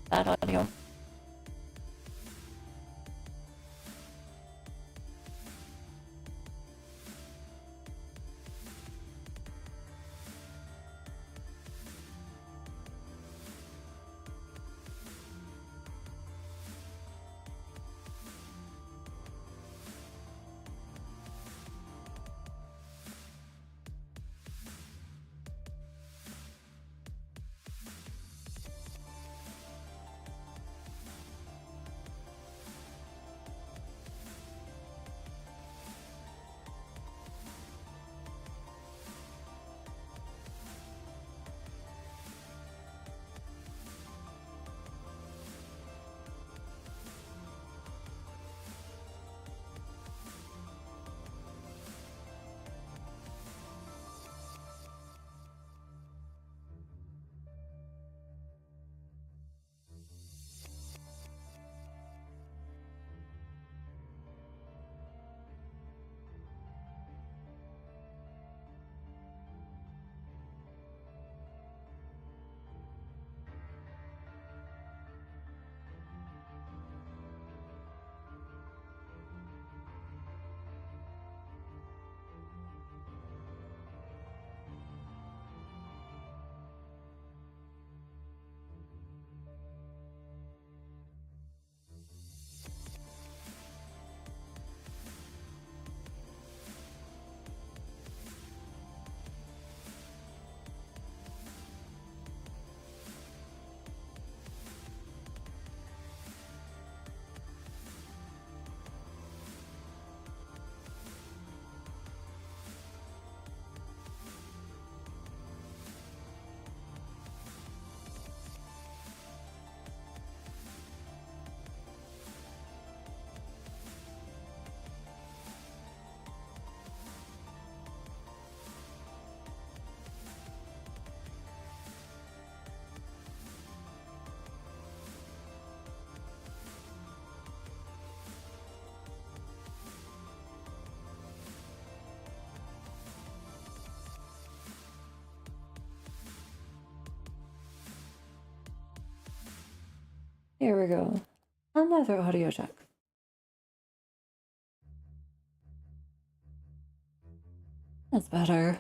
that audio. Here we go. Another audio check. That's better.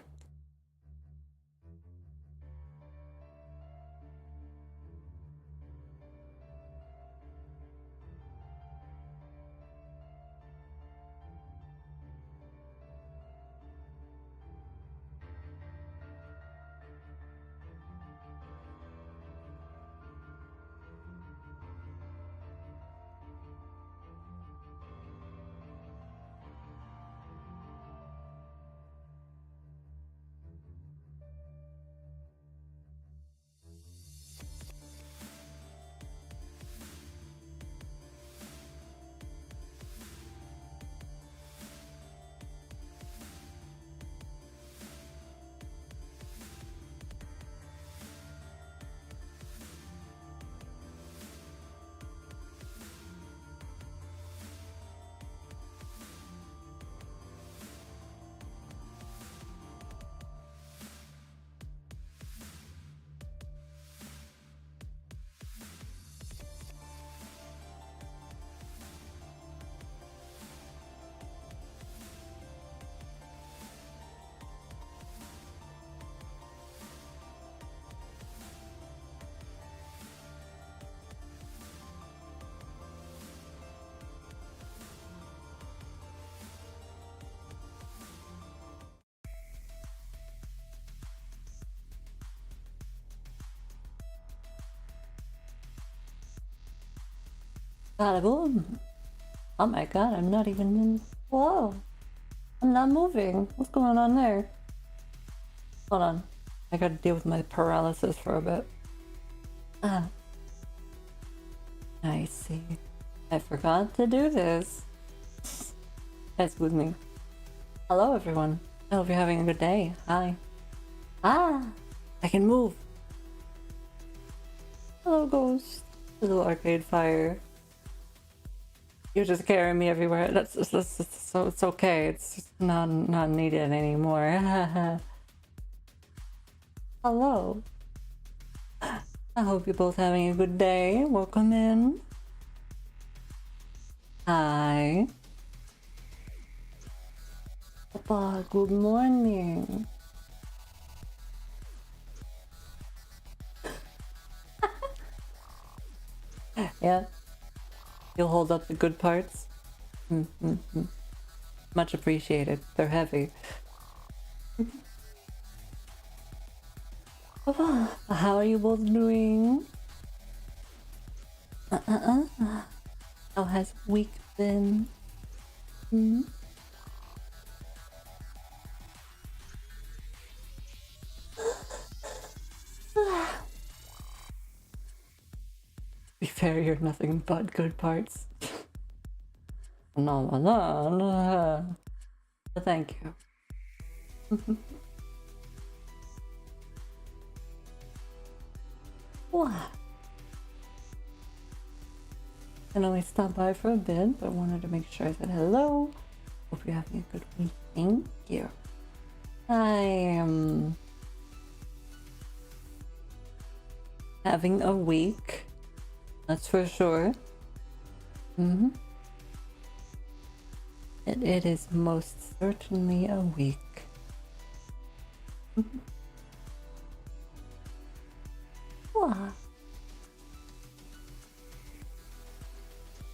Bada boom. Oh my god, I'm not even in. Whoa. I'm not moving. What's going on there? Hold on. I gotta deal with my paralysis for a bit. Ah. I see. I forgot to do this. Excuse me. Hello, everyone. I hope you're having a good day. Hi. Ah! I can move. Hello, ghost. Little arcade fire. You're just carrying me everywhere. That's so it's okay. It's just not needed anymore. Hello. I hope you're both having a good day. Welcome in. Hi. Papa, good morning. Yeah, you'll hold up the good parts. Much appreciated. They're heavy. Papa, how are you both doing? How has week been? Be fair, you're nothing but good parts. No. Thank you. What? I only stopped by for a bit, but wanted to make sure I said hello. Hope you're having a good week. Thank you. I am having a week. That's for sure. It is most certainly a week. What?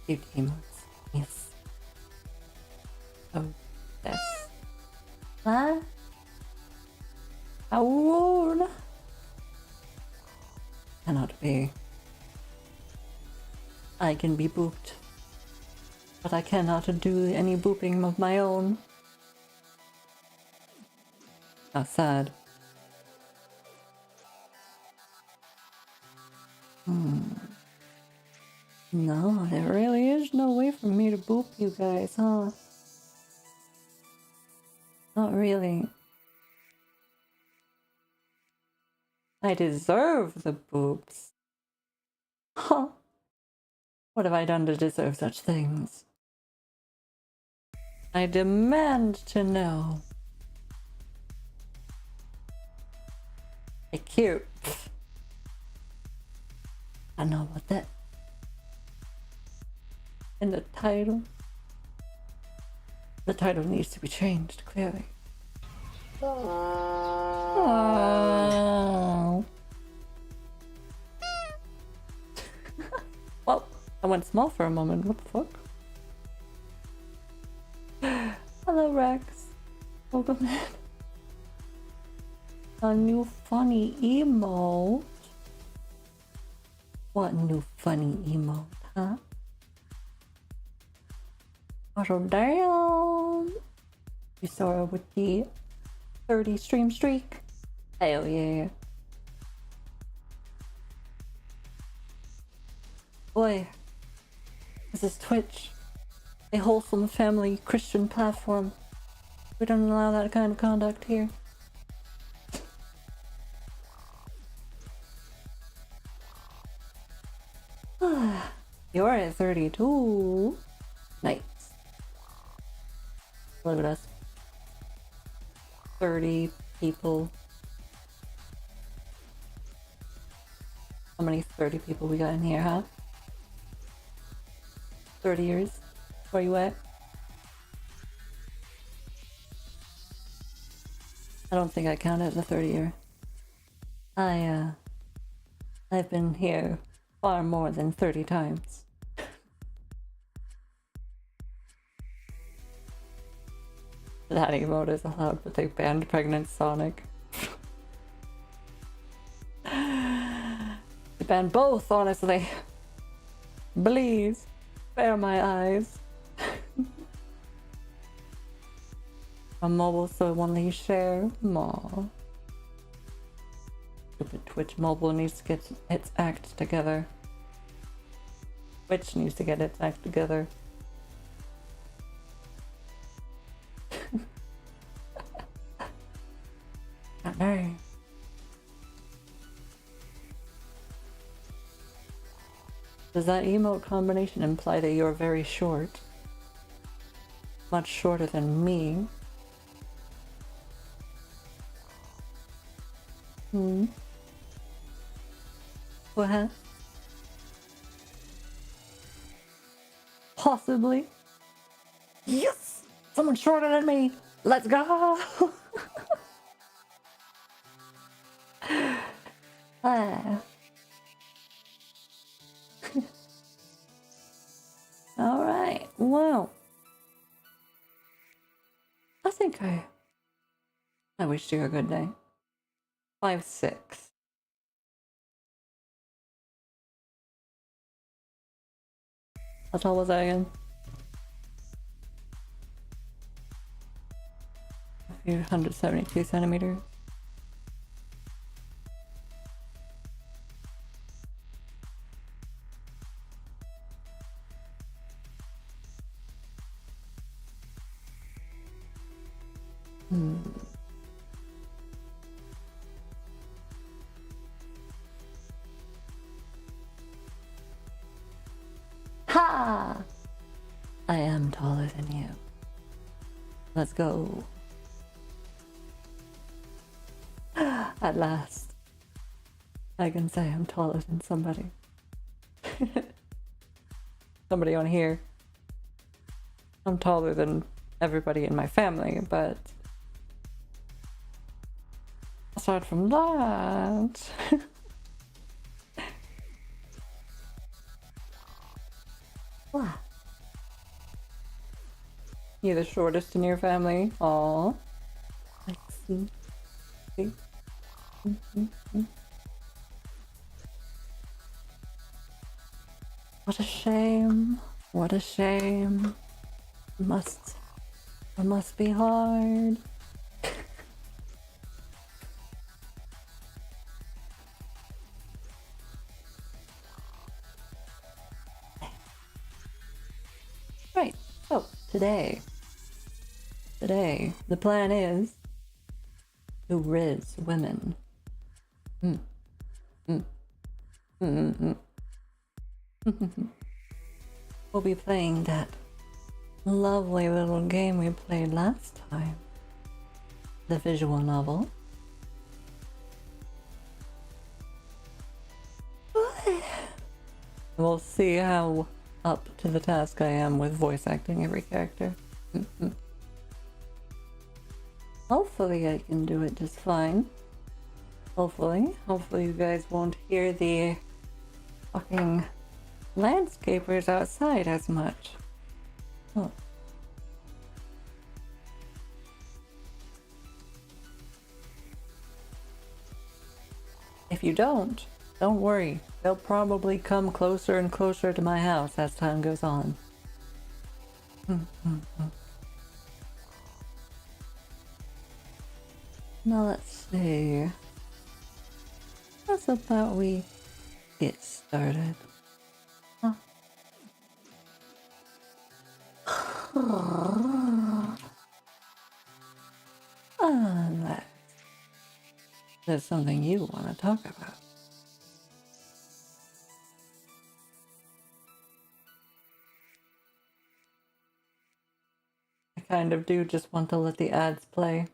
Cute emotes. Yes. Oh, that's... Huh? Award. Cannot be. I can be booped, but I cannot do any booping of my own. How sad. No, there really is no way for me to boop you guys, huh? Not really. I deserve the boobs. Huh? What have I done to deserve such things? I demand to know. Hey, cute. I know about that. And the title? The title needs to be changed, clearly. Oh. Well, I went small for a moment. What the fuck? Hello, Rex. Welcome in. A new funny emote. What new funny emote, huh? Auto down. You saw her with the 30 stream streak. Hell yeah. Boy, this is Twitch. A wholesome family Christian platform. We don't allow that kind of conduct here. You're at 32. Nice. Look at us. 30 people. How many 30 people we got in here, huh? 30 years. Where you at? I don't think I counted the 30 year. I've been here far more than 30 times. That emote is allowed, but they banned pregnant Sonic. They banned both, honestly. Please, spare my eyes. On mobile, so it won't let you share. Aw. Stupid Twitch mobile needs to get its act together. Twitch needs to get its act together. No. Does that emote combination imply that you're very short? Much shorter than me. What? Possibly. Yes! Someone shorter than me! Let's go! Ah. Alright, well. I think I wished you a good day. 5'6". How tall was I again? 172 centimeters. Ha! I am taller than you. Let's go. At last, I can say I'm taller than somebody. Somebody on here. I'm taller than everybody in my family, but aside from that... What? You're the shortest in your family. Aww. Like, see? See? What a shame. What a shame. It must be hard. Right. So today, the plan is to riz women. We'll be playing that lovely little game we played last time. The visual novel. We'll see how up to the task I am with voice acting every character. Hopefully I can do it just fine. Hopefully you guys won't hear the fucking landscapers outside as much. Oh. If you don't worry. They'll probably come closer and closer to my house as time goes on. Now let's see. How about we get started? Huh? Unless there's something you want to talk about. I kind of do just want to let the ads play.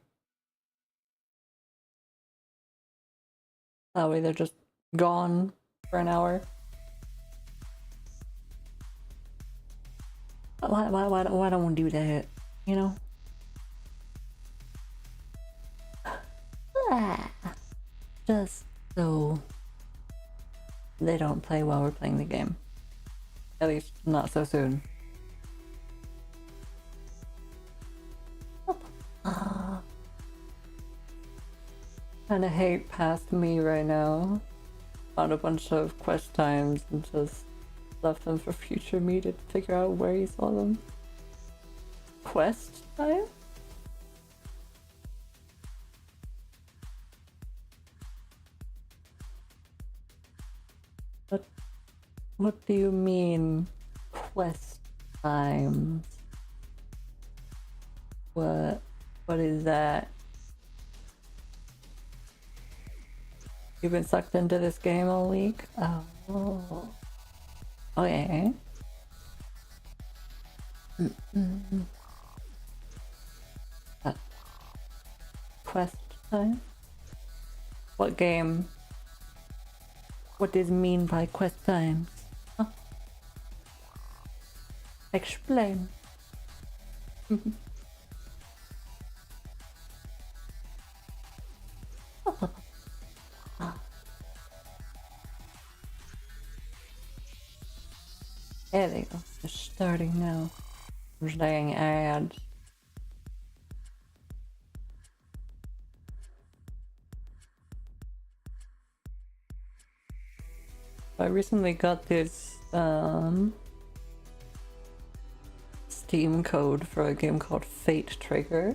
That way they're just gone for an hour. Why don't we do that? You know? Just so they don't play while we're playing the game. At least not so soon. Kinda hate past me right now. Found a bunch of quest times and just left them for future me to figure out where he saw them. Quest time? What do you mean, quest times? What is that? You've been sucked into this game all week? Oh. Okay. Quest time? What game? What does mean by quest times? Huh? Explain. There they go. They're starting now. Dang ads. I recently got this Steam code for a game called Fate Trigger.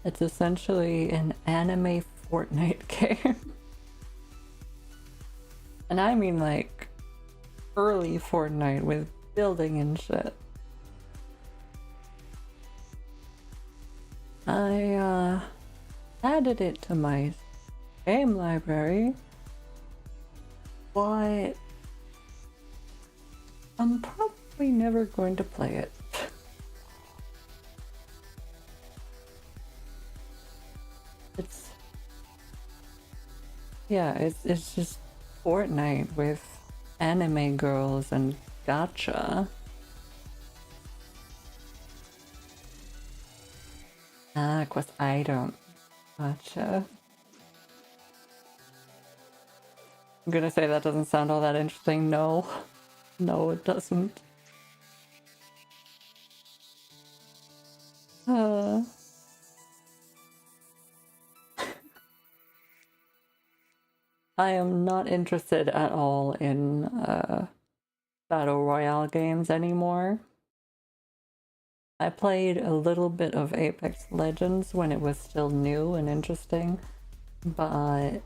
It's essentially an anime Fortnite game. And I mean like early Fortnite with building and shit. I added it to my game library, but I'm probably never going to play it. It's just Fortnite with anime girls and gacha. Quest item. Gotcha. I'm gonna say that doesn't sound all that interesting. No. No, it doesn't. I am not interested at all in Battle Royale games anymore. I played a little bit of Apex Legends when it was still new and interesting, but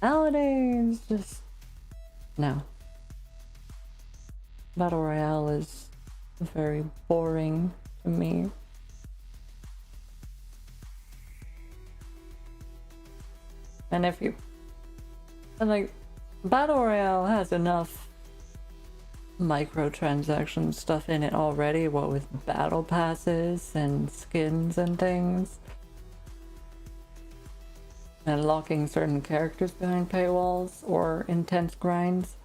nowadays, just no. Battle Royale is very boring to me. And like, Battle Royale has enough microtransaction stuff in it already, what with battle passes and skins and things. And locking certain characters behind paywalls or intense grinds.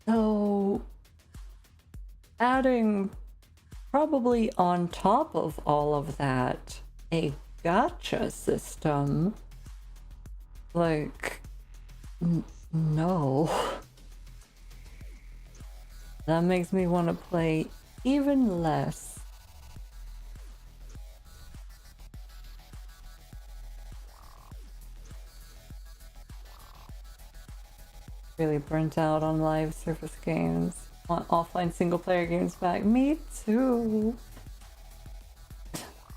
So, adding probably on top of all of that, a gacha system, like, no. That makes me want to play even less. Really burnt out on live service games. Want offline single player games back. Me too.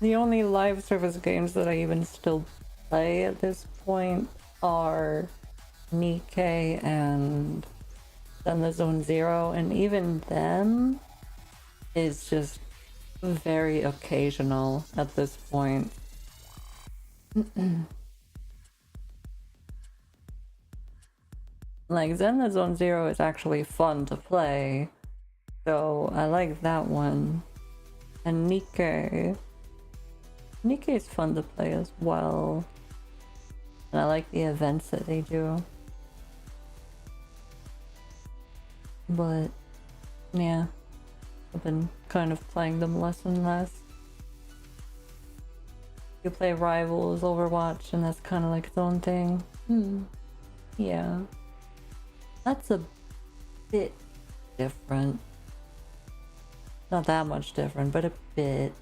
The only live service games that I even still play at this point are Nikkei and then the Zone Zero, and even them is just very occasional at this point. Like, Zen the Zone Zero is actually fun to play, so I like that one. And Nikkei is fun to play as well. And I like the events that they do. But, yeah. I've been kind of playing them less and less. You play Rivals, Overwatch, and that's kind of like its own thing. Yeah. That's a bit different. Not that much different, but a bit.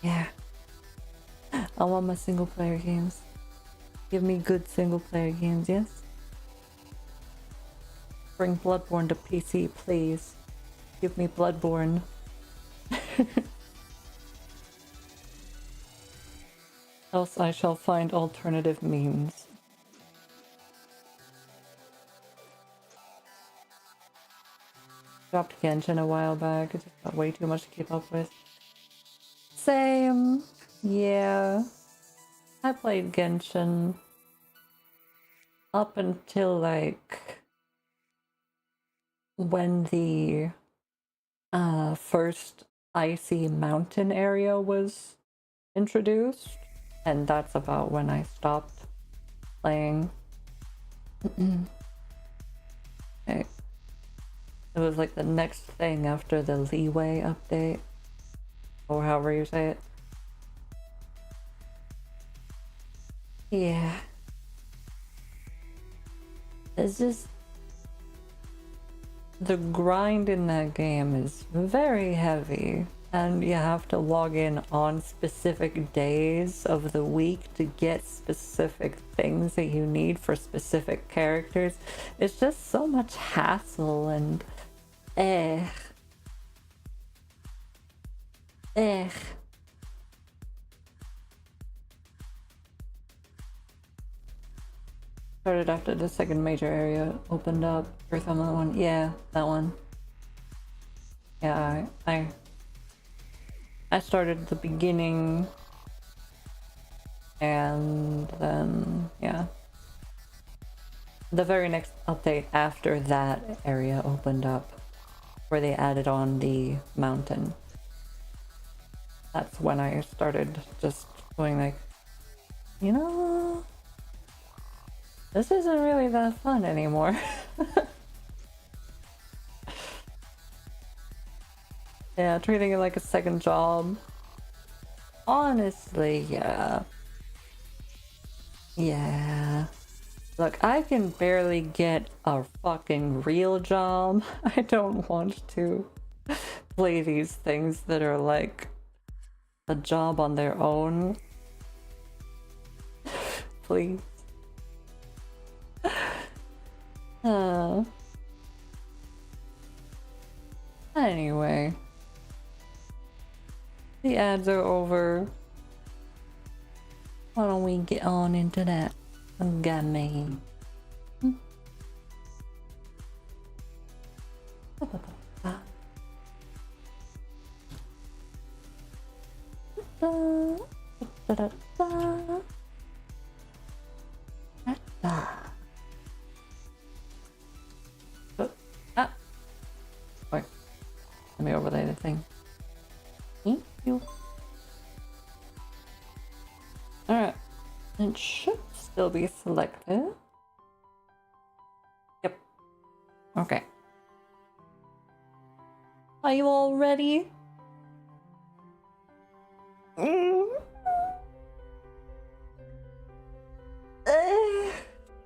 Yeah. I want my single player games. Give me good single player games, yes? Bring Bloodborne to PC, please. Give me Bloodborne. Else I shall find alternative means. Dropped Genshin a while back. It just got way too much to keep up with. Same. Yeah. I played Genshin up until like when the first icy mountain area was introduced, and that's about when I stopped playing. Okay. It was like the next thing after the leeway update, or however you say it. Yeah. It's just the grind in that game is very heavy, and you have to log in on specific days of the week to get specific things that you need for specific characters. It's just so much hassle and eh. Started after the second major area opened up, or some other one. Yeah, that one. Yeah, I started at the beginning, and then yeah, the very next update after that area opened up, where they added on the mountain. That's when I started just going like, you know, this isn't really that fun anymore. Yeah, treating it like a second job. Honestly, yeah. Yeah. Look, I can barely get a fucking real job. I don't want to play these things that are like a job on their own. Please. Anyway. The ads are over. Why don't we get on into that game? Ah. Wait. Let me overlay the thing. Thank you. Alright. It should still be selected. Yep. Okay. Are you all ready?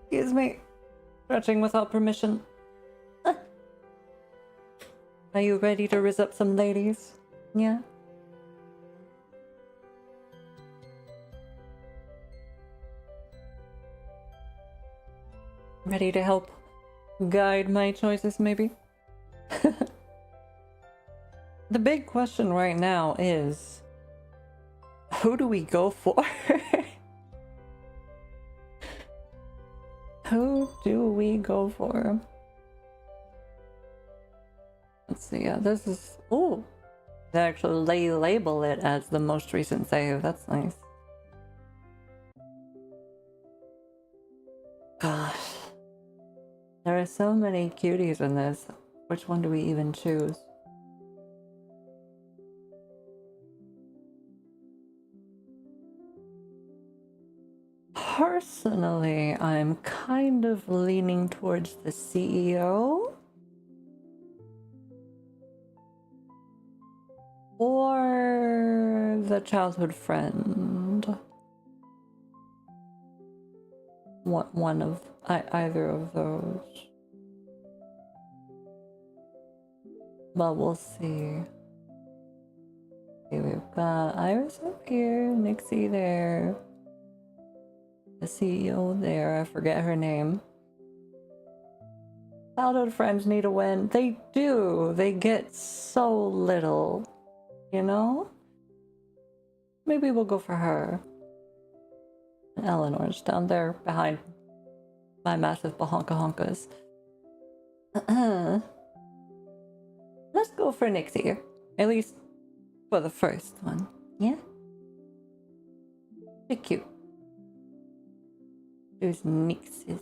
Excuse me. Stretching without permission. Are you ready to rizz up some ladies? Yeah? Ready to help guide my choices, maybe? The big question right now is, who do we go for? Who do we go for? Let's see, yeah, this is... Oh! They actually label it as the most recent save. That's nice. Gosh. There are so many cuties in this. Which one do we even choose? Personally, I'm kind of leaning towards the CEO. Or the childhood friend. One of either of those. But we'll see. Okay, we've got Iris up here, Nixie there, the CEO there, I forget her name. Childhood friends need a win. They do. They get so little, you know? Maybe we'll go for her. Eleanor's down there behind my massive bahonka-honkas. Let's go for Nixie. At least for the first one. Yeah? Be cute. There's Nixie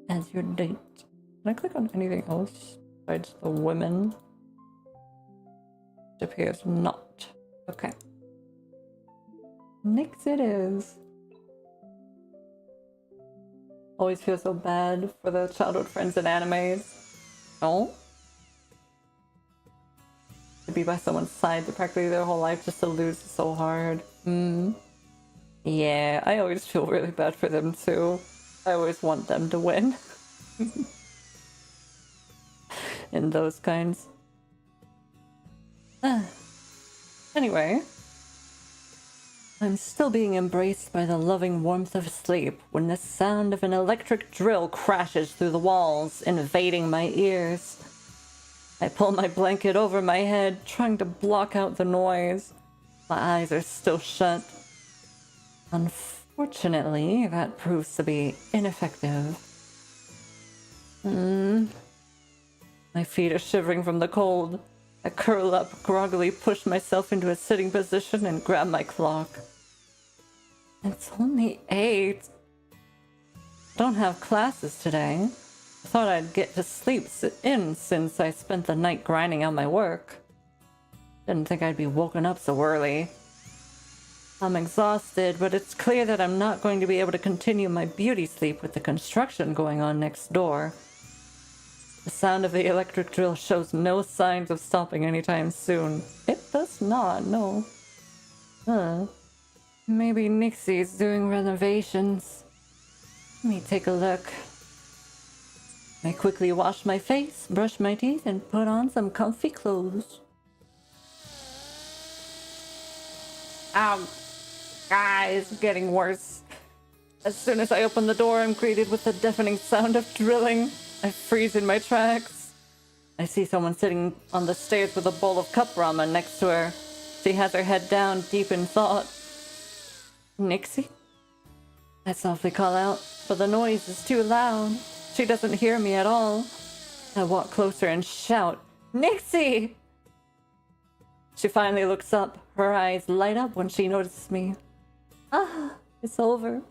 as your date. Can I click on anything else besides the women. It appears not. Okay. Nix it is. Always feel so bad for the childhood friends in animes. No? To be by someone's side practically their whole life just to lose is so hard. Yeah, I always feel really bad for them too. I always want them to win. In those kinds. Anyway. I'm still being embraced by the loving warmth of sleep when the sound of an electric drill crashes through the walls, invading my ears. I pull my blanket over my head, trying to block out the noise. My eyes are still shut. Unfortunately, that proves to be ineffective. My feet are shivering from the cold. I curl up, groggily push myself into a sitting position and grab my clock. It's only 8. I don't have classes today. I thought I'd get to sleep in since I spent the night grinding out my work. Didn't think I'd be woken up so early. I'm exhausted, but it's clear that I'm not going to be able to continue my beauty sleep with the construction going on next door. The sound of the electric drill shows no signs of stopping anytime soon. It does not, no. Maybe Nixie's doing renovations. Let me take a look. I quickly wash my face, brush my teeth, and put on some comfy clothes. Guys, getting worse. As soon as I open the door, I'm greeted with the deafening sound of drilling. I freeze in my tracks. I see someone sitting on the stairs with a bowl of cup ramen next to her. She has her head down, deep in thought. Nixie? I softly call out, but the noise is too loud. She doesn't hear me at all. I walk closer and shout, Nixie! She finally looks up. Her eyes light up when she notices me. It's over.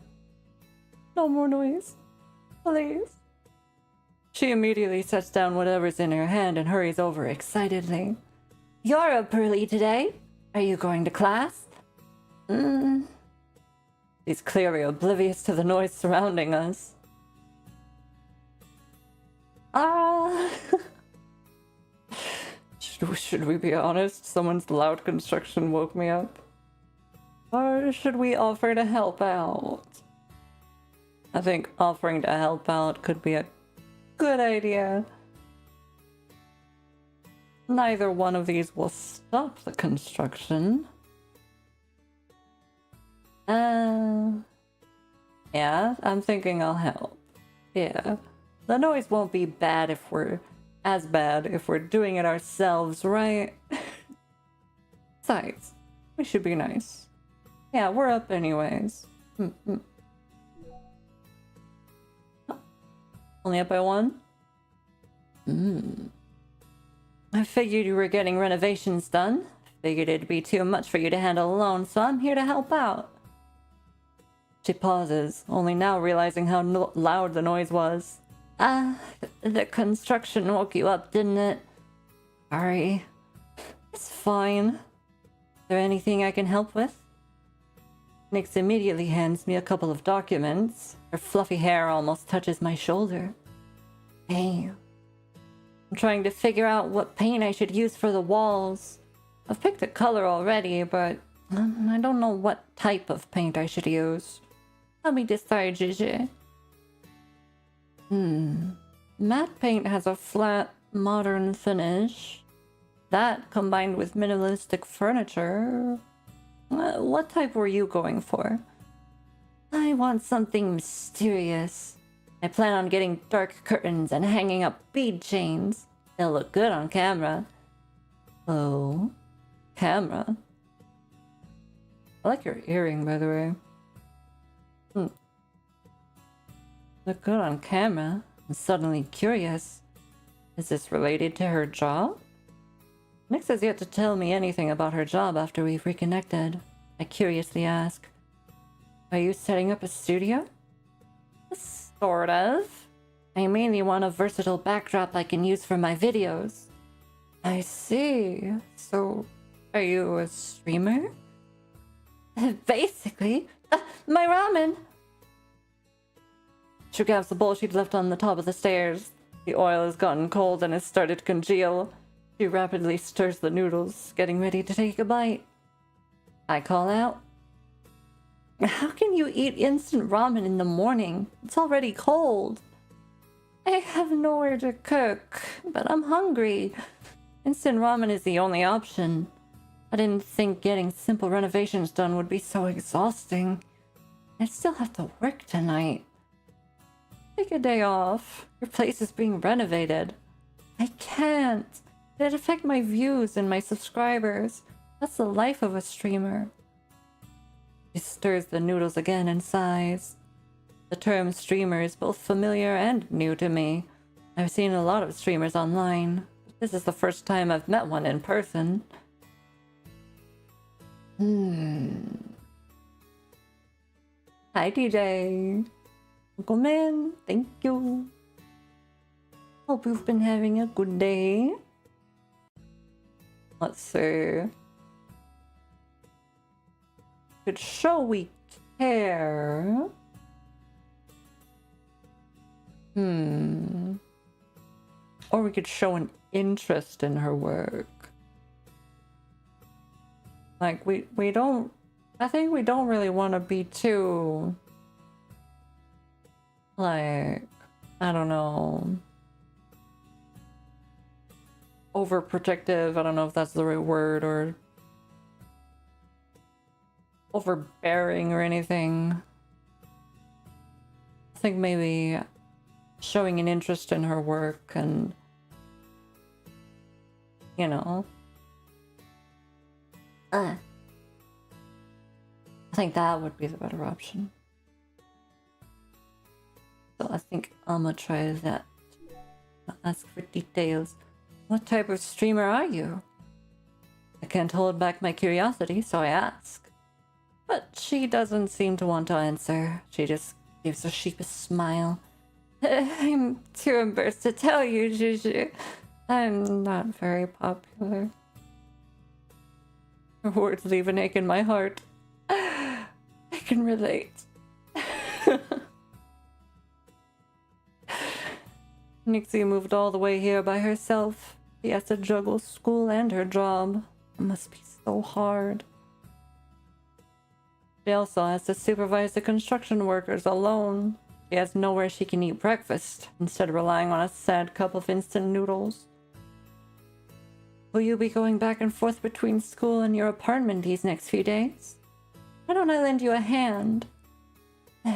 No more noise. Please. She immediately sets down whatever's in her hand and hurries over excitedly. You're up early today. Are you going to class? She's clearly oblivious to the noise surrounding us. Should we be honest? Someone's loud construction woke me up. Or should we offer to help out? I think offering to help out could be a good idea. Neither one of these will stop the construction. Yeah, I'm thinking I'll help. Yeah. The noise won't be bad if we're doing it ourselves, right? Besides, we should be nice. Yeah, we're up anyways. Only up by 1? I figured you were getting renovations done. Figured it'd be too much for you to handle alone, so I'm here to help out. She pauses, only now realizing how loud the noise was. The construction woke you up, didn't it? Sorry. It's fine. Is there anything I can help with? Nyx immediately hands me a couple of documents. Her fluffy hair almost touches my shoulder. Hey. I'm trying to figure out what paint I should use for the walls. I've picked a color already, but I don't know what type of paint I should use. Help me decide, Gigi. Matte paint has a flat, modern finish. That, combined with minimalistic furniture... what type were you going for? I want something mysterious. I plan on getting dark curtains and hanging up bead chains. They'll look good on camera. Oh, camera? I like your earring, by the way. Look good on camera. I'm suddenly curious. Is this related to her job? Nyx has yet to tell me anything about her job after we've reconnected. I curiously ask, are you setting up a studio? Sort of. I mainly want a versatile backdrop I can use for my videos. I see. So, are you a streamer? Basically. My ramen! She grabs the bowl she'd left on the top of the stairs. The oil has gotten cold and has started to congeal. She rapidly stirs the noodles, getting ready to take a bite. I call out, "How can you eat instant ramen in the morning? It's already cold." "I have nowhere to cook, but I'm hungry. Instant ramen is the only option. I didn't think getting simple renovations done would be so exhausting. I still have to work tonight." "Take a day off. Your place is being renovated." "I can't. It'd affect my views and my subscribers. That's the life of a streamer." She stirs the noodles again and sighs. The term streamer is both familiar and new to me. I've seen a lot of streamers online. This is the first time I've met one in person. Hi, DJ. Welcome in. Thank you. Hope you've been having a good day. Let's see. Could show we care. Or we could show an interest in her work. Like, we don't... I think we don't really want to be too... like... I don't know... overprotective. I don't know if that's the right word, or... overbearing or anything. I think maybe showing an interest in her work and, you know, I think that would be the better option. So I think I'm gonna try that. I'll ask for details. What type of streamer are you? I can't hold back my curiosity, so I ask. But she doesn't seem to want to answer. She just gives a sheepish smile. I'm too embarrassed to tell you, Juju. I'm not very popular. Her words leave an ache in my heart. I can relate. Nixie moved all the way here by herself. She has to juggle school and her job. It must be so hard. She also has to supervise the construction workers alone. She has nowhere she can eat breakfast, instead of relying on a sad cup of instant noodles. Will you be going back and forth between school and your apartment these next few days? Why don't I lend you a hand?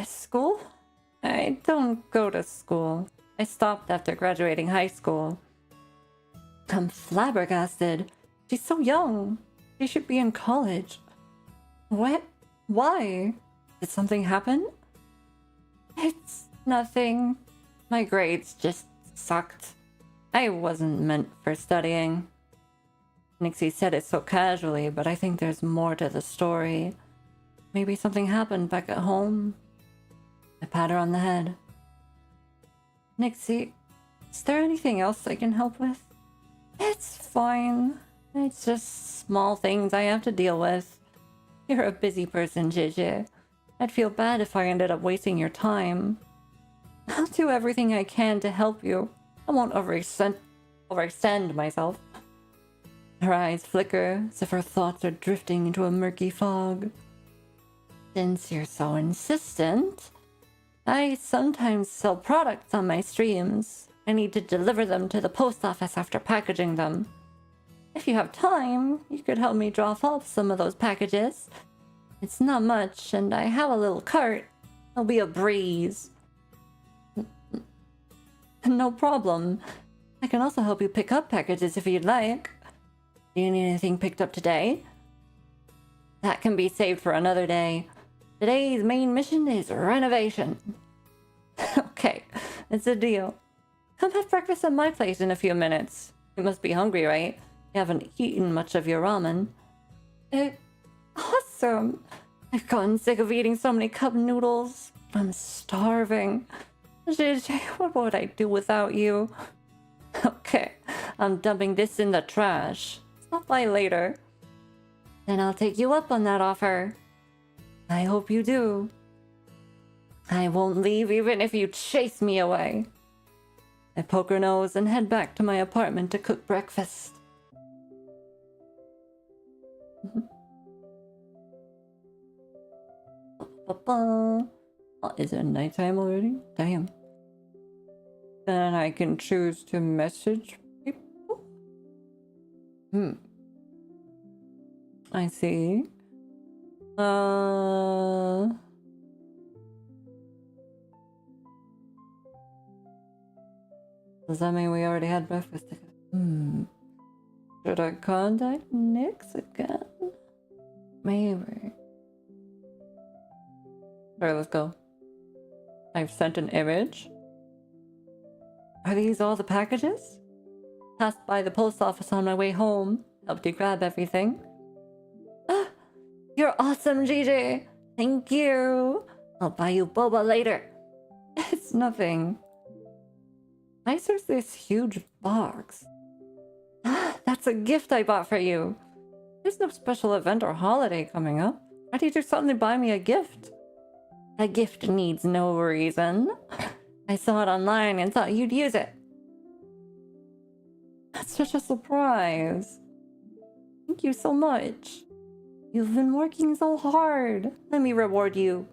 School? I don't go to school. I stopped after graduating high school. I'm flabbergasted. She's so young. She should be in college. What? Why? Did something happen? It's nothing. My grades just sucked. I wasn't meant for studying. Nixie said it so casually, but I think there's more to the story. Maybe something happened back at home. I pat her on the head. Nixie, is there anything else I can help with? It's fine. It's just small things I have to deal with. You're a busy person, Gigi. I'd feel bad if I ended up wasting your time. I'll do everything I can to help you. I won't overextend myself. Her eyes flicker as if her thoughts are drifting into a murky fog. Since you're so insistent, I sometimes sell products on my streams. I need to deliver them to the post office after packaging them. If you have time, you could help me drop off some of those packages. It's not much, and I have a little cart. It'll be a breeze. No problem. I can also help you pick up packages if you'd like. Do you need anything picked up today? That can be saved for another day. Today's main mission is renovation. Okay, it's a deal. Come have breakfast at my place in a few minutes. You must be hungry, right? You haven't eaten much of your ramen. Awesome! I've gotten sick of eating so many cup noodles. I'm starving. JJ, what would I do without you? Okay, I'm dumping this in the trash. Stop by later. Then I'll take you up on that offer. I hope you do. I won't leave even if you chase me away. I poke her nose and head back to my apartment to cook breakfast. Oh, is it nighttime already? Damn. Then I can choose to message people? I see. Does that mean we already had breakfast together? Should I contact Nyx again? Maybe. Alright, let's go. I've sent an image. Are these all the packages? Passed by the post office on my way home. Helped you grab everything. Ah, you're awesome, Gigi. Thank you. I'll buy you boba later. It's nothing. Why is there this huge box? That's a gift I bought for you. There's no special event or holiday coming up. Why did you suddenly buy me a gift? A gift needs no reason. I saw it online and thought you'd use it. That's such a surprise. Thank you so much. You've been working so hard. Let me reward you.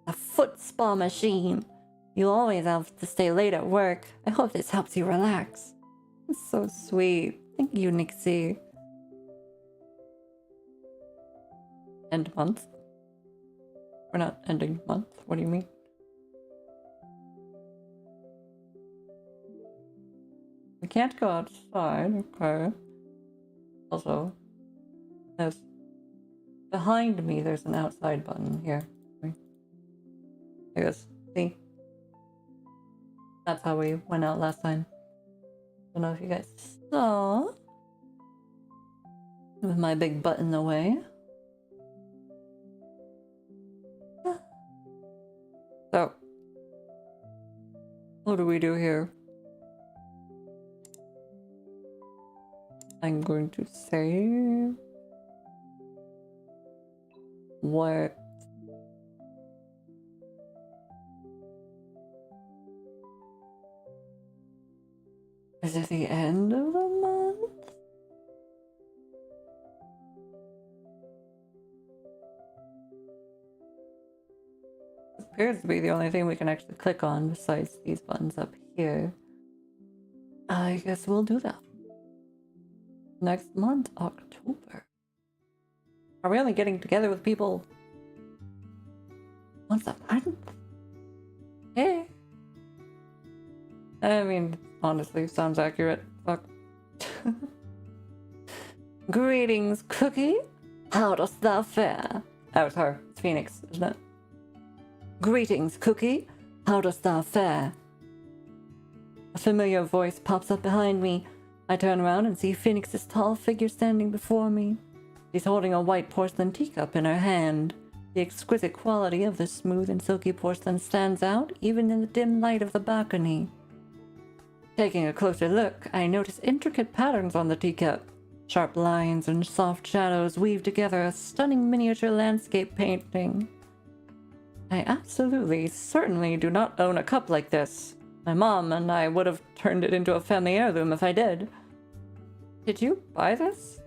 A foot spa machine. You always have to stay late at work. I hope this helps you relax. It's so sweet. Thank you, Nixie. End month? We're not ending month. What do you mean? We can't go outside. Okay. Also, there's behind me. There's an outside button here. I guess. See. That's how we went out last time. Don't know if you guys saw. With my big butt in the way. So, what do we do here? I'm going to save. What? Is it the end of the month? This appears to be the only thing we can actually click on besides these buttons up here. I guess we'll do that. Next month, October. Are we only getting together with people once a month? Hey. I mean, honestly, sounds accurate. Fuck. Greetings, Cookie. How dost thou fare? Oh, it's her. It's Phoenix, isn't it? Greetings, Cookie. How dost thou fare? A familiar voice pops up behind me. I turn around and see Phoenix's tall figure standing before me. She's holding a white porcelain teacup in her hand. The exquisite quality of the smooth and silky porcelain stands out even in the dim light of the balcony. Taking a closer look, I notice intricate patterns on the teacup. Sharp lines and soft shadows weave together a stunning miniature landscape painting. I absolutely, certainly do not own a cup like this. My mom and I would have turned it into a family heirloom if I did. Did you buy this?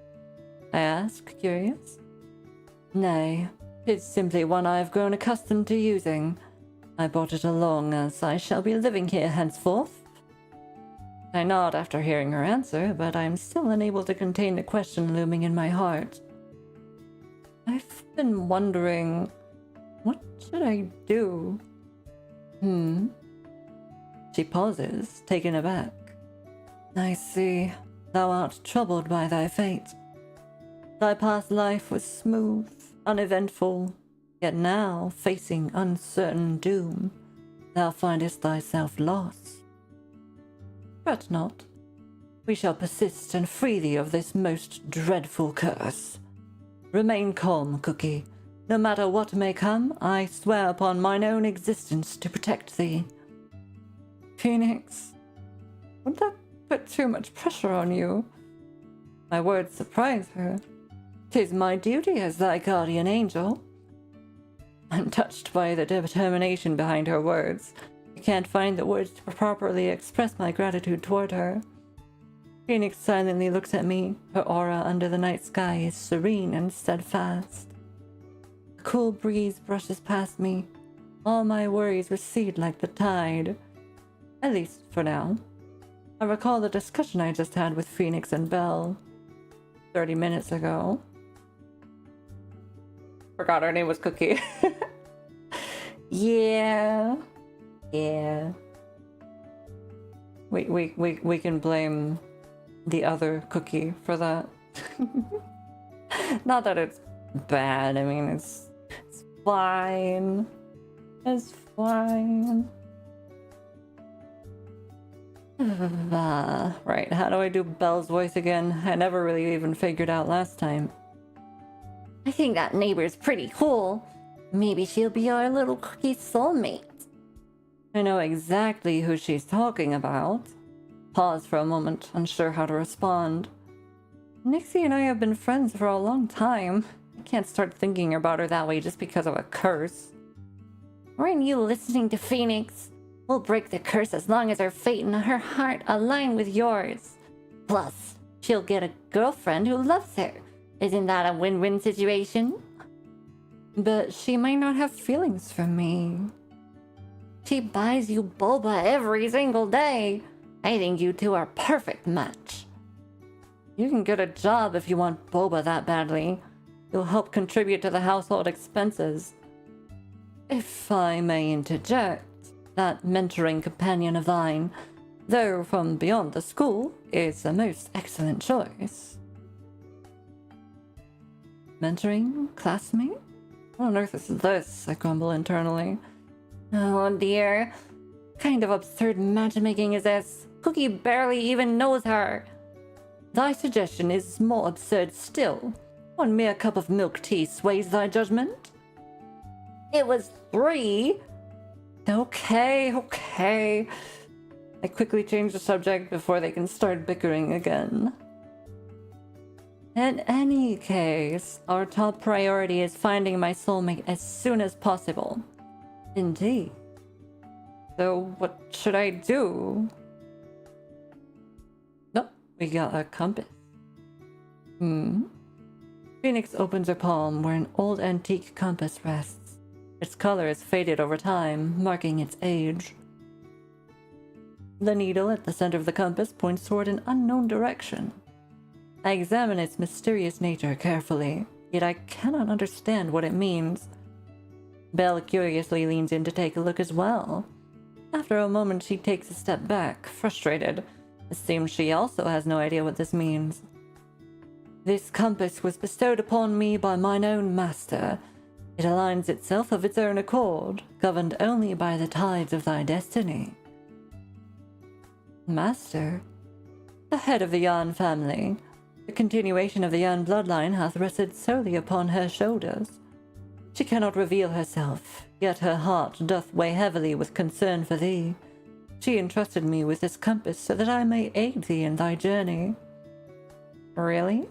I ask, curious. Nay, it's simply one I've grown accustomed to using. I brought it along as I shall be living here henceforth. I nod after hearing her answer, but I'm still unable to contain the question looming in my heart. I've been wondering, what should I do? She pauses, taken aback. I see. Thou art troubled by thy fate. Thy past life was smooth, uneventful, yet now, facing uncertain doom, thou findest thyself lost. Fret not. We shall persist and free thee of this most dreadful curse. Remain calm, Cookie. No matter what may come, I swear upon mine own existence to protect thee. Phoenix, would that put too much pressure on you? My words surprise her. 'Tis my duty as thy guardian angel. I'm touched by the determination behind her words. I can't find the words to properly express my gratitude toward her. Phoenix silently looks at me. Her aura under the night sky is serene and steadfast. A cool breeze brushes past me. All my worries recede like the tide. At least for now. I recall the discussion I just had with Phoenix and Belle 30 minutes ago. Forgot her name was Cookie. Yeah. We can blame the other Cookie for that. Not that it's bad. I mean, it's fine. It's fine. Right, how do I do Belle's voice again? I never really even figured out last time. I think that neighbor's pretty cool. Maybe she'll be our little Cookie soulmate. I know exactly who she's talking about. Pause for a moment, unsure how to respond. Nixie and I have been friends for a long time. I can't start thinking about her that way just because of a curse. Weren't you listening to Phoenix? We'll break the curse as long as her fate and her heart align with yours. Plus, she'll get a girlfriend who loves her. Isn't that a win-win situation? But she might not have feelings for me. She buys you boba every single day. I think you two are a perfect match. You can get a job if you want boba that badly. You'll help contribute to the household expenses. If I may interject, that mentoring companion of thine, though from beyond the school, is a most excellent choice. Mentoring classmate? What on earth is this? I grumble internally. Oh dear. What kind of absurd matchmaking is this? Cookie barely even knows her. Thy suggestion is more absurd still. One mere cup of milk tea sways thy judgment? It was 3. Okay. I quickly change the subject before they can start bickering again. In any case, our top priority is finding my soulmate as soon as possible. Indeed. So what should I do? Nope, we got a compass. Phoenix opens her palm where an old antique compass rests. Its color is faded over time, marking its age. The needle at the center of the compass points toward an unknown direction. I examine its mysterious nature carefully, yet I cannot understand what it means. Belle curiously leans in to take a look as well. After a moment, she takes a step back, frustrated. It seems she also has no idea what this means. This compass was bestowed upon me by mine own master. It aligns itself of its own accord, governed only by the tides of thy destiny. Master? The head of the Yan family. The continuation of the Yan bloodline hath rested solely upon her shoulders. She cannot reveal herself, yet her heart doth weigh heavily with concern for thee. She entrusted me with this compass so that I may aid thee in thy journey. Really?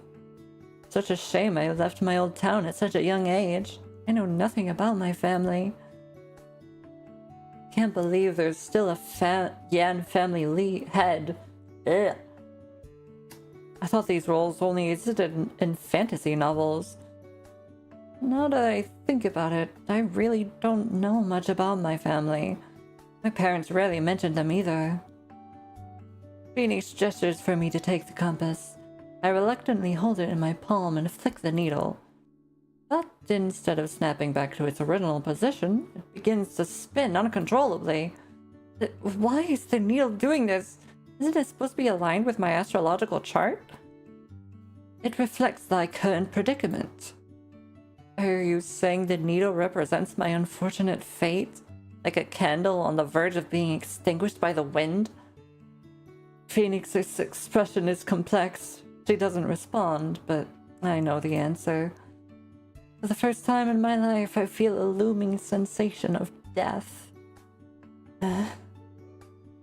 Such a shame I left my old town at such a young age. I know nothing about my family. Can't believe there's still a Yan family head. Ugh. I thought these roles only existed in fantasy novels. Now that I think about it, I really don't know much about my family. My parents rarely mentioned them either. Phoenix gestures for me to take the compass. I reluctantly hold it in my palm and flick the needle. But instead of snapping back to its original position, it begins to spin uncontrollably. Why is the needle doing this? Isn't it supposed to be aligned with my astrological chart? It reflects thy current predicament. Are you saying the needle represents my unfortunate fate? Like a candle on the verge of being extinguished by the wind? Phoenix's expression is complex. She doesn't respond, but I know the answer. For the first time in my life, I feel a looming sensation of death.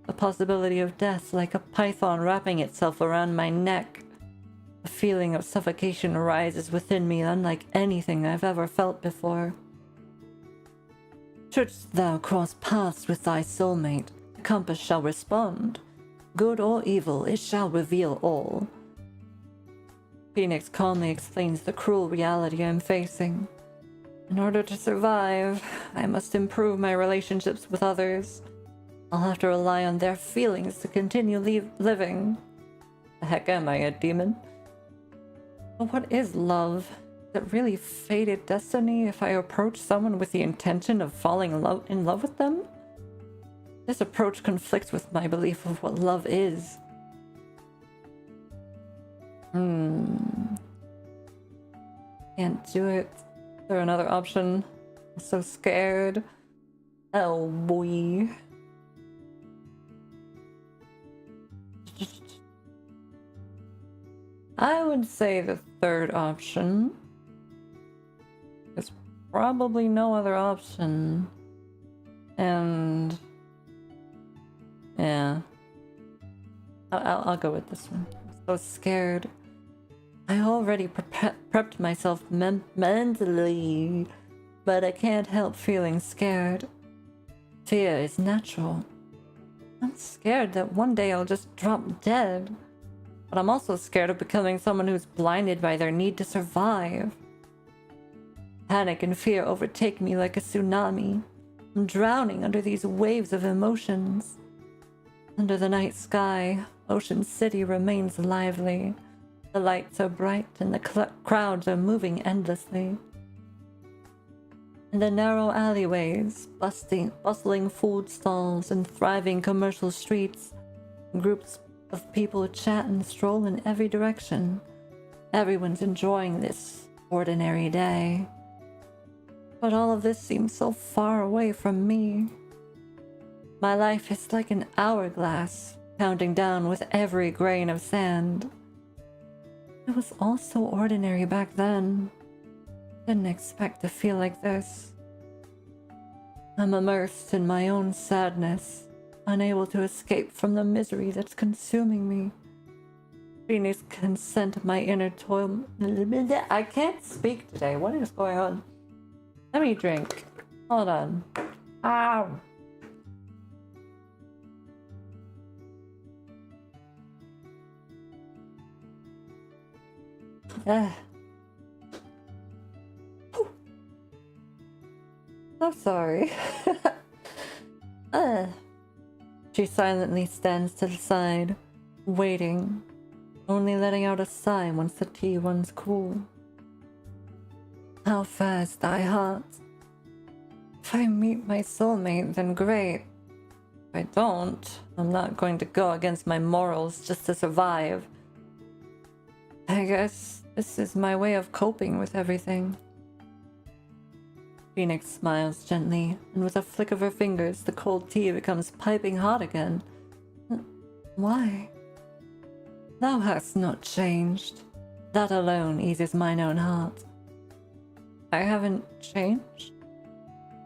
The possibility of death like a python wrapping itself around my neck. A feeling of suffocation arises within me unlike anything I've ever felt before. Shouldst thou cross paths with thy soulmate, the compass shall respond. Good or evil, it shall reveal all. Phoenix calmly explains the cruel reality I'm facing. In order to survive, I must improve my relationships with others. I'll have to rely on their feelings to continue living. The heck am I, a demon? But what is love? Is it really fated destiny if I approach someone with the intention of falling in love with them? This approach conflicts with my belief of what love is. Can't do it. Is there another option? I'm so scared. Oh boy. I would say the third option. There's probably no other option. And yeah. I'll go with this one. I'm so scared. I already prepped myself mentally, but I can't help feeling scared. Fear is natural. I'm scared that one day I'll just drop dead. But I'm also scared of becoming someone who's blinded by their need to survive. Panic and fear overtake me like a tsunami. I'm drowning under these waves of emotions. Under the night sky, Ocean City remains lively. The lights are bright and the crowds are moving endlessly. In the narrow alleyways, bustling food stalls and thriving commercial streets, groups of people chat and stroll in every direction. Everyone's enjoying this ordinary day. But all of this seems so far away from me. My life is like an hourglass, counting down with every grain of sand. It was all so ordinary back then. Didn't expect to feel like this. I'm immersed in my own sadness, unable to escape from the misery that's consuming me. Phoenix can scent my inner toil. I can't speak today. What is going on? Let me drink. Hold on. Ow. So sorry. She silently stands to the side, waiting, only letting out a sigh once the tea runs cool. How fast thy heart. If I meet my soulmate, then great. If I don't, I'm not going to go against my morals just to survive. I guess this is my way of coping with everything. Phoenix smiles gently, and with a flick of her fingers, the cold tea becomes piping hot again. Why? Thou hast not changed. That alone eases mine own heart. I haven't changed?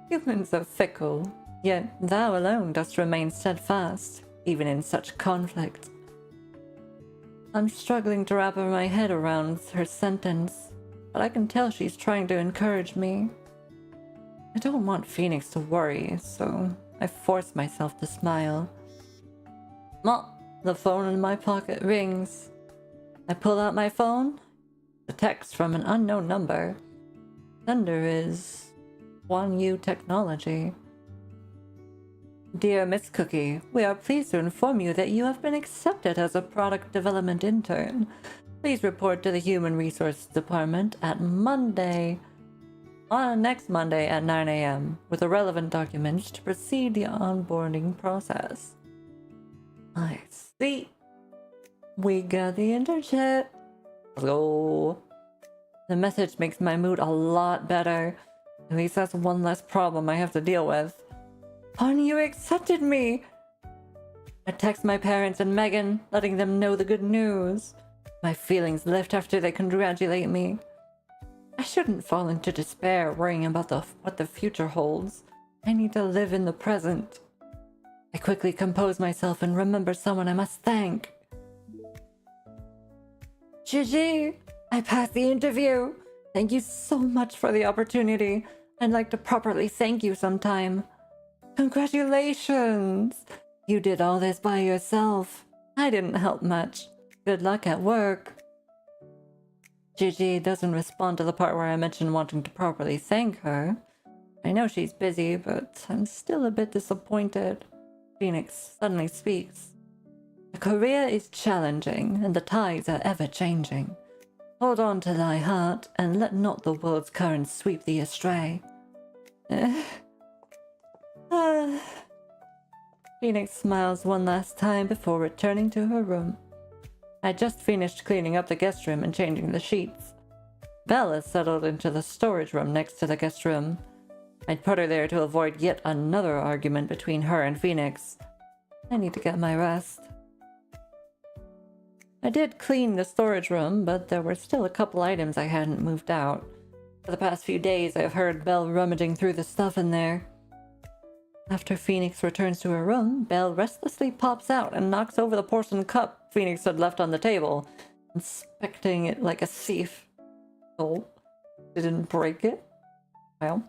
Humans are fickle, yet thou alone dost remain steadfast, even in such conflict. I'm struggling to wrap my head around her sentence, but I can tell she's trying to encourage me. I don't want Phoenix to worry, so I force myself to smile. The phone in my pocket rings. I pull out my phone. A text from an unknown number. Sender is One U Technology. Dear Miss Cookie, we are pleased to inform you that you have been accepted as a product development intern. Please report to the Human Resources Department at next Monday at 9 a.m. with the relevant documents to proceed the onboarding process. I see. We got the internship. Let's go. The message makes my mood a lot better. At least that's one less problem I have to deal with. Honey, you accepted me! I text my parents and Megan, letting them know the good news. My feelings lift after they congratulate me. I shouldn't fall into despair worrying about what the future holds. I need to live in the present. I quickly compose myself and remember someone I must thank. Gigi, I passed the interview. Thank you so much for the opportunity. I'd like to properly thank you sometime. Congratulations! You did all this by yourself. I didn't help much. Good luck at work. Gigi doesn't respond to the part where I mentioned wanting to properly thank her. I know she's busy, but I'm still a bit disappointed. Phoenix suddenly speaks. The career is challenging, and the tides are ever-changing. Hold on to thy heart, and let not the world's currents sweep thee astray. Phoenix smiles one last time before returning to her room. I just finished cleaning up the guest room and changing the sheets. Belle is settled into the storage room next to the guest room. I'd put her there to avoid yet another argument between her and Phoenix. I need to get my rest. I did clean the storage room, but there were still a couple items I hadn't moved out. For the past few days, I've heard Belle rummaging through the stuff in there. After Phoenix returns to her room, Belle restlessly pops out and knocks over the porcelain cup Phoenix had left on the table, inspecting it like a thief. Oh, didn't break it? Well.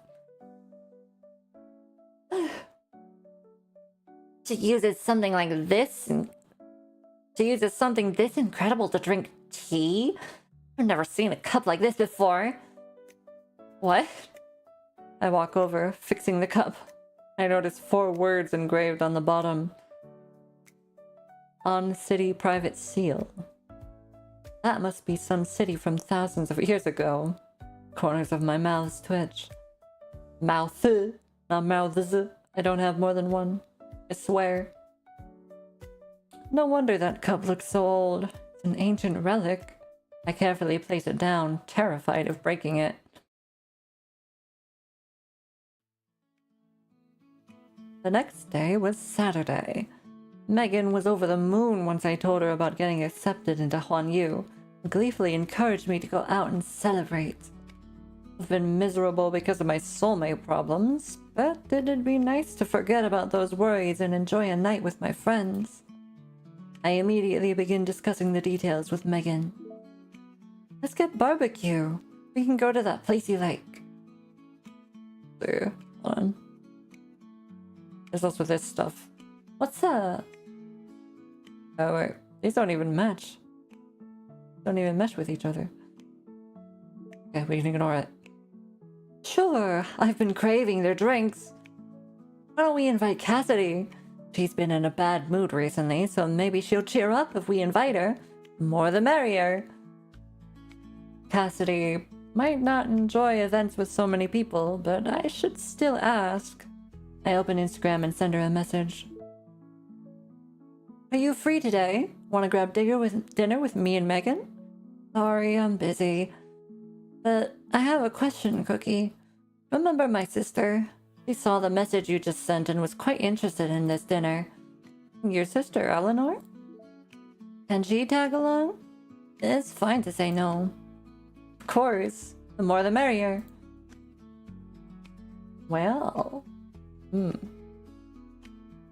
She uses something like this, and she uses something this incredible to drink tea? I've never seen a cup like this before. What? I walk over, fixing the cup. I notice 4 words engraved on the bottom. On city private seal. That must be some city from thousands of years ago. Corners of my mouth twitch. Mouth, not mouths. I don't have more than one. I swear. No wonder that cup looks so old. It's an ancient relic. I carefully place it down, terrified of breaking it. The next day was Saturday. Megan was over the moon once I told her about getting accepted into Huanyu, and gleefully encouraged me to go out and celebrate. I've been miserable because of my soulmate problems, but it'd be nice to forget about those worries and enjoy a night with my friends. I immediately begin discussing the details with Megan. Let's get barbecue. We can go to that place you like. There, hold on. There's also this stuff. What's that? Oh wait, these don't even match. Don't even mesh with each other. Okay, we can ignore it. Sure, I've been craving their drinks. Why don't we invite Cassidy? She's been in a bad mood recently, so maybe she'll cheer up if we invite her. More the merrier. Cassidy might not enjoy events with so many people, but I should still ask. I open Instagram and send her a message. Are you free today? Want to grab dinner with me and Megan? Sorry, I'm busy. But I have a question, Cookie. Remember my sister? She saw the message you just sent and was quite interested in this dinner. Your sister, Eleanor? Can she tag along? It's fine to say no. Of course. The more the merrier. Well...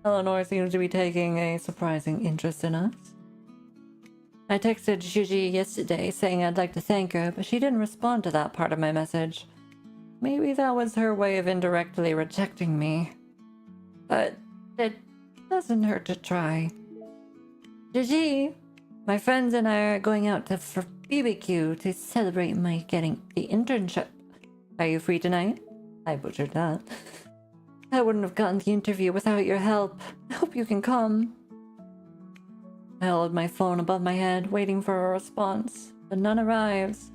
Eleanor seems to be taking a surprising interest in us. I texted Gigi yesterday saying I'd like to thank her, but she didn't respond to that part of my message. Maybe that was her way of indirectly rejecting me. But it doesn't hurt to try. Gigi, my friends and I are going out for BBQ to celebrate my getting the internship. Are you free tonight? I butchered that. I wouldn't have gotten the interview without your help. I hope you can come. I hold my phone above my head, waiting for a response, but none arrives.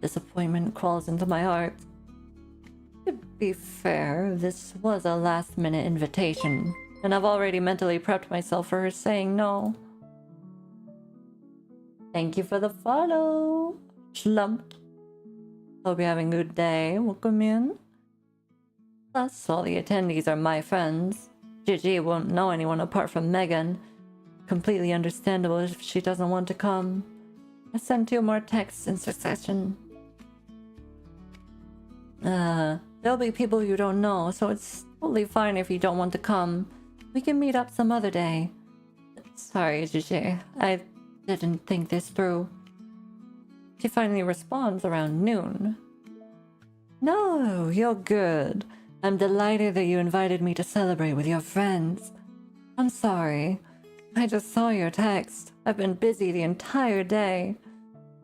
Disappointment crawls into my heart. To be fair, this was a last-minute invitation, and I've already mentally prepped myself for her saying no. Thank you for the follow, Schlump. Hope you're having a good day. Welcome in. Plus, all the attendees are my friends. Gigi won't know anyone apart from Megan. Completely understandable if she doesn't want to come. I sent 2 more texts in succession. There'll be people you don't know, so it's totally fine if you don't want to come. We can meet up some other day. Sorry, Gigi. I didn't think this through. She finally responds around noon. No, you're good. I'm delighted that you invited me to celebrate with your friends. I'm sorry. I just saw your text. I've been busy the entire day.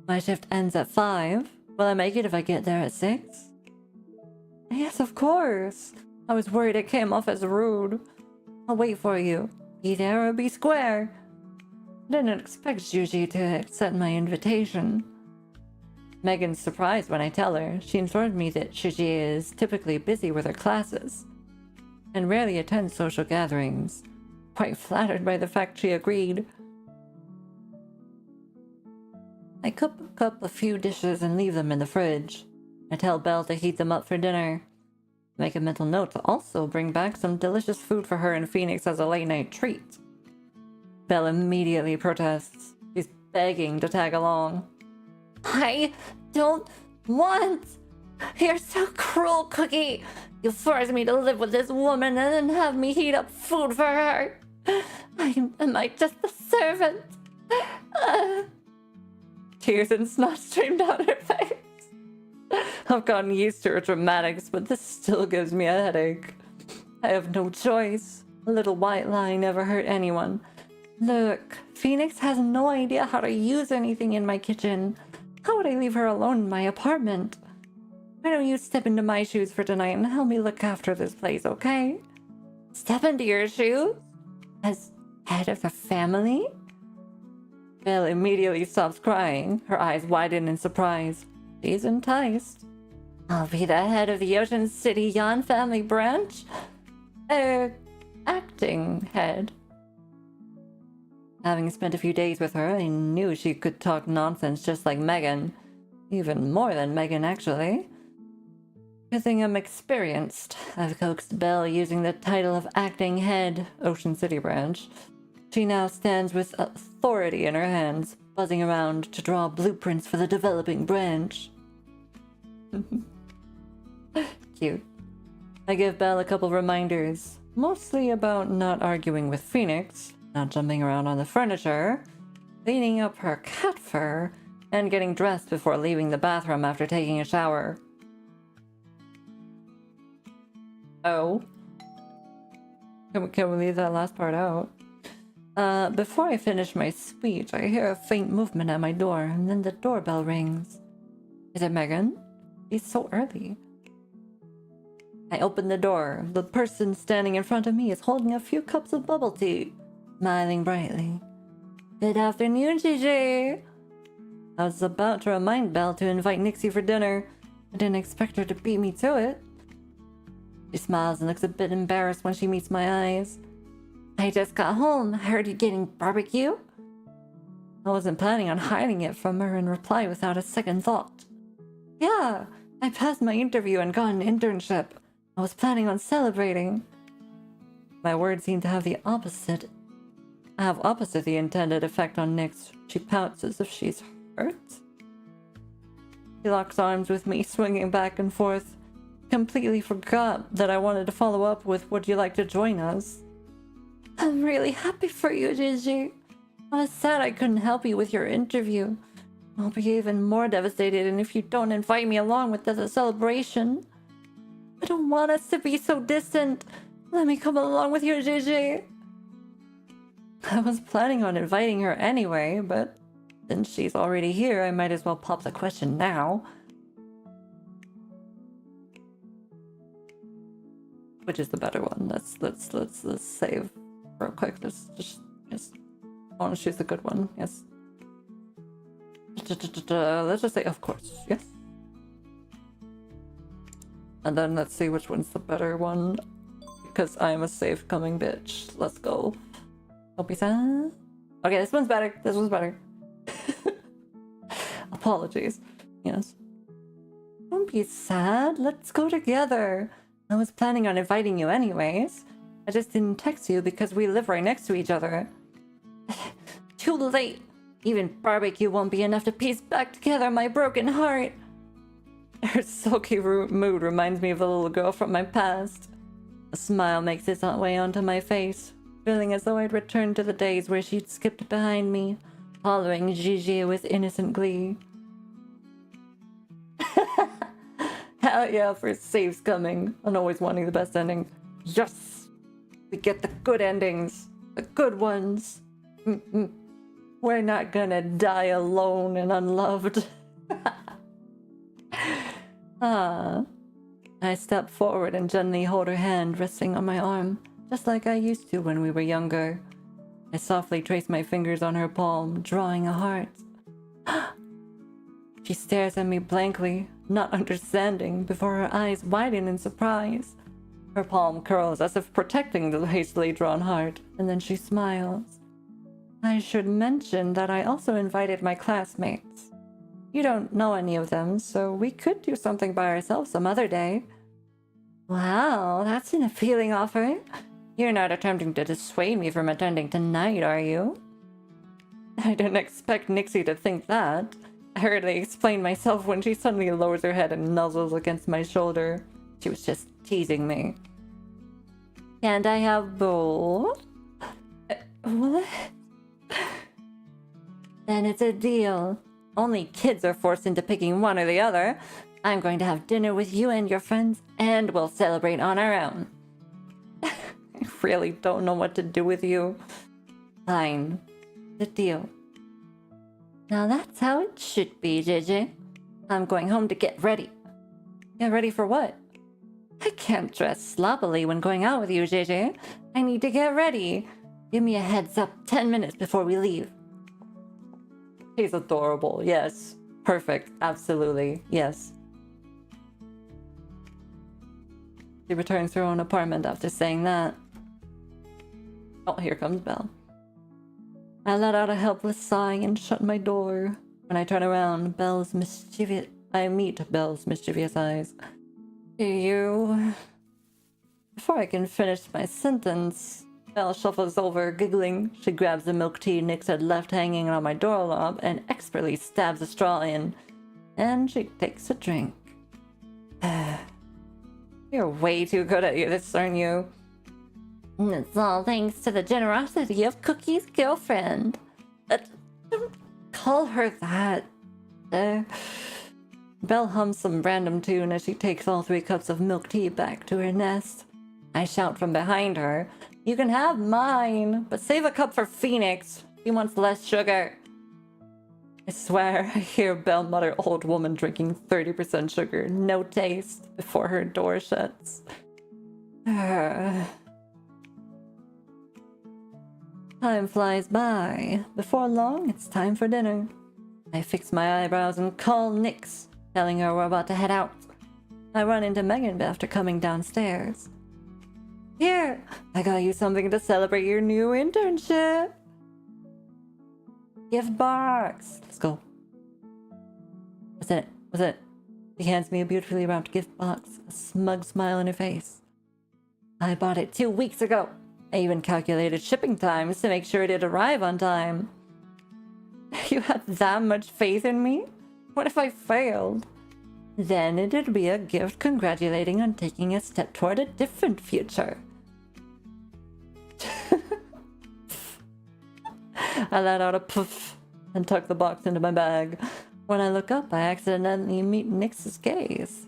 My shift ends at 5. Will I make it if I get there at 6? Yes, of course. I was worried it came off as rude. I'll wait for you. Be there or be square. I didn't expect Gigi to accept my invitation. Megan's surprised when I tell her. She informed me that Gigi is typically busy with her classes and rarely attends social gatherings. Quite flattered by the fact she agreed. I cook up a few dishes and leave them in the fridge. I tell Belle to heat them up for dinner. Make a mental note to also bring back some delicious food for her and Phoenix as a late-night treat. Belle immediately protests. She's begging to tag along. I don't want. You're so cruel, Cookie. You force me to live with this woman and then have me heat up food for her. Am I just a servant? Tears and snot stream down her face. I've gotten used to her dramatics, but this still gives me a headache. I have no choice. A little white lie never hurt anyone. Look, Phoenix has no idea how to use anything in my kitchen. How would I leave her alone in my apartment? Why don't you step into my shoes for tonight and help me look after this place, okay? Step into your shoes? As head of the family? Belle immediately stops crying. Her eyes widen in surprise. She's enticed. I'll be the head of the Ocean City Yan family branch? Acting head. Having spent a few days with her, I knew she could talk nonsense just like Megan. Even more than Megan, actually. Good thing I'm experienced. I've coaxed Belle using the title of acting head, Ocean City branch. She now stands with authority in her hands, buzzing around to draw blueprints for the developing branch. Cute. I give Belle a couple reminders, mostly about not arguing with Phoenix, not jumping around on the furniture, cleaning up her cat fur, and getting dressed before leaving the bathroom after taking a shower. Oh. Can we leave that last part out? Before I finish my speech, I hear a faint movement at my door, and then the doorbell rings. Is it Megan? It's so early. I open the door. The person standing in front of me is holding a few cups of bubble tea, smiling brightly. Good afternoon, Gigi. I was about to remind Belle to invite Nixie for dinner. I didn't expect her to beat me to it. She smiles and looks a bit embarrassed when she meets my eyes. I just got home. I heard you getting barbecue. I wasn't planning on hiding it from her and replied without a second thought. Yeah, I passed my interview and got an internship. I was planning on celebrating. My words seem to have the opposite the intended effect on Nix. She pouts as if she's hurt. She locks arms with me, swinging back and forth. Completely forgot that I wanted to follow up with, would you like to join us? I'm really happy for you, Gigi. I was sad I couldn't help you with your interview. I'll be even more devastated if you don't invite me along with the celebration. I don't want us to be so distant. Let me come along with you, Gigi. I was planning on inviting her anyway, but since she's already here, I might as well pop the question now. Which is the better one? Let's save real quick. Let's just I want to choose the good one. Yes. Let's just say of course. Yes. And then let's see which one's the better one. Because I'm a safe coming bitch. Let's go. Don't be sad. Okay, this one's better. This one's better. Apologies. Yes. Don't be sad. Let's go together. I was planning on inviting you anyways. I just didn't text you because we live right next to each other. Too late. Even barbecue won't be enough to piece back together my broken heart. Her sulky mood reminds me of the little girl from my past. A smile makes its way onto my face. feeling as though I'd returned to the days where she'd skipped behind me, following Gigi with innocent glee. Hell yeah, for saves coming, and always wanting the best ending. Yes! We get the good endings, the good ones. We're not gonna die alone and unloved. I step forward and gently hold her hand resting on my arm, just like I used to when we were younger. I softly trace my fingers on her palm, drawing a heart. She stares at me blankly, not understanding, before her eyes widen in surprise. Her palm curls as if protecting the hastily drawn heart, and then she smiles. I should mention that I also invited my classmates. You don't know any of them, so we could do something by ourselves some other day. Wow, that's an appealing offer. You're not attempting to dissuade me from attending tonight, are you? I didn't expect Nixie to think that. I hurriedly explained myself when she suddenly lowers her head and nuzzles against my shoulder. She was just teasing me. Can't I have both? What? Then it's a deal. Only kids are forced into picking one or the other. I'm going to have dinner with you and your friends, and we'll celebrate on our own. I really don't know what to do with you. Fine. The deal. Now that's how it should be, JJ. I'm going home to get ready. Get ready for what? I can't dress sloppily when going out with you, JJ. I need to get ready. Give me a heads up 10 minutes before we leave. He's adorable, yes. Perfect, absolutely, yes. She returns to her own apartment after saying that. Oh, here comes Belle. I let out a helpless sigh and shut my door. When I turn around, I meet Belle's mischievous eyes. You... Before I can finish my sentence, Belle shuffles over, giggling. She grabs the milk tea Nix had left hanging on my doorknob and expertly stabs a straw in. And she takes a drink. You're way too good at this, aren't you? It's all thanks to the generosity of Cookie's girlfriend. Don't call her that. Belle hums some random tune as she takes all 3 cups of milk tea back to her nest. I shout from behind her, "You can have mine, but save a cup for Phoenix. He wants less sugar." I swear I hear Belle mutter, "Old woman drinking 30% sugar, no taste," before her door shuts. Time flies by. Before long, it's time for dinner. I fix my eyebrows and call Nix, telling her we're about to head out. I run into Megan after coming downstairs. Here, I got you something to celebrate your new internship. Gift box. Let's go. What's in it? What's in it? She hands me a beautifully wrapped gift box, a smug smile on her face. I bought it 2 weeks ago. I even calculated shipping times to make sure it'd arrive on time. You had that much faith in me? What if I failed? Then it'd be a gift congratulating on taking a step toward a different future. I let out a poof and tuck the box into my bag. When I look up, I accidentally meet Nix's gaze.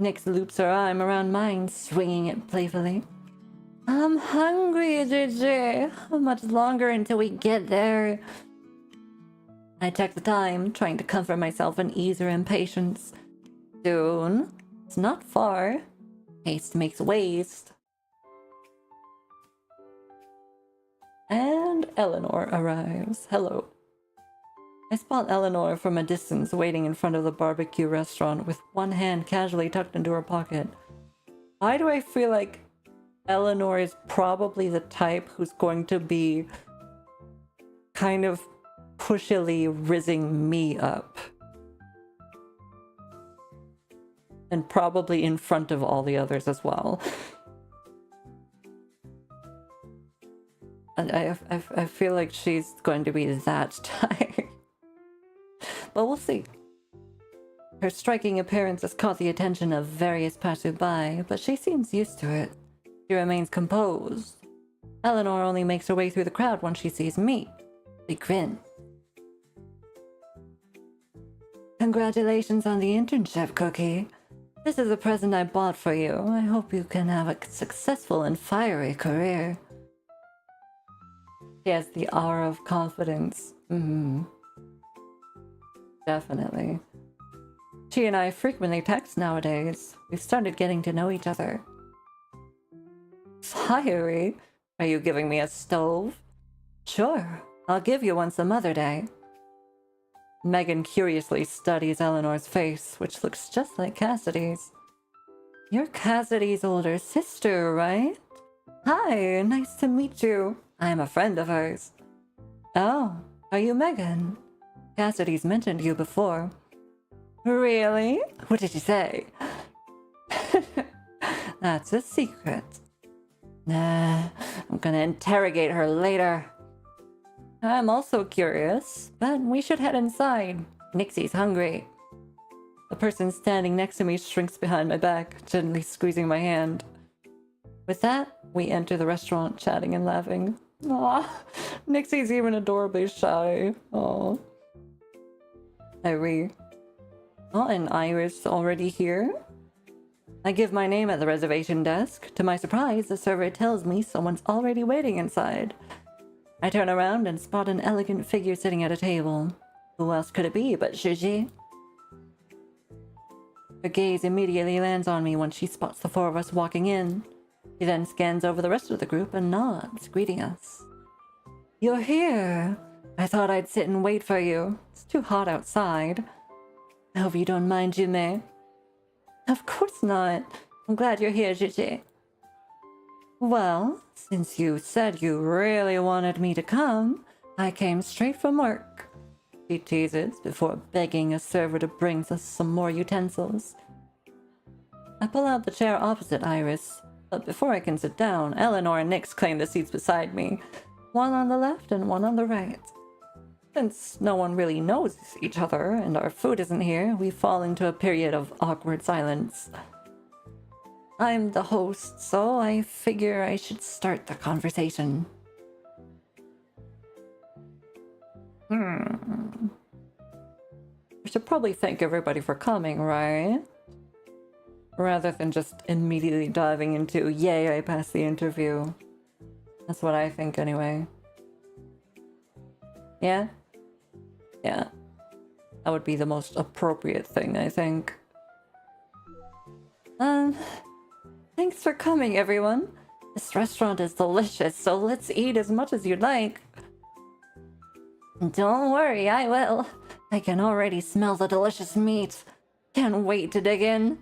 Nix loops her arm around mine, swinging it playfully. I'm hungry, JJ. How much longer until we get there? I check the time, trying to comfort myself and ease her impatience. Soon. It's not far. Haste makes waste. And Eleanor arrives. Hello. I spot Eleanor from a distance waiting in front of the barbecue restaurant with one hand casually tucked into her pocket. Why do I feel like Eleanor is probably the type who's going to be kind of pushily rizzing me up? And probably in front of all the others as well. And I feel like she's going to be that type. But we'll see. Her striking appearance has caught the attention of various passersby, but she seems used to it. She remains composed. Eleanor only makes her way through the crowd once she sees me. They grin. Congratulations on the internship, Cookie. This is a present I bought for you. I hope you can have a successful and fiery career. She has the aura of confidence. Definitely. She and I frequently text nowadays. We've started getting to know each other. Fiery? Are you giving me a stove? Sure, I'll give you one some other day. Megan curiously studies Eleanor's face, which looks just like Cassidy's. You're Cassidy's older sister, right? Hi, nice to meet you. I'm a friend of hers. Oh, are you Megan? Cassidy's mentioned you before. Really? What did she say? That's a secret. Nah, I'm gonna interrogate her later. I'm also curious, but we should head inside. Nixie's hungry. The person standing next to me shrinks behind my back, gently squeezing my hand. With that, we enter the restaurant, chatting and laughing. Aw, Nixie's even adorably shy. Aw. Oh, and Iris already here? I give my name at the reservation desk. To my surprise, the server tells me someone's already waiting inside. I turn around and spot an elegant figure sitting at a table. Who else could it be but Gigi? Her gaze immediately lands on me when she spots the four of us walking in. She then scans over the rest of the group and nods, greeting us. You're here! I thought I'd sit and wait for you. It's too hot outside. I hope you don't mind, Jume. Of course not. I'm glad you're here, Gigi. Well, since you said you really wanted me to come, I came straight from work. She teases before begging a server to bring us some more utensils. I pull out the chair opposite Iris, but before I can sit down, Eleanor and Nyx claim the seats beside me, one on the left and one on the right. Since no one really knows each other and our food isn't here, we fall into a period of awkward silence. I'm the host, so I figure I should start the conversation. We should probably thank everybody for coming, right? Rather than just immediately diving into, yay, I passed the interview. That's what I think anyway. Yeah? Yeah. That would be the most appropriate thing, I think. Thanks for coming, everyone. This restaurant is delicious, so let's eat as much as you'd like. Don't worry, I will. I can already smell the delicious meat. Can't wait to dig in.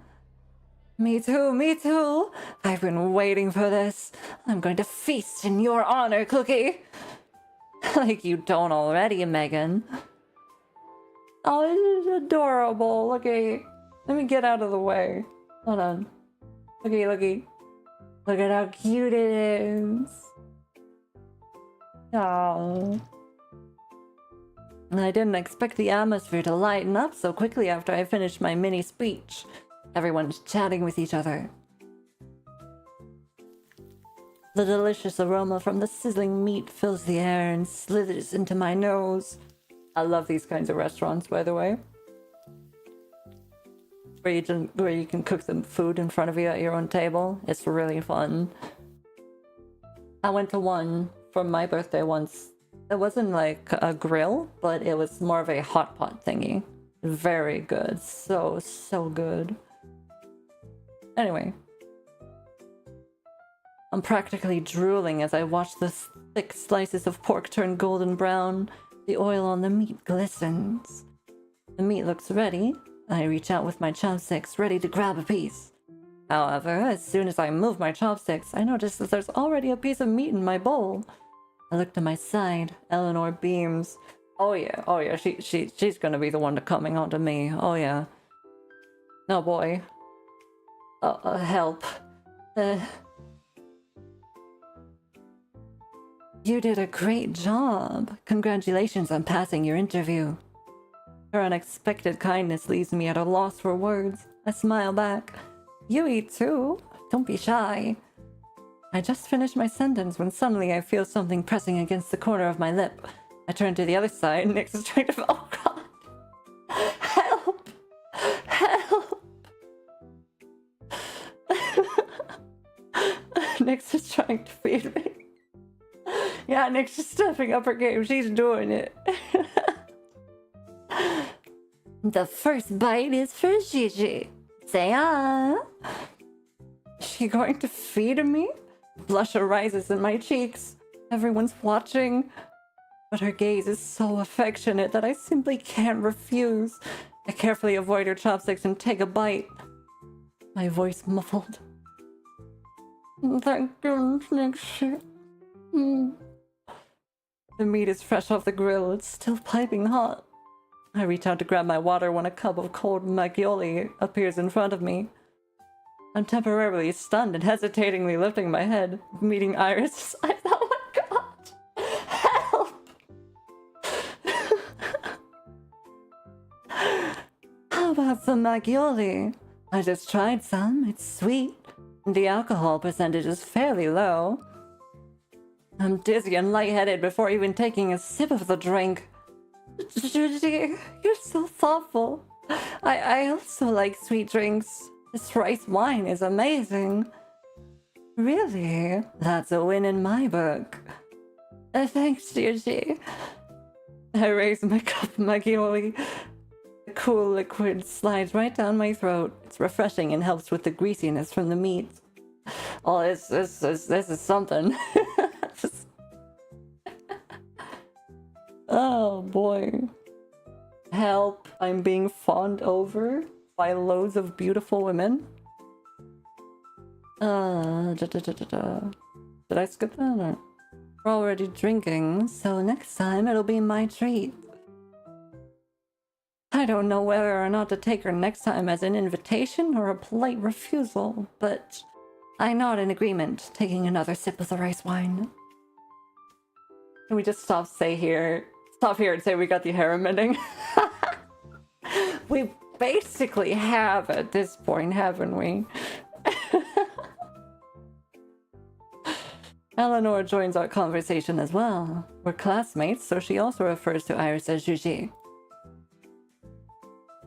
Me too, me too. I've been waiting for this. I'm going to feast in your honor, Cookie. Like you don't already, Megan. Oh, this is adorable. Looky. Let me get out of the way. Hold on. Looky, looky. Look at how cute it is. Oh. I didn't expect the atmosphere to lighten up so quickly after I finished my mini speech. Everyone's chatting with each other. The delicious aroma from the sizzling meat fills the air and slithers into my nose. I love these kinds of restaurants, by the way. Where you can cook some food in front of you at your own table. It's really fun. I went to one for my birthday once. It wasn't like a grill, but it was more of a hot pot thingy. Very good. So good. Anyway. I'm practically drooling as I watch the thick slices of pork turn golden brown. The oil on the meat glistens. The meat looks ready. I reach out with my chopsticks, ready to grab a piece. However, as soon as I move my chopsticks, I notice that there's already a piece of meat in my bowl. I look to my side. Eleanor beams. Oh yeah, she's gonna be the one coming on to me. Oh yeah. Oh boy. Help. You did a great job. Congratulations on passing your interview. Her unexpected kindness leaves me at a loss for words. I smile back. You eat too. Don't be shy. I just finished my sentence when suddenly I feel something pressing against the corner of my lip. I turn to the other side, and Nyx is trying to... Oh god! Help! Help! Nyx is trying to feed me. Yeah, Nyx is stepping up her game. She's doing it. The first bite is for Gigi. Say ah. Is she going to feed me? Blush arises in my cheeks. Everyone's watching. But her gaze is so affectionate that I simply can't refuse. I carefully avoid her chopsticks and take a bite. My voice muffled. Thank you, Nyx. The meat is fresh off the grill. It's still piping hot. I reach out to grab my water when a cup of cold maggioli appears in front of me. I'm temporarily stunned and hesitatingly lifting my head, meeting Iris' eyes. Oh my god! Help! How about some maggioli? I just tried some. It's sweet. The alcohol percentage is fairly low. I'm dizzy and lightheaded before even taking a sip of the drink. Gigi, you're so thoughtful. I also like sweet drinks. This rice wine is amazing. Really? That's a win in my book. Thanks, Gigi. I raise my cup of maggioli. The cool liquid slides right down my throat. It's refreshing and helps with the greasiness from the meat. Oh, this is something. Oh boy. Help. I'm being fawned over by loads of beautiful women. Did I skip that? Or? We're already drinking, so next time it'll be my treat. I don't know whether or not to take her next time as an invitation or a polite refusal, but I nod in agreement, taking another sip of the rice wine. Can we just stop here and say we got the harem ending? We basically have at this point, haven't we? Eleanor joins our conversation as well. We're classmates, so she also refers to Iris as Gigi.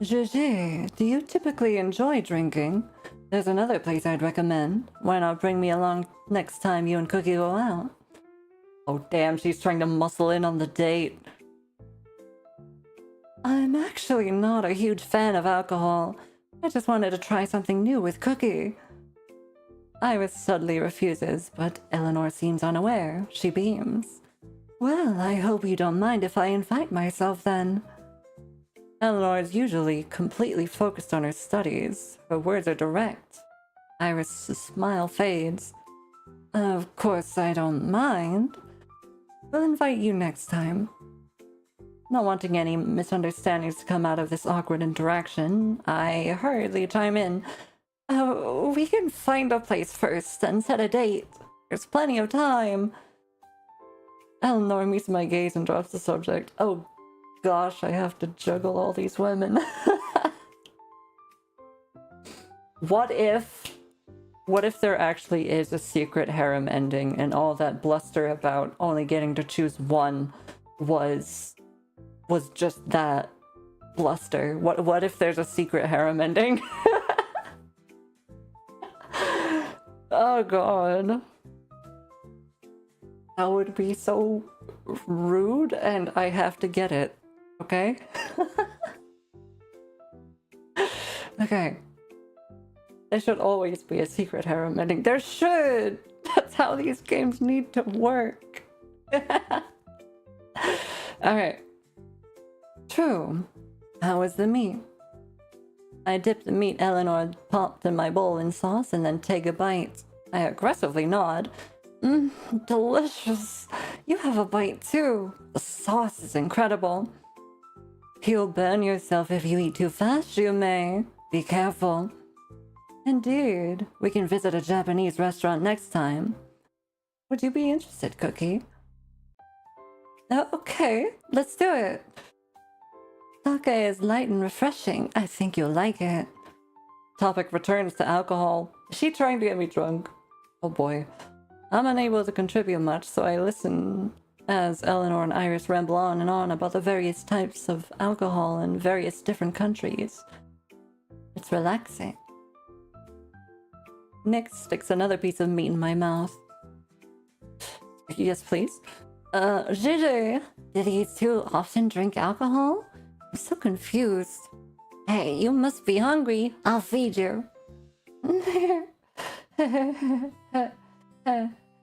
Gigi, do you typically enjoy drinking? There's another place I'd recommend. Why not bring me along next time you and Cookie go out? Oh damn, she's trying to muscle in on the date. I'm actually not a huge fan of alcohol. I just wanted to try something new with Cookie. Iris subtly refuses, but Eleanor seems unaware. She beams. Well, I hope you don't mind if I invite myself then. Eleanor is usually completely focused on her studies. Her words are direct. Iris' smile fades. Of course, I don't mind. We'll invite you next time. Not wanting any misunderstandings to come out of this awkward interaction, I hurriedly chime in. We can find a place first and set a date. There's plenty of time. Eleanor meets my gaze and drops the subject. Oh gosh, I have to juggle all these women. What if there actually is a secret harem ending and all that bluster about only getting to choose one was just that bluster? What if there's a secret harem ending? Oh god. That would be so rude, and I have to get it. Okay? Okay. There should always be a secret harem ending. There should! That's how these games need to work. Alright. True. How was the meat? I dip the meat Eleanor popped in my bowl in sauce and then take a bite. I aggressively nod. Delicious. You have a bite too. The sauce is incredible. You'll burn yourself if you eat too fast, you may. Be careful. Indeed. We can visit a Japanese restaurant next time. Would you be interested, Cookie? Okay, let's do it. Sake is light and refreshing. I think you'll like it. Topic returns to alcohol. Is she trying to get me drunk? Oh boy. I'm unable to contribute much, so I listen as Eleanor and Iris ramble on and on about the various types of alcohol in various different countries. It's relaxing. Nick sticks another piece of meat in my mouth. Yes, please. Gigi, did you two often drink alcohol? I'm so confused. Hey, you must be hungry. I'll feed you.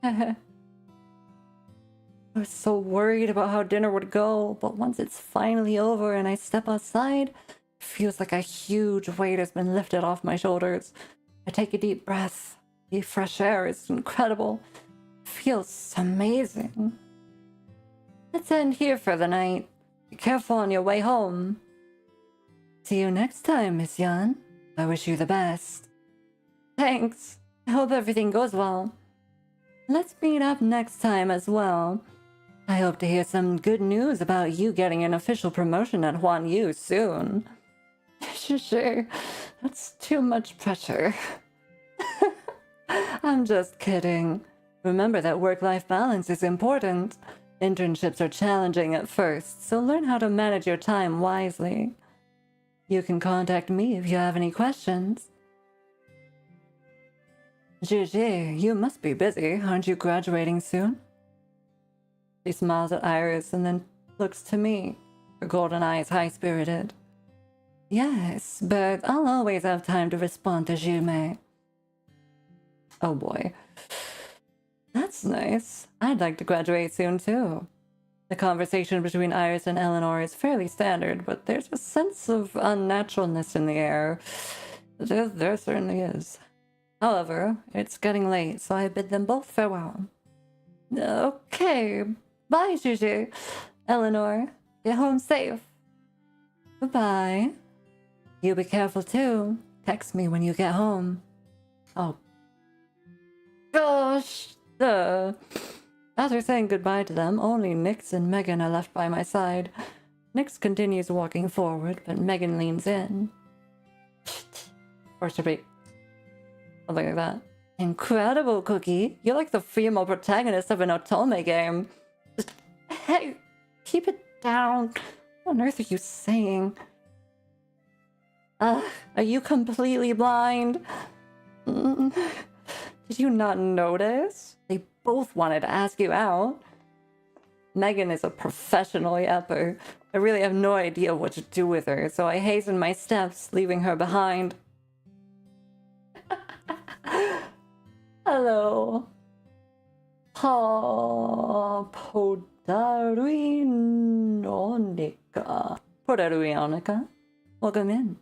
I was so worried about how dinner would go, but once it's finally over and I step outside, it feels like a huge weight has been lifted off my shoulders. I take a deep breath. The fresh air is incredible. It feels amazing. Let's end here for the night. Be careful on your way home. See you next time, Miss Yan. I wish you the best. Thanks. I hope everything goes well. Let's meet up next time as well. I hope to hear some good news about you getting an official promotion at Huan Yu soon. Sure, that's too much pressure. I'm just kidding. Remember that work-life balance is important. Internships are challenging at first, so learn how to manage your time wisely. You can contact me if you have any questions. Gigi, you must be busy. Aren't you graduating soon? She smiles at Iris and then looks to me, her golden eyes high-spirited. Yes, but I'll always have time to respond to Jume. Oh boy. That's nice. I'd like to graduate soon too. The conversation between Iris and Eleanor is fairly standard, but there's a sense of unnaturalness in the air. There certainly is. However, it's getting late, so I bid them both farewell. Okay. Bye, Gigi. Eleanor, get home safe. Goodbye. You be careful too. Text me when you get home. Oh. Gosh. After saying goodbye to them, only Nyx and Megan are left by my side. Nyx continues walking forward, but Megan leans in. Or should we... something like that. Incredible, Cookie. You're like the female protagonist of an Otome game. Hey, keep it down. What on earth are you saying? Are you completely blind? Did you not notice? They both wanted to ask you out. Megan is a professional yapper. I really have no idea what to do with her, so I hasten my steps, leaving her behind. Hello. Podaruionica. Welcome in.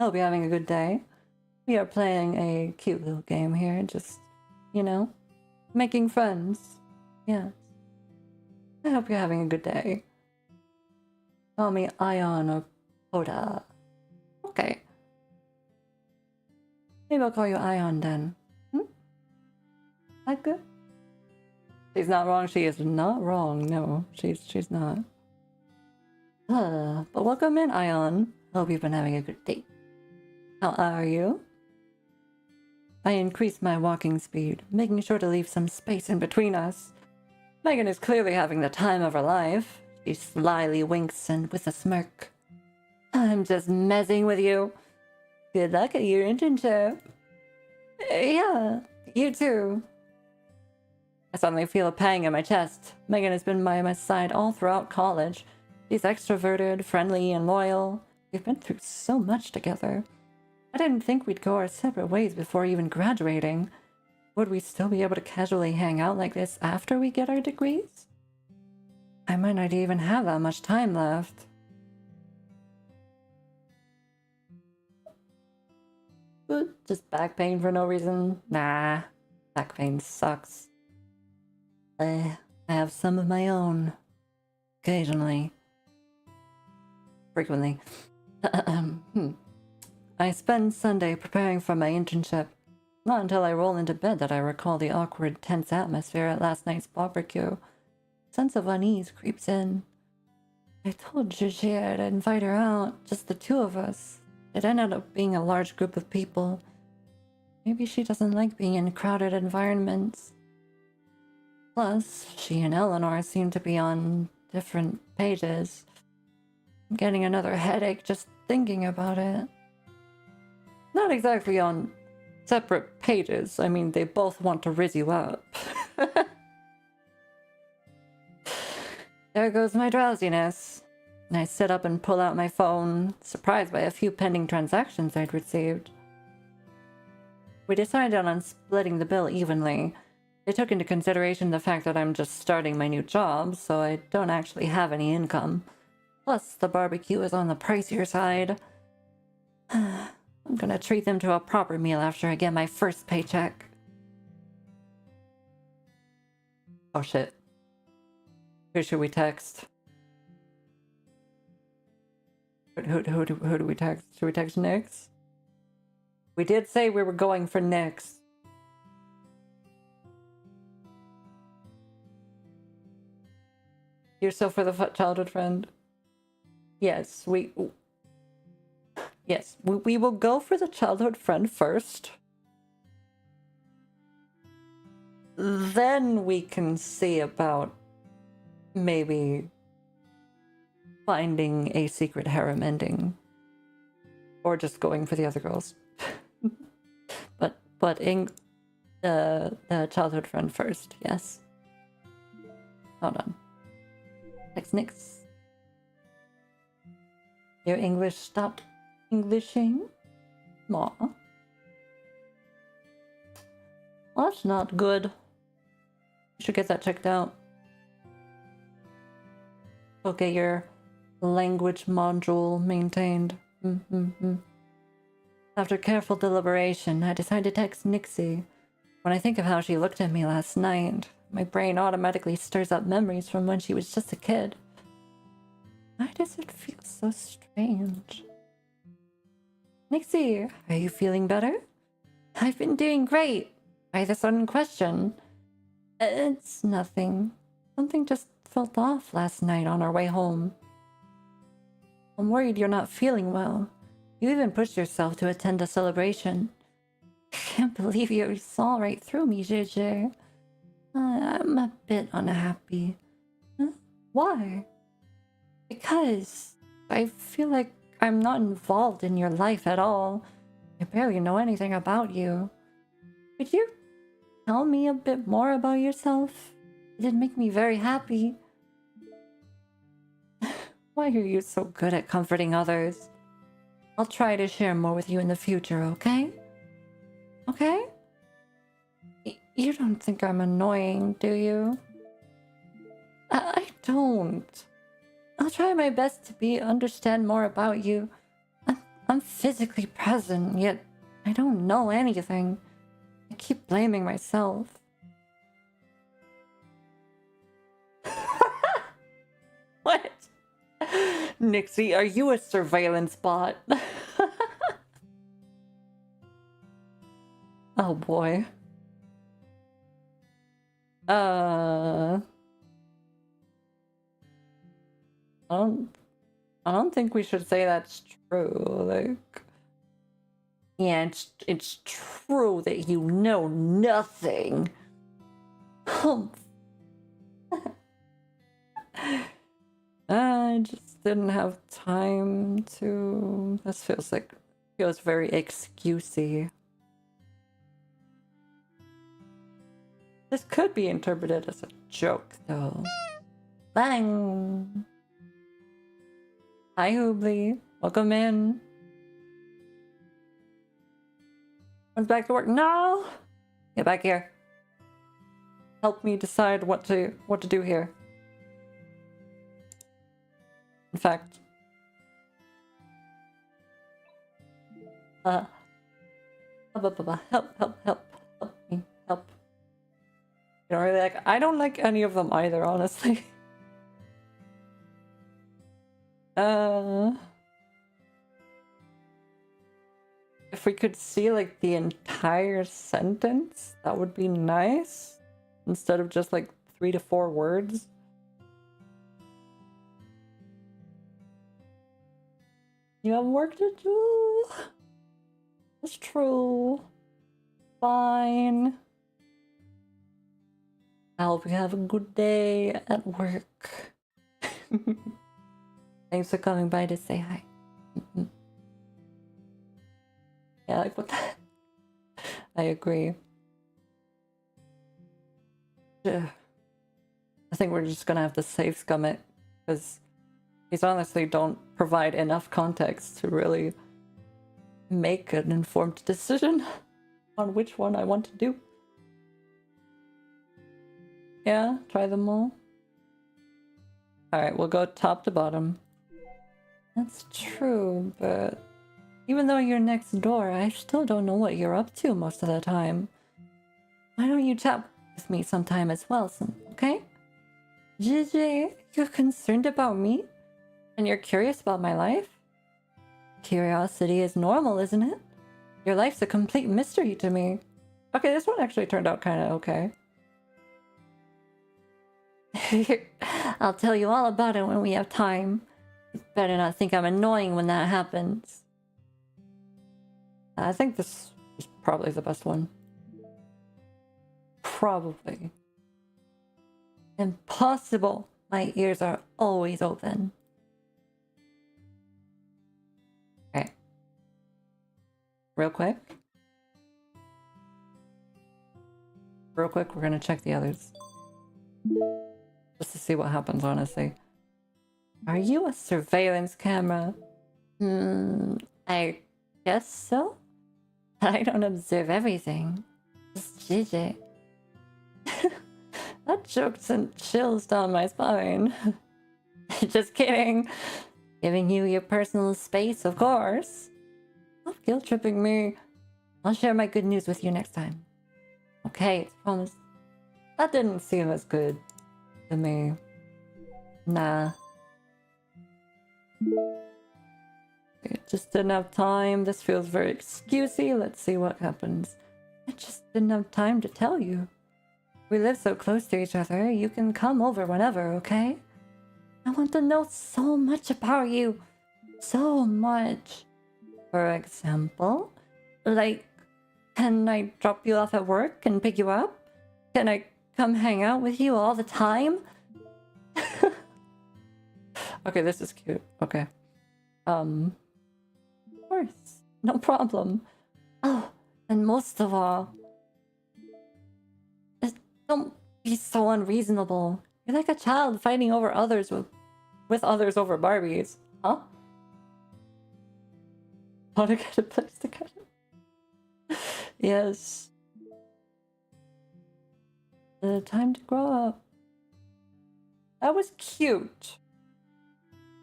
Hope you're having a good day. We are playing a cute little game here, just, you know, making friends. Yes. I hope you're having a good day. Call me Ion or Poda. Okay. Maybe I'll call you Ion then. That good? She's not wrong. She is not wrong. No, she's not. But welcome in, Ion. Hope you've been having a good day. How are you? I increased my walking speed, making sure to leave some space in between us. Megan is clearly having the time of her life. She slyly winks and with a smirk. I'm just messing with you. Good luck at your internship. Yeah, you too. I suddenly feel a pang in my chest. Megan has been by my side all throughout college. She's extroverted, friendly, and loyal. We've been through so much together. I didn't think we'd go our separate ways before even graduating. Would we still be able to casually hang out like this after we get our degrees? I might not even have that much time left. Just back pain for no reason? Nah, back pain sucks. I have some of my own. Occasionally. Frequently. I spend Sunday preparing for my internship. Not until I roll into bed that I recall the awkward, tense atmosphere at last night's barbecue. A sense of unease creeps in. I told Gigi I'd invite her out, just the two of us. It ended up being a large group of people. Maybe she doesn't like being in crowded environments. Plus, she and Eleanor seem to be on different pages. I'm getting another headache just thinking about it. Not exactly on separate pages. I mean, they both want to rizz you up. There goes my drowsiness. And I sit up and pull out my phone, surprised by a few pending transactions I'd received. We decided on splitting the bill evenly. They took into consideration the fact that I'm just starting my new job, so I don't actually have any income. Plus, the barbecue is on the pricier side. I'm gonna treat them to a proper meal after I get my first paycheck. Oh shit. Who should we text? Who do we text? Should we text Nyx? We did say we were going for Nyx. You're still for the childhood friend? Yes, we will go for the childhood friend first. Then we can see about maybe finding a secret harem ending. Or just going for the other girls. but in the childhood friend first, yes. Hold on. Nyx. Your English stopped Englishing? Aw. Well, that's not good. You should get that checked out. Go get your language module maintained. After careful deliberation, I decided to text Nixie. When I think of how she looked at me last night, my brain automatically stirs up memories from when she was just a kid. Why does it feel so strange? Nixie, are you feeling better? I've been doing great. Why the sudden question? It's nothing. Something just felt off last night on our way home. I'm worried you're not feeling well. You even pushed yourself to attend a celebration. I can't believe you saw right through me, JJ. I'm a bit unhappy. Huh? Why? Because I feel like I'm not involved in your life at all. I barely know anything about you. Could you tell me a bit more about yourself? It'd make me very happy. Why are you so good at comforting others? I'll try to share more with you in the future, okay? Okay? You don't think I'm annoying, do you? I don't. I'll try my best to understand more about you. I'm physically present, yet I don't know anything. I keep blaming myself. What? Nixie, are you a surveillance bot? Oh boy. I don't think we should say that's true. Like, yeah, it's true that you know nothing. I just didn't have time to. This feels very excusey. This could be interpreted as a joke, though. Bang! Hi, Hoobly. Welcome in. One's back to work. No! Get back here. Help me decide what to do here. In fact, help me, help. You know, really, like, I don't like any of them either, honestly. If we could see, like, the entire sentence, that would be nice. Instead of just, like, 3 to 4 words. You have work to do. It's true. Fine. I hope you have a good day at work. Thanks for coming by to say hi. Yeah, like what the... I agree. Yeah. I think we're just gonna have to save scum it, because these honestly don't provide enough context to really make an informed decision on which one I want to do. Yeah, try them all. Alright, we'll go top to bottom. That's true, but even though you're next door, I still don't know what you're up to most of the time. Why don't you chat with me sometime as well, okay? JJ, you're concerned about me? And you're curious about my life? Curiosity is normal, isn't it? Your life's a complete mystery to me. Okay, this one actually turned out kind of okay. I'll tell you all about it when we have time. You better not think I'm annoying when that happens. I think this is probably the best one. Probably. Impossible. My ears are always open. Okay. Real quick, we're gonna check the others. Just to see what happens, honestly. Are you a surveillance camera? I guess so. I don't observe everything. Just JJ. That joke sent chills down my spine. Just kidding. Giving you your personal space, of course. Stop guilt-tripping me. I'll share my good news with you next time. Okay, it's promised. That didn't seem as good to me. Nah. I just didn't have time. This feels very excusey. Let's see what happens. I just didn't have time to tell you. We live so close to each other. You can come over whenever, okay? I want to know so much about you. So much. For example, like, can I drop you off at work and pick you up? Can I come hang out with you all the time? Okay, this is cute. Okay. Of course. No problem. Oh, and most of all, just don't be so unreasonable. You're like a child fighting over others with others over Barbies. Huh? Want to get a place to cut it? Yes. Time to grow up. That was cute.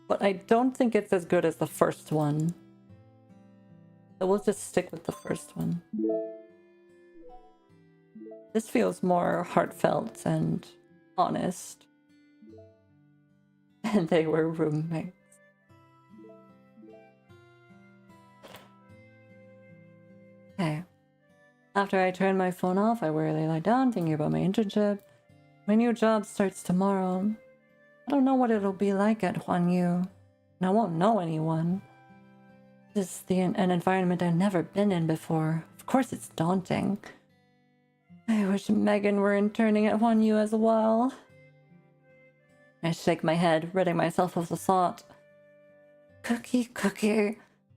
But I don't think it's as good as the first one. So we'll just stick with the first one. This feels more heartfelt and honest. And they were roommates. Okay. After I turn my phone off, I wearily lie down thinking about my internship. My new job starts tomorrow. I don't know what it'll be like at Huanyu, and I won't know anyone. This is an environment I've never been in before. Of course it's daunting. I wish Megan were interning at Huanyu as well. I shake my head, ridding myself of the thought. Cookie,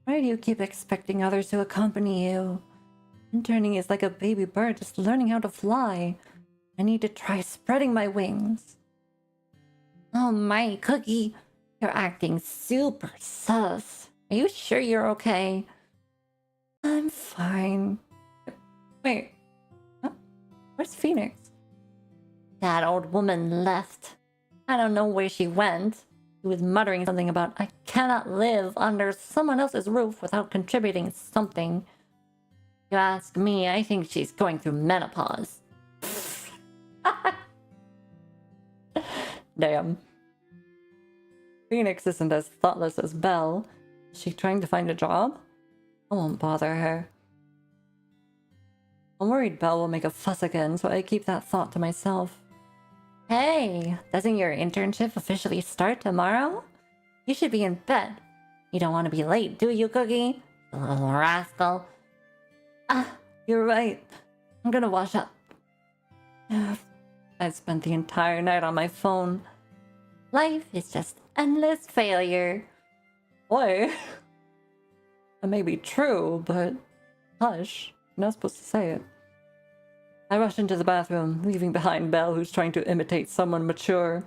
why do you keep expecting others to accompany you? Interning is like a baby bird just learning how to fly. I need to try spreading my wings. Oh my, Cookie, you're acting super sus. Are you sure you're okay? I'm fine. Wait, huh? Where's Phoenix? That old woman left. I don't know where she went. She was muttering something about, I cannot live under someone else's roof without contributing something. If you ask me, I think she's going through menopause. Damn. Phoenix isn't as thoughtless as Belle. Is she trying to find a job? I won't bother her. I'm worried Belle will make a fuss again, so I keep that thought to myself. Hey, doesn't your internship officially start tomorrow? You should be in bed. You don't want to be late, do you, Cookie? You little rascal. Ah, you're right. I'm gonna wash up. I spent the entire night on my phone. Life is just endless failure. Boy, that may be true, but hush, you're not supposed to say it. I rush into the bathroom, leaving behind Belle, who's trying to imitate someone mature.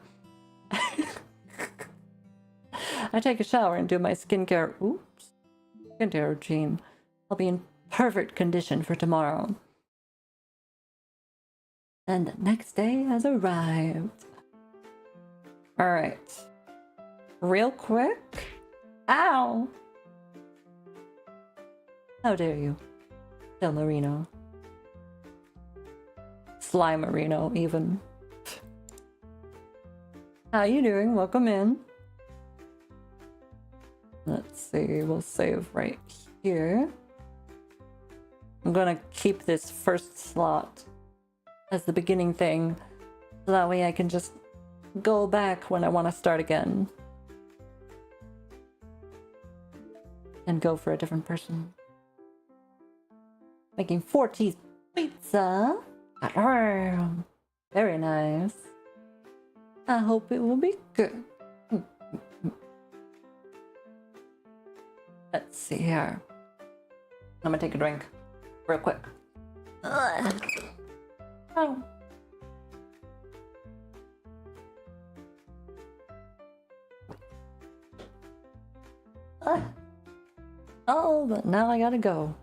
I take a shower and do my skincare routine. I'll be in perfect condition for tomorrow. And the next day has arrived. Alright. Real quick? Ow! How dare you? Del Marino. Slimerino, even. How you doing? Welcome in. Let's see, we'll save right here. I'm gonna keep this first slot as the beginning thing, so that way I can just go back when I want to start again. And go for a different person. Making 4-cheese pizza. Very nice. I hope it will be good. Let's see here. I'm gonna take a drink real quick. Ugh. Oh. Oh, but now I gotta go.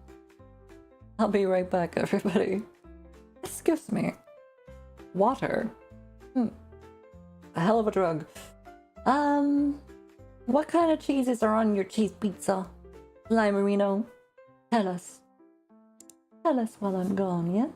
I'll be right back, everybody. Excuse me. Water. A hell of a drug. What kind of cheeses are on your cheese pizza? Limerino? Tell us. Tell us while I'm gone, yeah?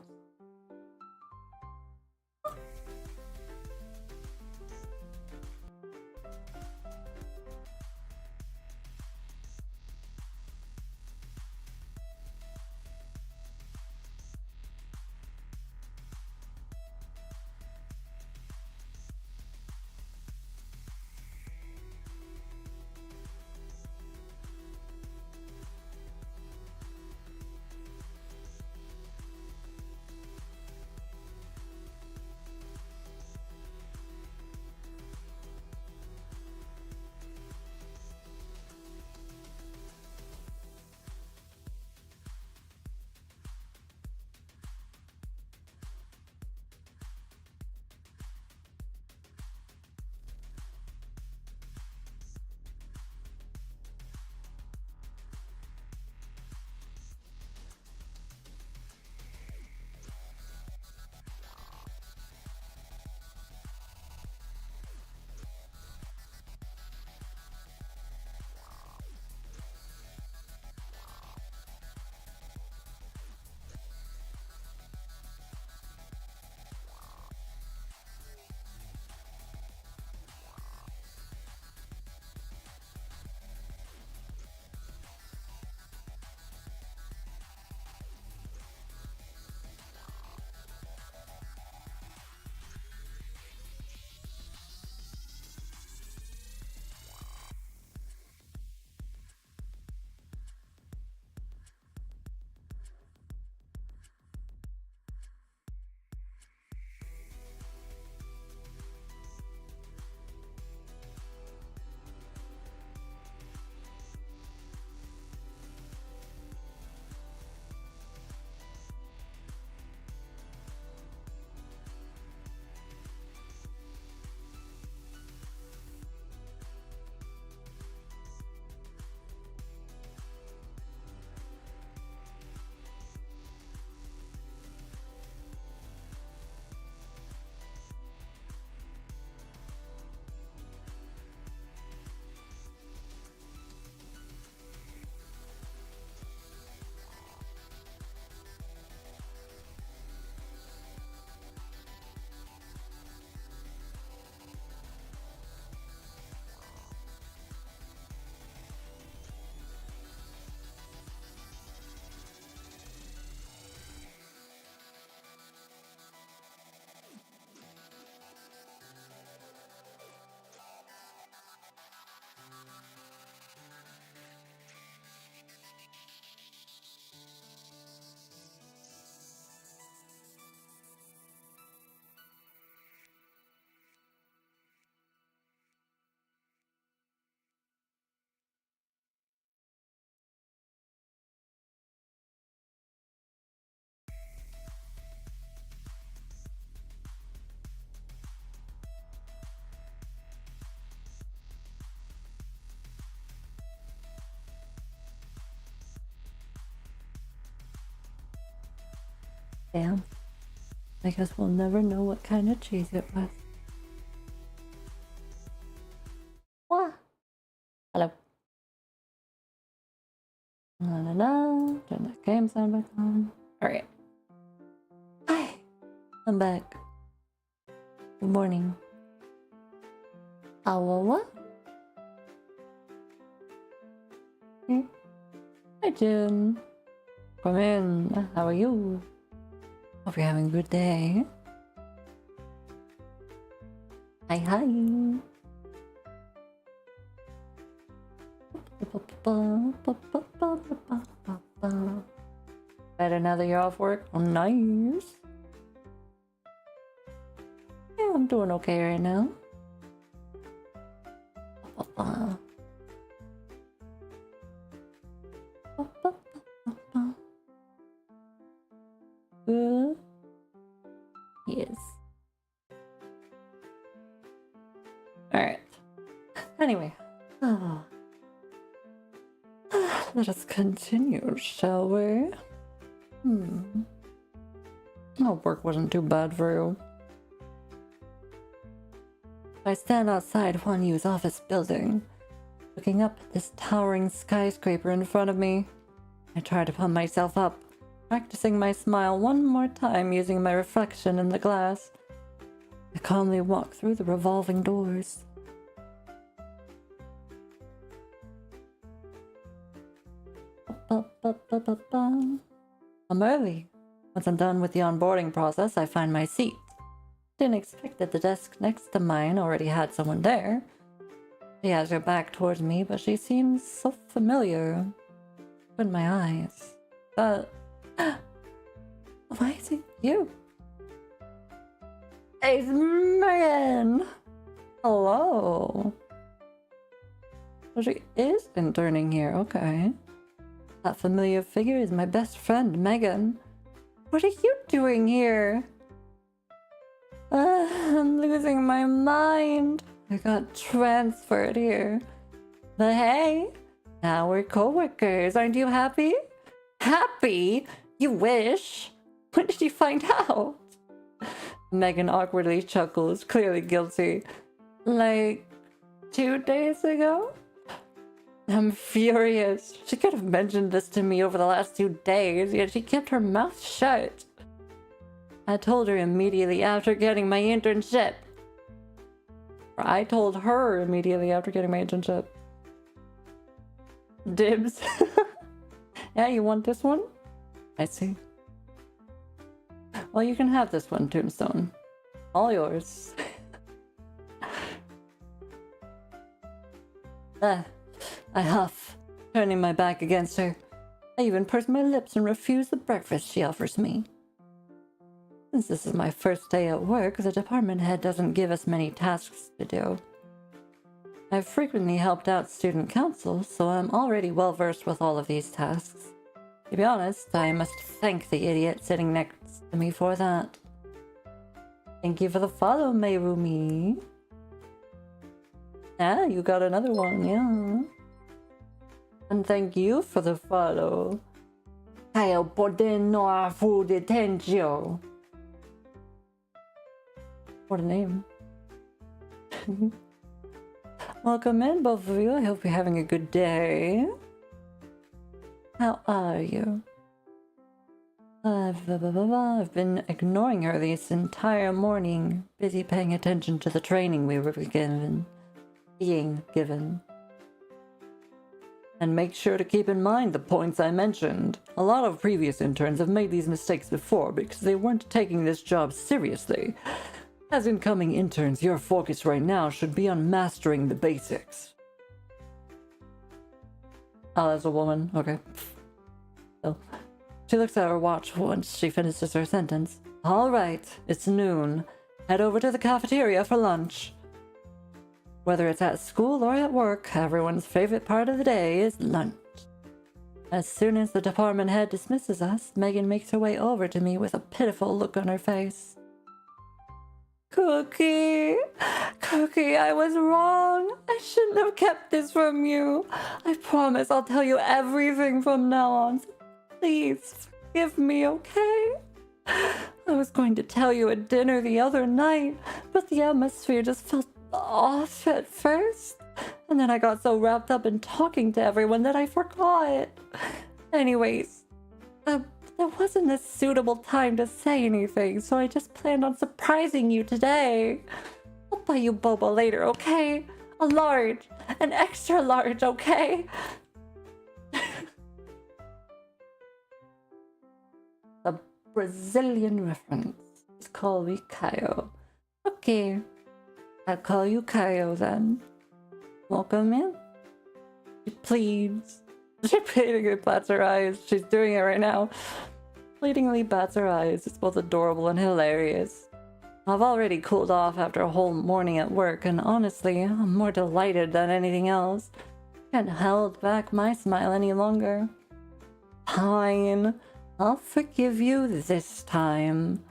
Damn. I guess we'll never know what kind of cheese it was. What? Hello. La la la. Turn that game sound back on. Alright. Hi. I'm back. Good morning. What? Hi, Jim. Come in. How are you? Hope you're having a good day. Hi, hi. Better now that you're off work? Oh, nice. Yeah, I'm doing okay right now. Yes. Alright. Anyway. Let us continue, shall we? Oh, work wasn't too bad for you. I stand outside Huan Yu's office building, looking up at this towering skyscraper in front of me. I try to pump myself up, practicing my smile one more time using my reflection in the glass. I calmly walk through the revolving doors. I'm early. Once I'm done with the onboarding process, I find my seat. Didn't expect that the desk next to mine already had someone there. She has her back towards me, but she seems so familiar. Open my eyes. Why is it you? It's Megan! Hello. So she is interning here, okay. That familiar figure is my best friend, Megan. What are you doing here? I'm losing my mind. I got transferred here. But hey, now we're co-workers. Aren't you happy? Happy? You wish? When did you find out? Megan awkwardly chuckles, clearly guilty. Like 2 days ago? I'm furious. She could have mentioned this to me over the last 2 days, yet she kept her mouth shut. I told her immediately after getting my internship. Or I told her immediately after getting my internship. Dibs. Yeah, you want this one? I see. Well, you can have this one, Tombstone. All yours. I huff, turning my back against her. I even purse my lips and refuse the breakfast she offers me. Since this is my first day at work, the department head doesn't give us many tasks to do. I've frequently helped out student council, so I'm already well versed with all of these tasks. To be honest, I must thank the idiot sitting next to me for that. Thank you for the follow, Meirumi. Ah, you got another one, yeah. And thank you for the follow. What a name. Welcome in, both of you. I hope you're having a good day. How are you? I've been ignoring her this entire morning, busy paying attention to the training we were being given. And make sure to keep in mind the points I mentioned. A lot of previous interns have made these mistakes before because they weren't taking this job seriously. As incoming interns, your focus right now should be on mastering the basics. Oh, that's a woman. Okay. So, she looks at her watch once she finishes her sentence. All right, it's noon. Head over to the cafeteria for lunch. Whether it's at school or at work, everyone's favorite part of the day is lunch. As soon as the department head dismisses us, Megan makes her way over to me with a pitiful look on her face. Cookie, I was wrong. I shouldn't have kept this from you. I promise I'll tell you everything from now on. So please forgive me, okay? I was going to tell you at dinner the other night, but the atmosphere just felt off at first. And then I got so wrapped up in talking to everyone that I forgot. Anyways, there wasn't a suitable time to say anything, so I just planned on surprising you today. I'll buy you boba later, okay? A large, an extra large, okay? A Brazilian reference. Let's call me Kaio. Okay, I'll call you Kaio then. Welcome in. Please. She pleadingly bats her eyes. She's doing it right now. Pleadingly bats her eyes. It's both adorable and hilarious. I've already cooled off after a whole morning at work, and honestly, I'm more delighted than anything else. Can't hold back my smile any longer. Fine. I'll forgive you this time.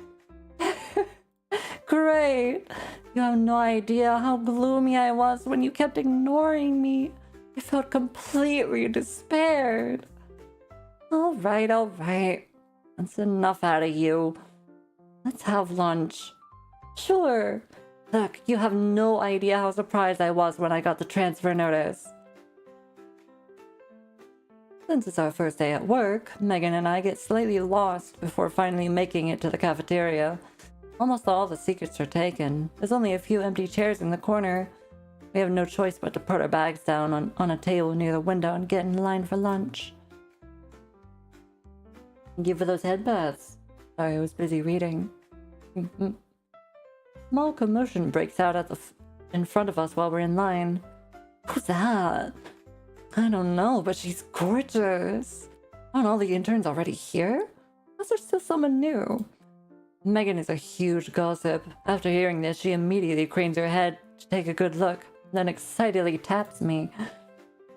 Great. You have no idea how gloomy I was when you kept ignoring me. I felt completely despaired. All right. That's enough out of you. Let's have lunch. Sure. Look, you have no idea how surprised I was when I got the transfer notice. Since it's our first day at work, Megan and I get slightly lost before finally making it to the cafeteria. Almost all the secrets are taken. There's only a few empty chairs in the corner. We have no choice but to put our bags down on a table near the window and get in line for lunch. Thank you for those headbaths. Sorry, I was busy reading. Small commotion breaks out in front of us while we're in line. Who's that? I don't know, but she's gorgeous. Aren't all the interns already here? Was there still someone new? Megan is a huge gossip. After hearing this, she immediately cranes her head to take a good look, then excitedly taps me.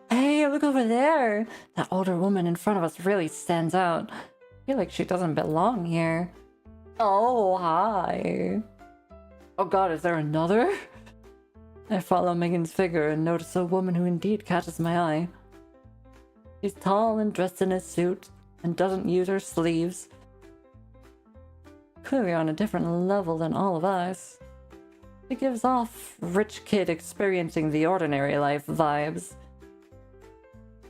Hey, look over there! That older woman in front of us really stands out. I feel like she doesn't belong here. Oh, hi. Oh god, is there another? I follow Megan's figure and notice a woman who indeed catches my eye. She's tall and dressed in a suit and doesn't use her sleeves. Clearly on a different level than all of us. She gives off rich kid experiencing the ordinary life vibes.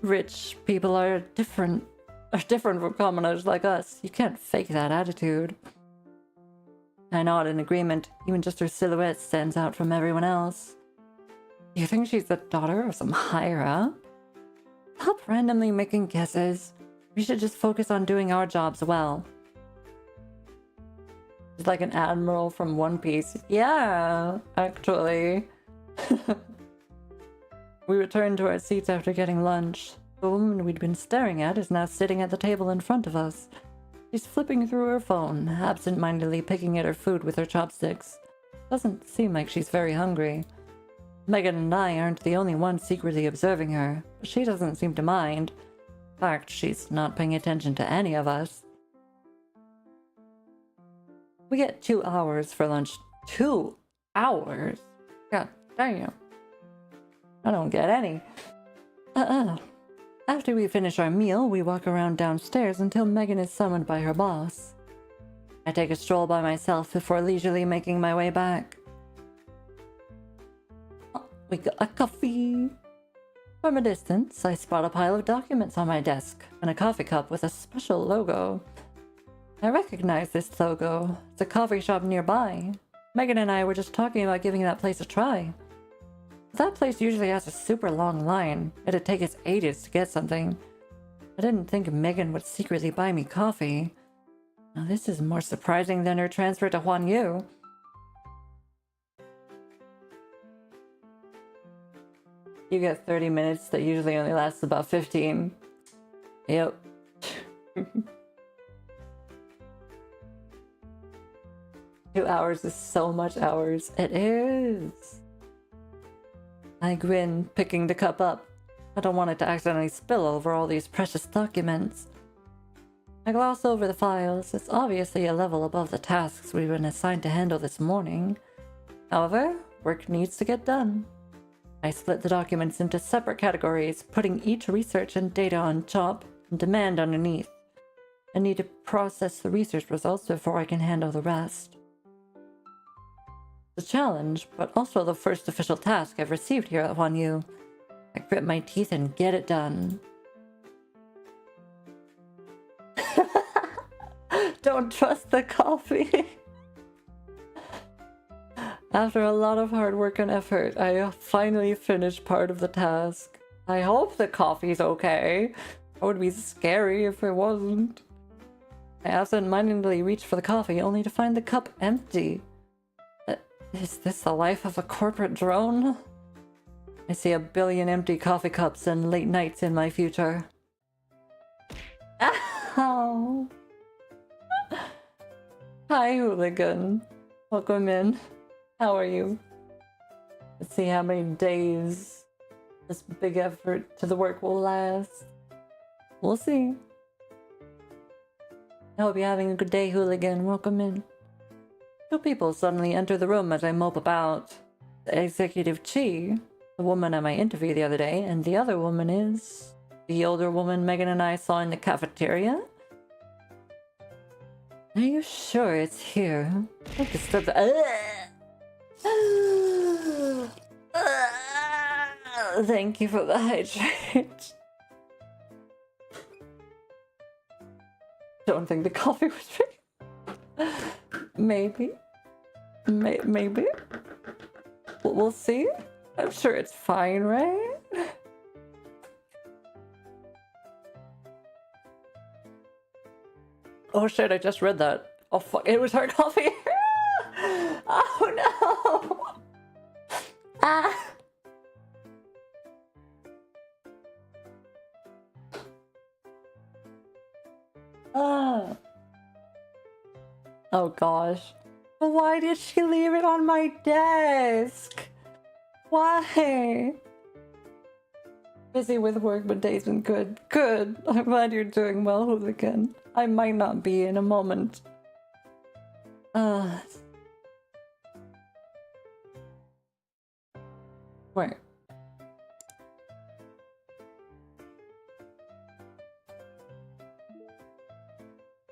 Rich people are different from commoners like us. You can't fake that attitude. I nod in agreement. Even just her silhouette stands out from everyone else. Do you think she's the daughter of some higher up? Stop randomly making guesses. We should just focus on doing our jobs well. She's like an admiral from One Piece. Yeah, actually. We returned to our seats after getting lunch. The woman we'd been staring at is now sitting at the table in front of us. She's flipping through her phone, absent-mindedly picking at her food with her chopsticks. Doesn't seem like she's very hungry. Megan and I aren't the only ones secretly observing her, but she doesn't seem to mind. In fact, she's not paying attention to any of us. We get 2 hours for lunch. 2 hours? God damn. I don't get any. After we finish our meal, we walk around downstairs until Megan is summoned by her boss. I take a stroll by myself before leisurely making my way back. Oh, we got a coffee. From a distance, I spot a pile of documents on my desk and a coffee cup with a special logo. I recognize this logo. It's a coffee shop nearby. Megan and I were just talking about giving that place a try. That place usually has a super long line. It'd take us ages to get something. I didn't think Megan would secretly buy me coffee. Now this is more surprising than her transfer to Huan Yu. You get 30 minutes that usually only lasts about 15. Yep. 2 hours is so much hours. It is. I grin, picking the cup up. I don't want it to accidentally spill over all these precious documents. I gloss over the files. It's obviously a level above the tasks we've been assigned to handle this morning. However, work needs to get done. I split the documents into separate categories, putting each research and data on top and demand underneath. I need to process the research results before I can handle the rest. The challenge, but also the first official task I've received here at Huan. I grit my teeth and get it done. Don't trust the coffee. After a lot of hard work and effort, I finally finished part of the task. I hope the coffee's okay. It would be scary if it wasn't. I absent-mindedly reached for the coffee, only to find the cup empty. Is this the life of a corporate drone? I see 1 billion empty coffee cups and late nights in my future. Ow! Hi, hooligan. Welcome in. How are you? Let's see how many days this big effort to the work will last. We'll see. I hope you're having a good day, hooligan. Welcome in. 2 people suddenly enter the room as I mope about. The Executive Chi, the woman at my interview the other day, and the other woman is the older woman Megan and I saw in the cafeteria. Are you sure it's here? Don't disturb the... Thank you for the hydrate. Don't think the coffee was free. Maybe. Maybe. We'll see. I'm sure it's fine, right? Oh shit, I just read that. Oh fuck, it was her coffee. Oh no. Ah. Ah. Oh gosh. Why did she leave it on my desk? Why? Busy with work, but day's been good. Good. I'm glad you're doing well, hooligan. I might not be in a moment. Wait.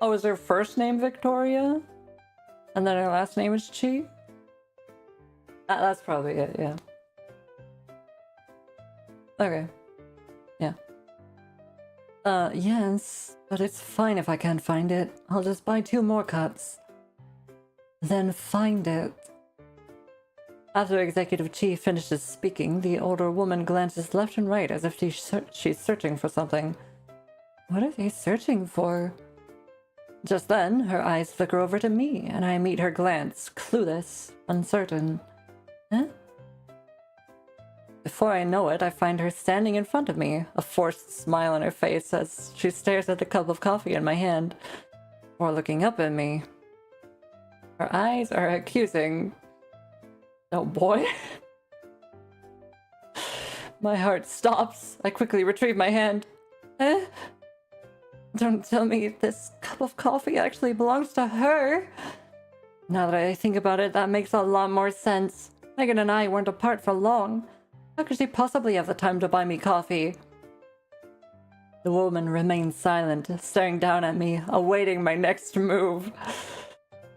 Oh, is her first name Victoria? And then her last name is Chi? That's probably it, yeah. Okay. Yeah. Yes, but it's fine if I can't find it. I'll just buy 2 more cups. Then find it. After Executive Chief finishes speaking, the older woman glances left and right as if she's searching for something. What are they searching for? Just then, her eyes flicker over to me, and I meet her glance, clueless, uncertain. Huh? Before I know it, I find her standing in front of me, a forced smile on her face as she stares at the cup of coffee in my hand, before looking up at me. Her eyes are accusing. Oh boy. My heart stops. I quickly retrieve my hand. Eh? Don't tell me this cup of coffee actually belongs to her. Now that I think about it, that makes a lot more sense. Megan and I weren't apart for long. How could she possibly have the time to buy me coffee? The woman remains silent, staring down at me, awaiting my next move.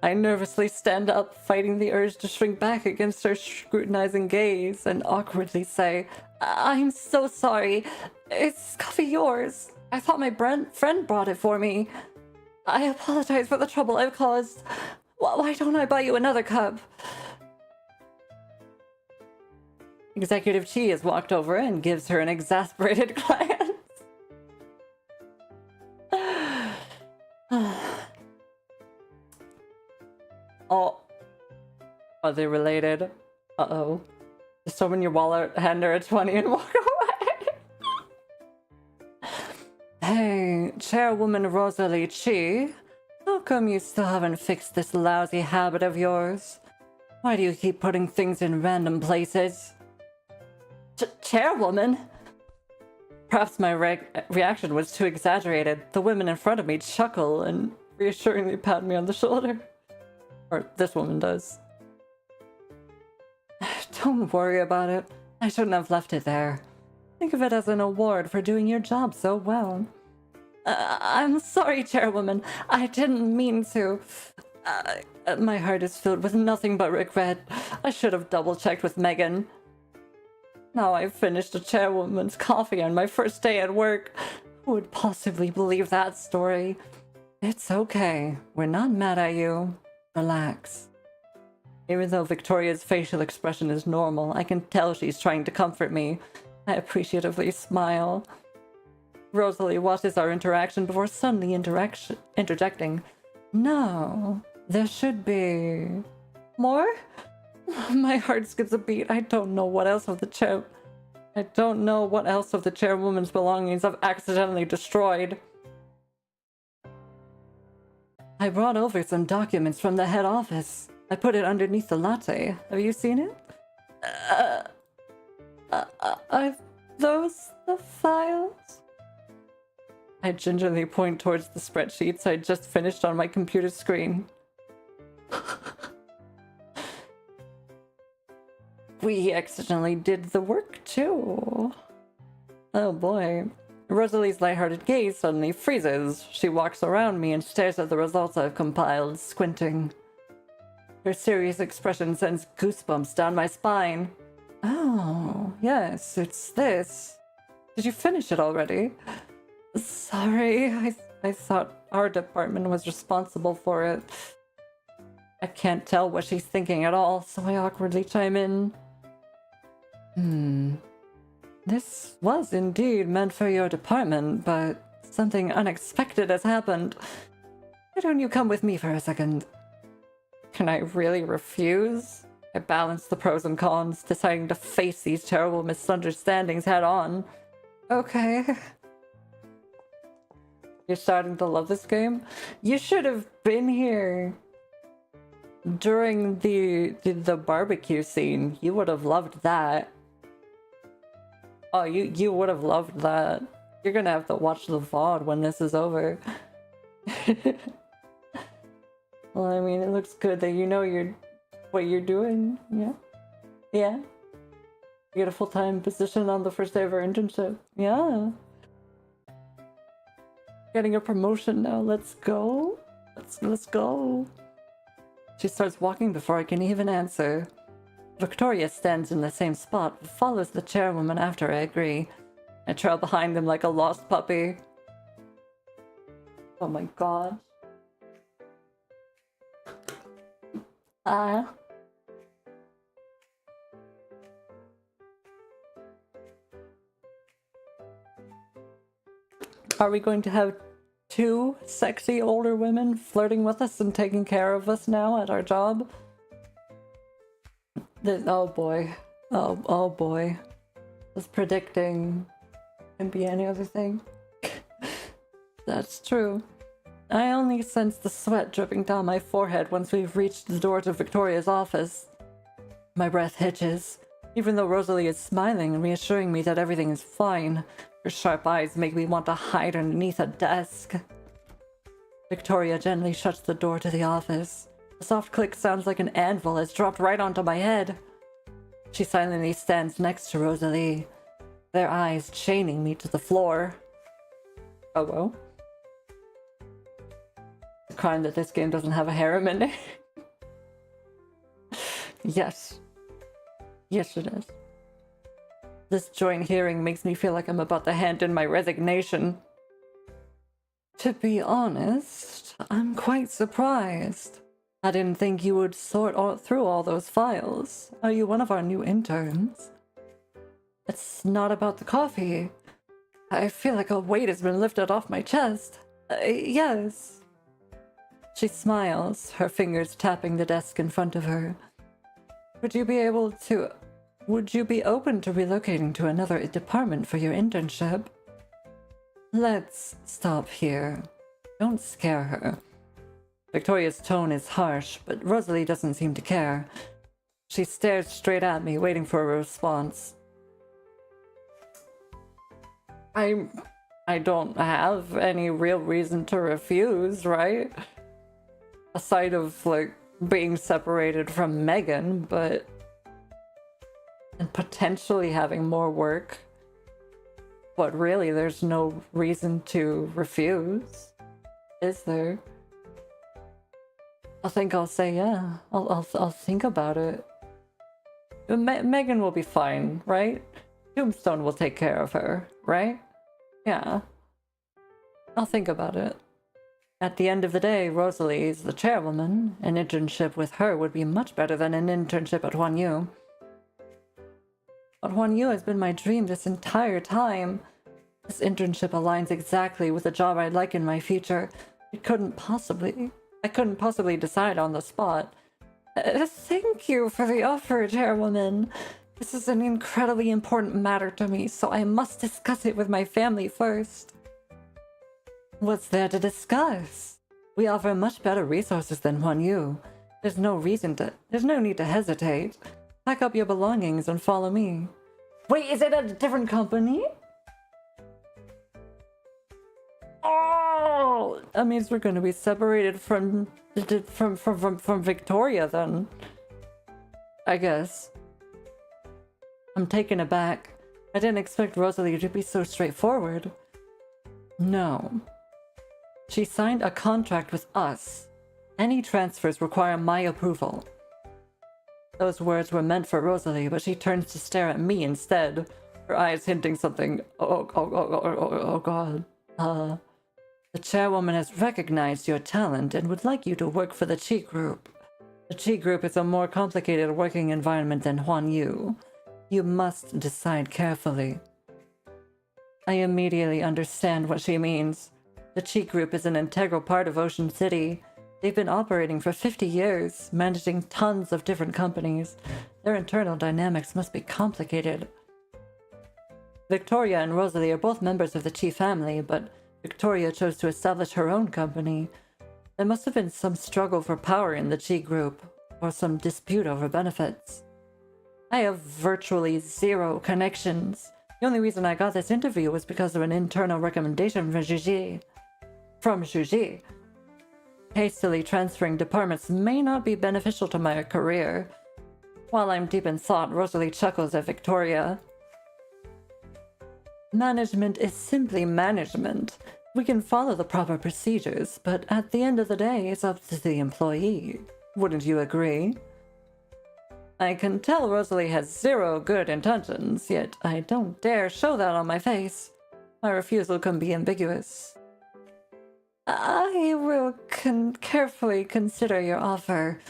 I nervously stand up, fighting the urge to shrink back against her scrutinizing gaze, and awkwardly say, I'm so sorry. Is coffee yours? I thought my friend brought it for me. I apologize for the trouble I've caused. Why don't I buy you another cup? Executive Chi has walked over and gives her an exasperated glance. Oh. Are they related? Uh-oh. Just open your wallet, hand her a 20 and walk away. Hey, Chairwoman Rosalie Chi. How come you still haven't fixed this lousy habit of yours? Why do you keep putting things in random places? Chairwoman? Perhaps my reaction was too exaggerated. The women in front of me chuckle and reassuringly pat me on the shoulder. Or this woman does. Don't worry about it. I shouldn't have left it there. Think of it as an award for doing your job so well. I'm sorry, Chairwoman. I didn't mean to. My heart is filled with nothing but regret. I should have double-checked with Megan. Now I've finished a chairwoman's coffee on my first day at work. Who would possibly believe that story? It's okay. We're not mad at you. Relax. Even though Victoria's facial expression is normal, I can tell she's trying to comfort me. I appreciatively smile. Rosalie watches our interaction before suddenly interjecting. No, there should be... more? My heart skips a beat. I don't know what else of the chairwoman's belongings I've accidentally destroyed. I brought over some documents from the head office. I put it underneath the latte. Have you seen it? Are those the files? I gingerly point towards the spreadsheets I just finished on my computer screen. We accidentally did the work too. Oh boy. Rosalie's lighthearted gaze suddenly freezes. She walks around me and stares at the results I've compiled, squinting. Her serious expression sends goosebumps down my spine. Oh, yes, it's this. Did you finish it already? Sorry, I thought our department was responsible for it. I can't tell what she's thinking at all, so I awkwardly chime in. This was indeed meant for your department, but something unexpected has happened. Why don't you come with me for a second? Can I really refuse? I balance the pros and cons, deciding to face these terrible misunderstandings head on. Okay. You're starting to love this game? You should have been here during the barbecue scene. You would have loved that. Oh, you would have loved that. You're gonna have to watch the VOD when this is over. Well, I mean, it looks good that you know what you're doing. Yeah. Yeah. You get a full-time position on the first day of our internship. Yeah. Getting a promotion now. Let's go. Let's go. She starts walking before I can even answer. Victoria stands in the same spot, but follows the chairwoman after I agree. I trail behind them like a lost puppy. Oh my god. Are we going to have two sexy older women flirting with us and taking care of us now at our job? Oh boy. Oh boy. Was predicting can be any other thing. That's true. I only sense the sweat dripping down my forehead once we've reached the door to Victoria's office. My breath hitches. Even though Rosalie is smiling and reassuring me that everything is fine, her sharp eyes make me want to hide underneath a desk. Victoria gently shuts the door to the office. A soft click sounds like an anvil has dropped right onto my head. She silently stands next to Rosalie, their eyes chaining me to the floor. Oh well. It's a crime that this game doesn't have a harem in it. Yes. Yes, it is. This joint hearing makes me feel like I'm about to hand in my resignation. To be honest, I'm quite surprised. I didn't think you would sort through all those files. Are you one of our new interns? It's not about the coffee. I feel like a weight has been lifted off my chest. Yes. She smiles, her fingers tapping the desk in front of her. Would you be open to relocating to another department for your internship? Let's stop here. Don't scare her. Victoria's tone is harsh, but Rosalie doesn't seem to care. She stares straight at me, waiting for a response. I don't have any real reason to refuse, right? Aside of, like, being separated from Megan, but... and potentially having more work. But really, there's no reason to refuse, is there? I think I'll say yeah. I'll think about it. Megan will be fine, right? Tombstone will take care of her, right? Yeah. I'll think about it. At the end of the day, Rosalie is the chairwoman. An internship with her would be much better than an internship at Huanyu. But Huanyu has been my dream this entire time. This internship aligns exactly with the job I'd like in my future. I couldn't possibly decide on the spot. Thank you for the offer, Chairwoman. This is an incredibly important matter to me, so I must discuss it with my family first. What's there to discuss? We offer much better resources than Huanyu. There's no need to hesitate. Pack up your belongings and follow me. Wait, is it a different company? Oh, that means we're going to be separated from Victoria then. I guess. I'm taken aback. I didn't expect Rosalie to be so straightforward. No. She signed a contract with us. Any transfers require my approval. Those words were meant for Rosalie, but she turns to stare at me instead, her eyes hinting something. Oh god. The chairwoman has recognized your talent and would like you to work for the Chi Group. The Chi Group is a more complicated working environment than Huanyu. You must decide carefully. I immediately understand what she means. The Chi Group is an integral part of Ocean City. They've been operating for 50 years, managing tons of different companies. Their internal dynamics must be complicated. Victoria and Rosalie are both members of the Chi family, but Victoria chose to establish her own company. There must have been some struggle for power in the Chi Group, or some dispute over benefits. I have virtually zero connections. The only reason I got this interview was because of an internal recommendation from Juji. Hastily transferring departments may not be beneficial to my career. While I'm deep in thought, Rosalie chuckles at Victoria. Management is simply management. We can follow the proper procedures, but at the end of the day, it's up to the employee. Wouldn't you agree? I can tell Rosalie has zero good intentions, yet I don't dare show that on my face. My refusal can be ambiguous. I will carefully consider your offer.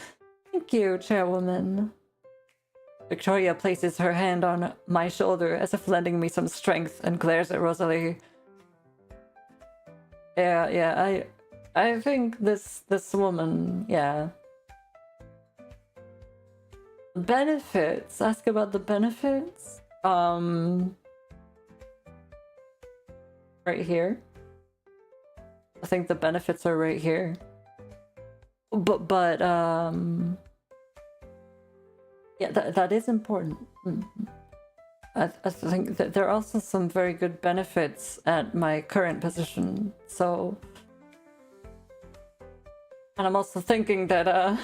Thank you, Chairwoman. Victoria places her hand on my shoulder as if lending me some strength and glares at Rosalie. Yeah, I think this woman, yeah. Benefits. Ask about the benefits. Right here. I think the benefits are right here. But yeah, that is important. I think that there are also some very good benefits at my current position, so... And I'm also thinking that,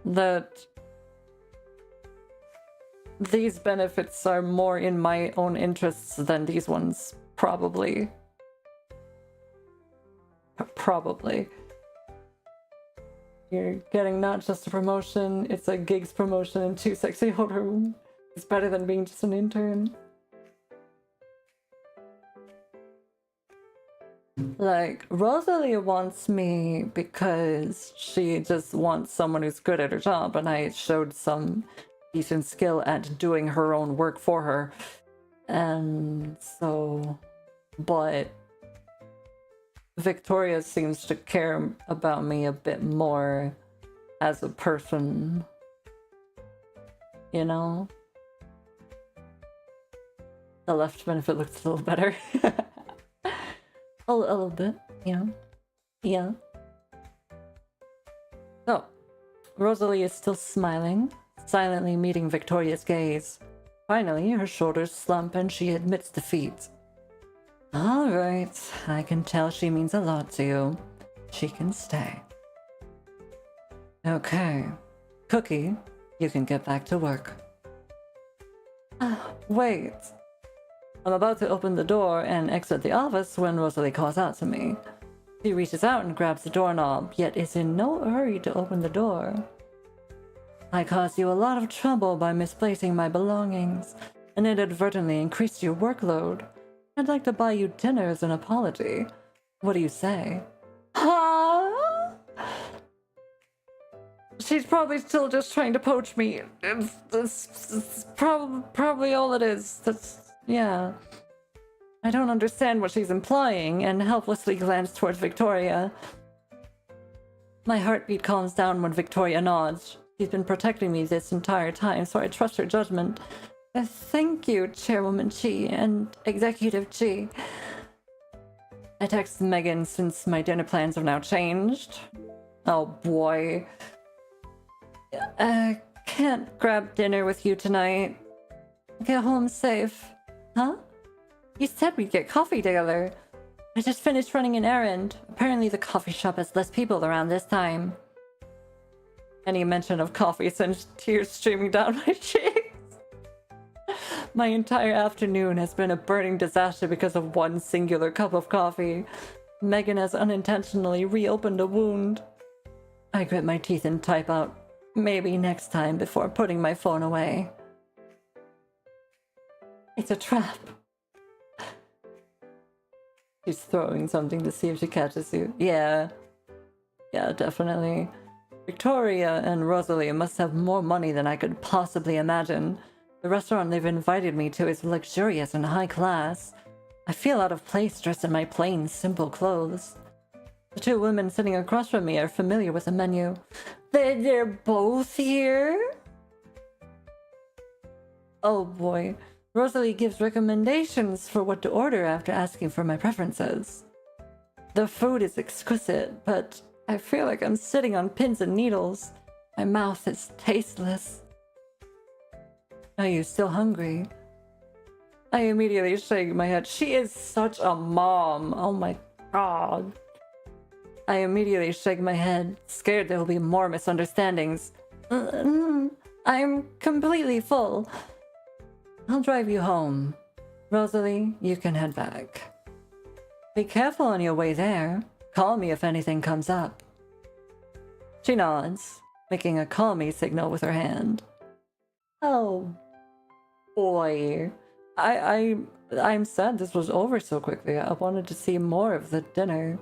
that these benefits are more in my own interests than these ones, probably. Probably. You're getting not just a promotion, it's a gigs promotion and 2 sexy older women. It's better than being just an intern. Like, Rosalie wants me because she just wants someone who's good at her job, and I showed some decent skill at doing her own work for her. And so... But... Victoria seems to care about me a bit more as a person. You know? The left benefit looks a little better. A little bit, yeah. Yeah. So, Rosalie is still smiling, silently meeting Victoria's gaze. Finally, her shoulders slump and she admits defeat. Alright, I can tell she means a lot to you. She can stay. Okay. Cookie, you can get back to work. Wait. I'm about to open the door and exit the office when Rosalie calls out to me. She reaches out and grabs the doorknob, yet is in no hurry to open the door. I caused you a lot of trouble by misplacing my belongings, and inadvertently increased your workload. I'd like to buy you dinner as an apology. What do you say? Huh? She's probably still just trying to poach me. It's probably all it is. Yeah. I don't understand what she's implying, and helplessly glance towards Victoria. My heartbeat calms down when Victoria nods. She's been protecting me this entire time, so I trust her judgment. Thank you, Chairwoman Chi and Executive Chi. I text Megan since my dinner plans have now changed. Oh boy. I can't grab dinner with you tonight. Get home safe. Huh? You said we'd get coffee together. I just finished running an errand. Apparently the coffee shop has less people around this time. Any mention of coffee sends tears streaming down my cheeks. My entire afternoon has been a burning disaster because of one singular cup of coffee. Megan has unintentionally reopened a wound. I grit my teeth and type out, maybe next time, before putting my phone away. It's a trap. She's throwing something to see if she catches you. Yeah, definitely. Victoria and Rosalie must have more money than I could possibly imagine. The restaurant they've invited me to is luxurious and high class. I feel out of place dressed in my plain, simple clothes. The two women sitting across from me are familiar with the menu. They're both here? Oh boy. Rosalie gives recommendations for what to order after asking for my preferences. The food is exquisite, but I feel like I'm sitting on pins and needles. My mouth is tasteless. Are you still hungry? I immediately shake my head. She is such a mom. Oh my god. I immediately shake my head, scared there will be more misunderstandings. I'm completely full. I'll drive you home. Rosalie, you can head back. Be careful on your way there. Call me if anything comes up. She nods, making a call me signal with her hand. Oh boy. I'm sad this was over so quickly. I wanted to see more of the dinner.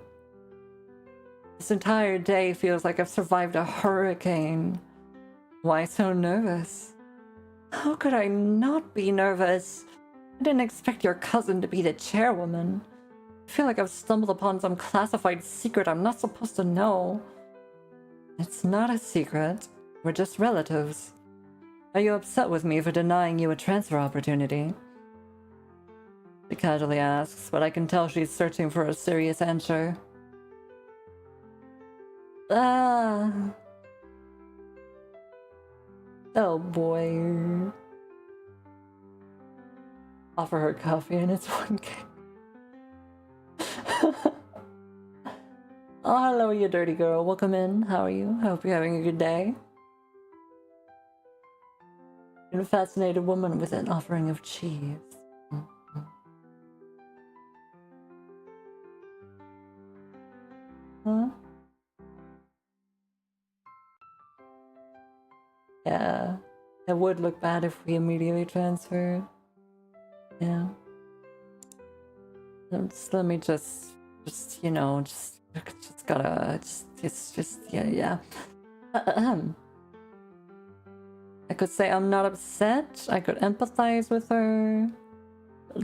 This entire day feels like I've survived a hurricane. Why so nervous? How could I not be nervous? I didn't expect your cousin to be the chairwoman. I feel like I've stumbled upon some classified secret I'm not supposed to know. It's not a secret. We're just relatives. Are you upset with me for denying you a transfer opportunity? She casually asks, but I can tell she's searching for a serious answer. Oh boy. Offer her coffee and it's 1K. Oh, hello, you dirty girl. Welcome in. How are you? Hope you're having a good day. You're a fascinated woman with an offering of cheese. Huh? Yeah. It would look bad if we immediately transferred. Yeah. Let me just yeah. I could say I'm not upset. I could empathize with her.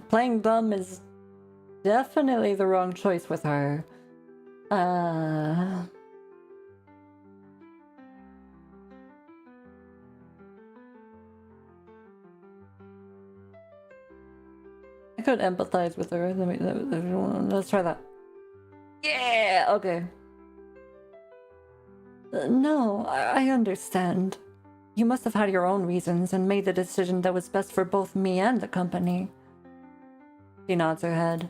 Playing dumb is definitely the wrong choice with her. I could empathize with her. Let's try that. Yeah, okay. No, I understand. You must have had your own reasons and made the decision that was best for both me and the company. She nods her head.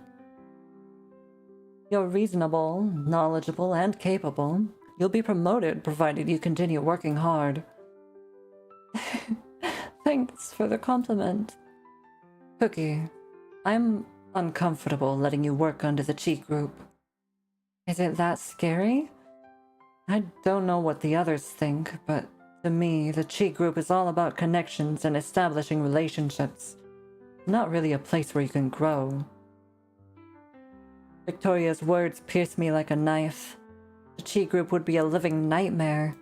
You're reasonable, knowledgeable, and capable. You'll be promoted provided you continue working hard. Thanks for the compliment. Cookie, I'm uncomfortable letting you work under the Chi group. Is it that scary? I don't know what the others think, but to me, the Chi group is all about connections and establishing relationships. Not really a place where you can grow. Victoria's words pierced me like a knife. The Chi group would be a living nightmare.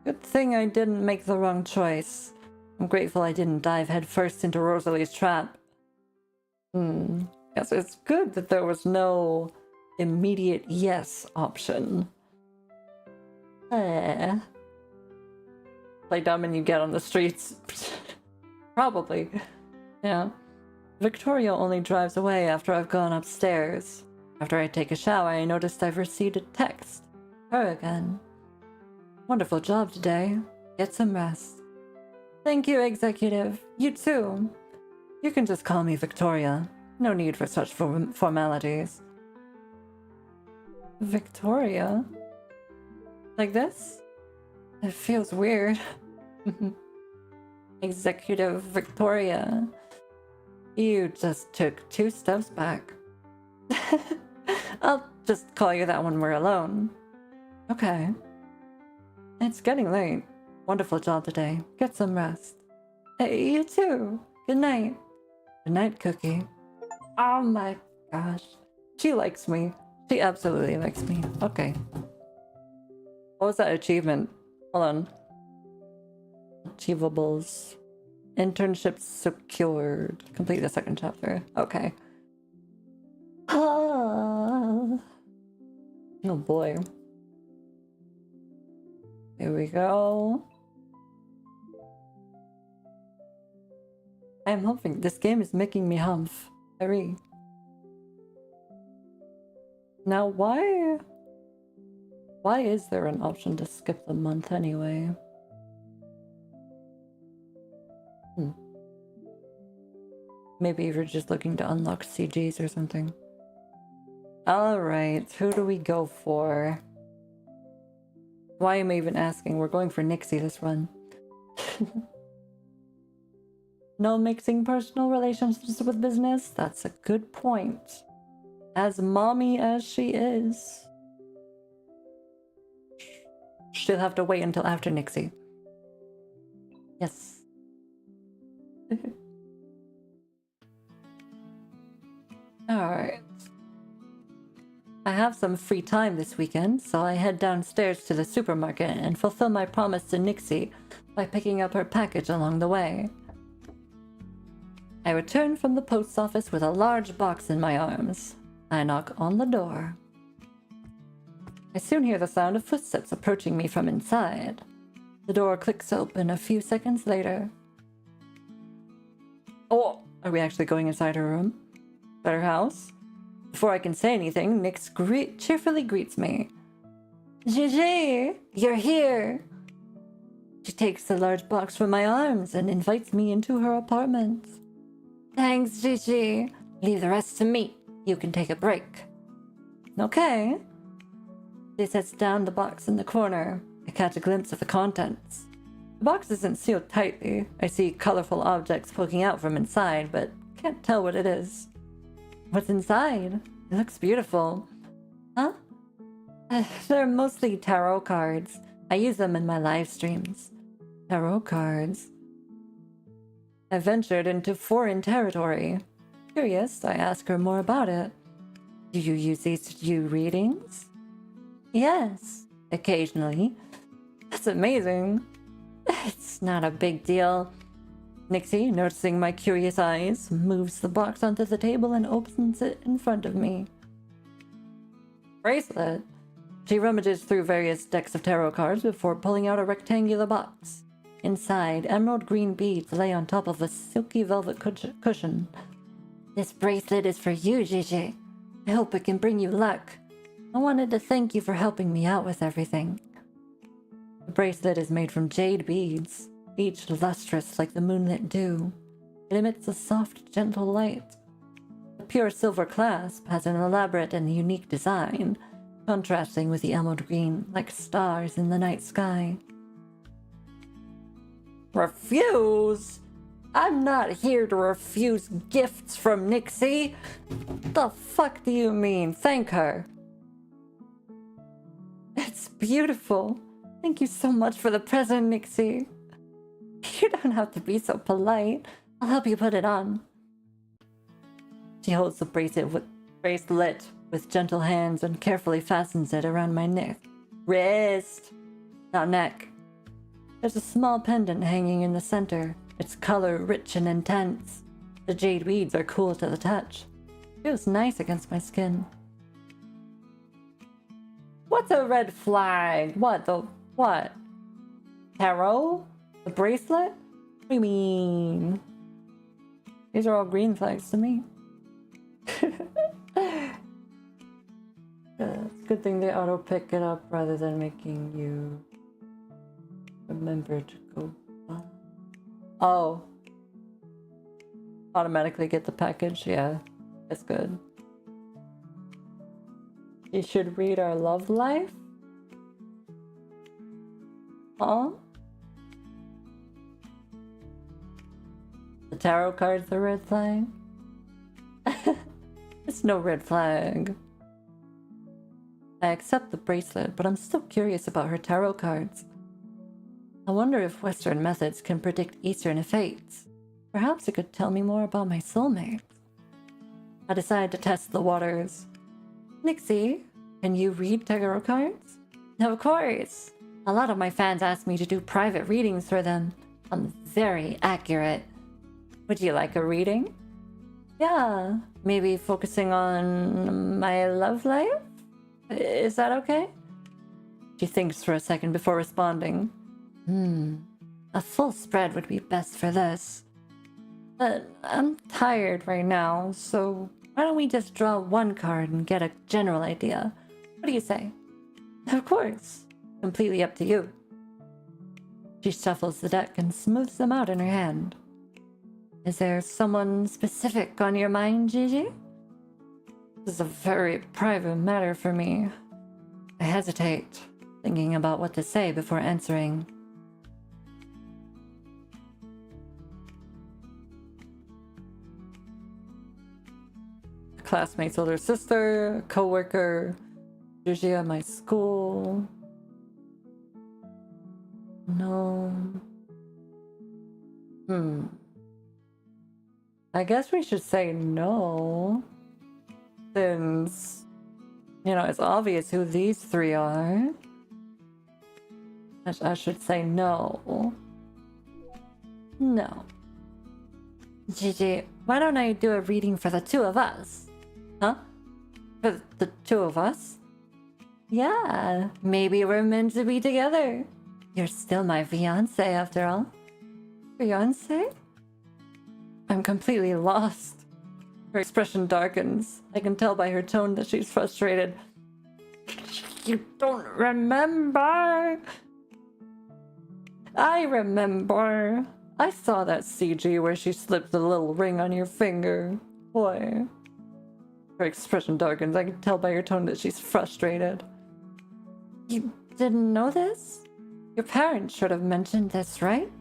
Good thing I didn't make the wrong choice. I'm grateful I didn't dive headfirst into Rosalie's trap. Guess it's good that there was no immediate yes option. Play dumb and you get on the streets. Probably. Yeah. Victoria only drives away after I've gone upstairs. After I take a shower, I noticed I've received a text. Her again. Wonderful job today. Get some rest. Thank you, Executive. You too. You can just call me Victoria. No need for such formalities. Victoria? Like this? It feels weird. Executive Victoria. You just took 2 steps back. I'll just call you that when we're alone. Okay. It's getting late. Wonderful job today. Get some rest. Hey, you too. Good night. Good night, Cookie. Oh my gosh. She likes me. She absolutely likes me. Okay. What was that achievement? Hold on. Achievables. Internship secured. Complete the 2nd chapter. Okay. Oh boy. Here we go. I'm hoping this game is making me humph. Very. Now why is there an option to skip the month anyway? Maybe you're just looking to unlock CGs or something. Alright, who do we go for? Why am I even asking? We're going for Nixie this run. No mixing personal relationships with business? That's a good point. As mommy as she is. She'll have to wait until after Nixie. Yes. Alright. I have some free time this weekend, so I head downstairs to the supermarket and fulfill my promise to Nixie by picking up her package along the way. I return from the post office with a large box in my arms. I knock on the door. I soon hear the sound of footsteps approaching me from inside. The door clicks open a few seconds later. Oh, are we actually going inside her room? At her house? Before I can say anything, Nyx cheerfully greets me. Gigi, you're here! She takes the large box from my arms and invites me into her apartment. Thanks, Gigi. Leave the rest to me. You can take a break. Okay. She sets down the box in the corner. I catch a glimpse of the contents. The box isn't sealed tightly. I see colorful objects poking out from inside, but can't tell what it is. What's inside? It looks beautiful. Huh? They're mostly tarot cards. I use them in my live streams. Tarot cards. I ventured into foreign territory. Curious, I ask her more about it. Do you use these to do readings? Yes, occasionally. That's amazing. It's not a big deal. Nixie, noticing my curious eyes, moves the box onto the table and opens it in front of me. Bracelet. She rummages through various decks of tarot cards before pulling out a rectangular box. Inside, emerald green beads lay on top of a silky velvet cushion. This bracelet is for you, Gigi. I hope it can bring you luck. I wanted to thank you for helping me out with everything. The bracelet is made from jade beads, each lustrous like the moonlit dew. It emits a soft, gentle light. The pure silver clasp has an elaborate and unique design, contrasting with the emerald green like stars in the night sky. Refuse? I'm not here to refuse gifts from Nixie. The fuck do you mean? Thank her. It's beautiful. Thank you so much for the present, Nixie. You don't have to be so polite. I'll help you put it on. She holds the bracelet with gentle hands and carefully fastens it around my neck. Wrist! Not neck. There's a small pendant hanging in the center. Its color rich and intense. The jade beads are cool to the touch. Feels nice against my skin. What's a red flag? What? Tarot? The bracelet? What do you mean? These are all green flags to me. It's a good thing they auto pick it up rather than making you remember to go buy. Oh. Automatically get the package? Yeah, that's good. You should read our love life? Huh? The tarot card's the red flag? It's no red flag. I accept the bracelet, but I'm still curious about her tarot cards. I wonder if Western methods can predict Eastern fates. Perhaps it could tell me more about my soulmate. I decide to test the waters. Nixie, can you read tarot cards? Of course. A lot of my fans ask me to do private readings for them. I'm very accurate. Would you like a reading? Yeah, maybe focusing on my love life? Is that okay? She thinks for a second before responding. A full spread would be best for this. But I'm tired right now, so why don't we just draw one card and get a general idea? What do you say? Of course. Completely up to you. She shuffles the deck and smooths them out in her hand. Is there someone specific on your mind, Gigi? This is a very private matter for me. I hesitate, thinking about what to say before answering. A classmate's older sister, a co-worker, Gigi at my school. No. I guess we should say no. Since, it's obvious who these three are. I should say no. No. Gigi, why don't I do a reading for the two of us? Huh? For the two of us? Yeah, maybe we're meant to be together. You're still my fiancé after all. Fiancé? I'm completely lost. Her expression darkens. I can tell by her tone that she's frustrated. You don't remember? I remember. I saw that CG where she slipped the little ring on your finger. Boy. Her expression darkens. I can tell by her tone that she's frustrated. You didn't know this? Your parents should have mentioned this, right?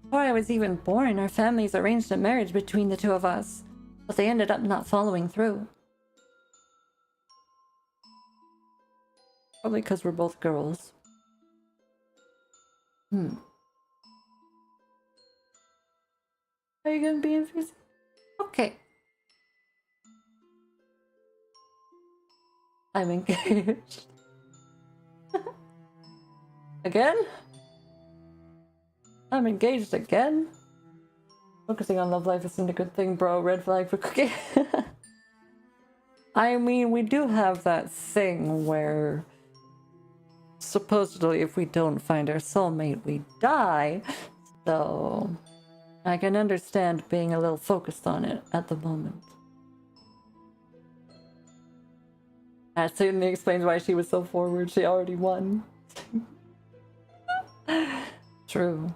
Before I was even born, our families arranged a marriage between the two of us. But they ended up not following through. Probably because we're both girls. Are you gonna be infused? Okay. I'm engaged. Again? I'm engaged again? Focusing on love life isn't a good thing, bro. Red flag for Cookie. I mean, we do have that thing where supposedly if we don't find our soulmate, we die. So I can understand being a little focused on it at the moment. That certainly explains why she was so forward. She already won. True.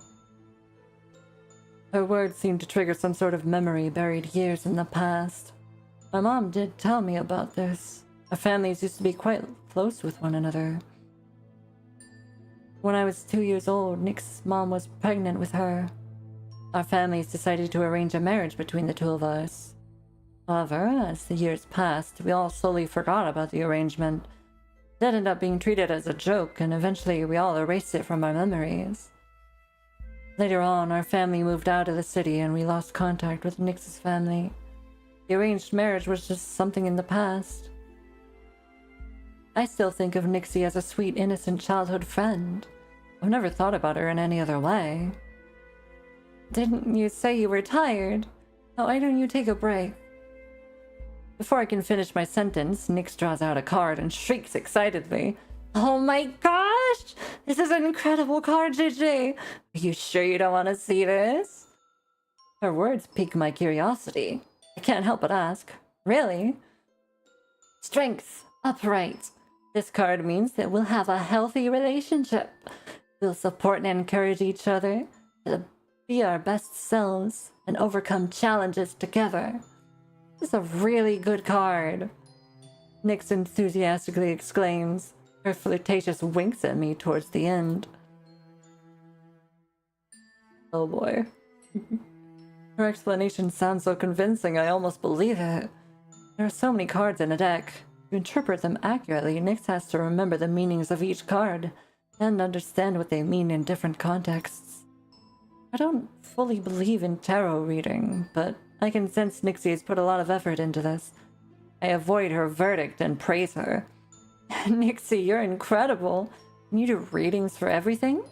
Her words seemed to trigger some sort of memory buried years in the past. My mom did tell me about this. Our families used to be quite close with one another. When I was 2 years old, Nick's mom was pregnant with her. Our families decided to arrange a marriage between the two of us. However, as the years passed, we all slowly forgot about the arrangement. It ended up being treated as a joke, and eventually we all erased it from our memories. Later on, our family moved out of the city and we lost contact with Nyx's family. The arranged marriage was just something in the past. I still think of Nixie as a sweet, innocent childhood friend. I've never thought about her in any other way. Didn't you say you were tired? Why don't you take a break? Before I can finish my sentence, Nyx draws out a card and shrieks excitedly. Oh my gosh! This is an incredible card, JJ! Are you sure you don't want to see this? Her words pique my curiosity. I can't help but ask. Really? Strength. Upright. This card means that we'll have a healthy relationship. We'll support and encourage each other to be our best selves and overcome challenges together. This is a really good card. Nyx enthusiastically exclaims. Her flirtatious winks at me towards the end. Oh boy. Her explanation sounds so convincing, I almost believe it. There are so many cards in a deck. To interpret them accurately, Nyx has to remember the meanings of each card and understand what they mean in different contexts. I don't fully believe in tarot reading, but I can sense Nixie has put a lot of effort into this. I avoid her verdict and praise her. Nixie, you're incredible. Can you do readings for everything?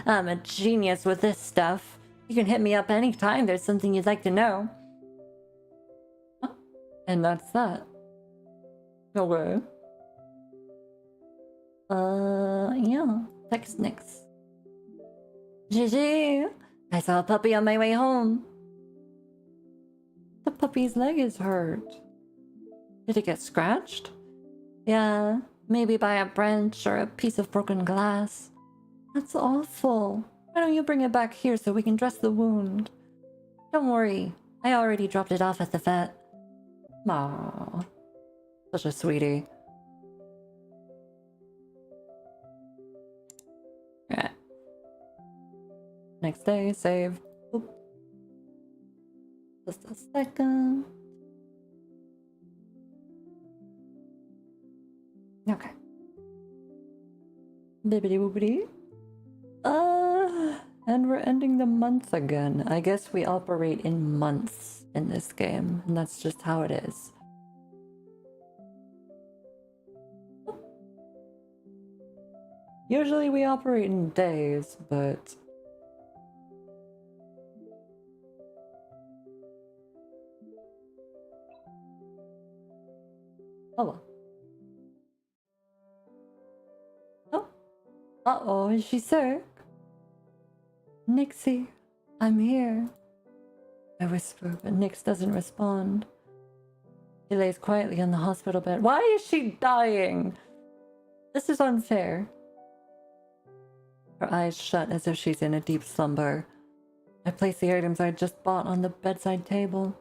I'm a genius with this stuff. You can hit me up anytime there's something you'd like to know. Oh, and that's that. Okay. Yeah. Text Nyx. GG! I saw a puppy on my way home. The puppy's leg is hurt. Did it get scratched? Yeah, maybe by a branch or a piece of broken glass. That's awful. Why don't you bring it back here so we can dress the wound? Don't worry, I already dropped it off at the vet. Aww. Such a sweetie. Alright. Next day, save. Oop. Just a second. Okay. Bibbidi boobidi. And we're ending the month again. I guess we operate in months in this game, and that's just how it is. Usually we operate in days, but... oh well. Uh-oh, is she sick? Nixie, I'm here. I whisper, but Nyx doesn't respond. She lays quietly on the hospital bed. Why is she dying? This is unfair. Her eyes shut as if she's in a deep slumber. I place the items I just bought on the bedside table.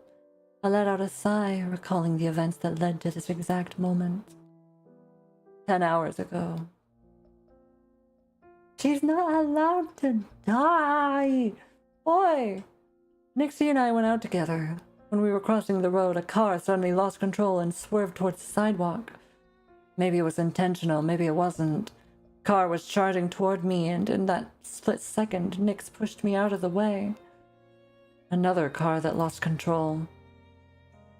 I let out a sigh, recalling the events that led to this exact moment. 10 hours ago. She's not allowed to die! Boy! Nixie and I went out together. When we were crossing the road, a car suddenly lost control and swerved towards the sidewalk. Maybe it was intentional, maybe it wasn't. The car was charging toward me, and in that split second, Nyx pushed me out of the way. Another car that lost control.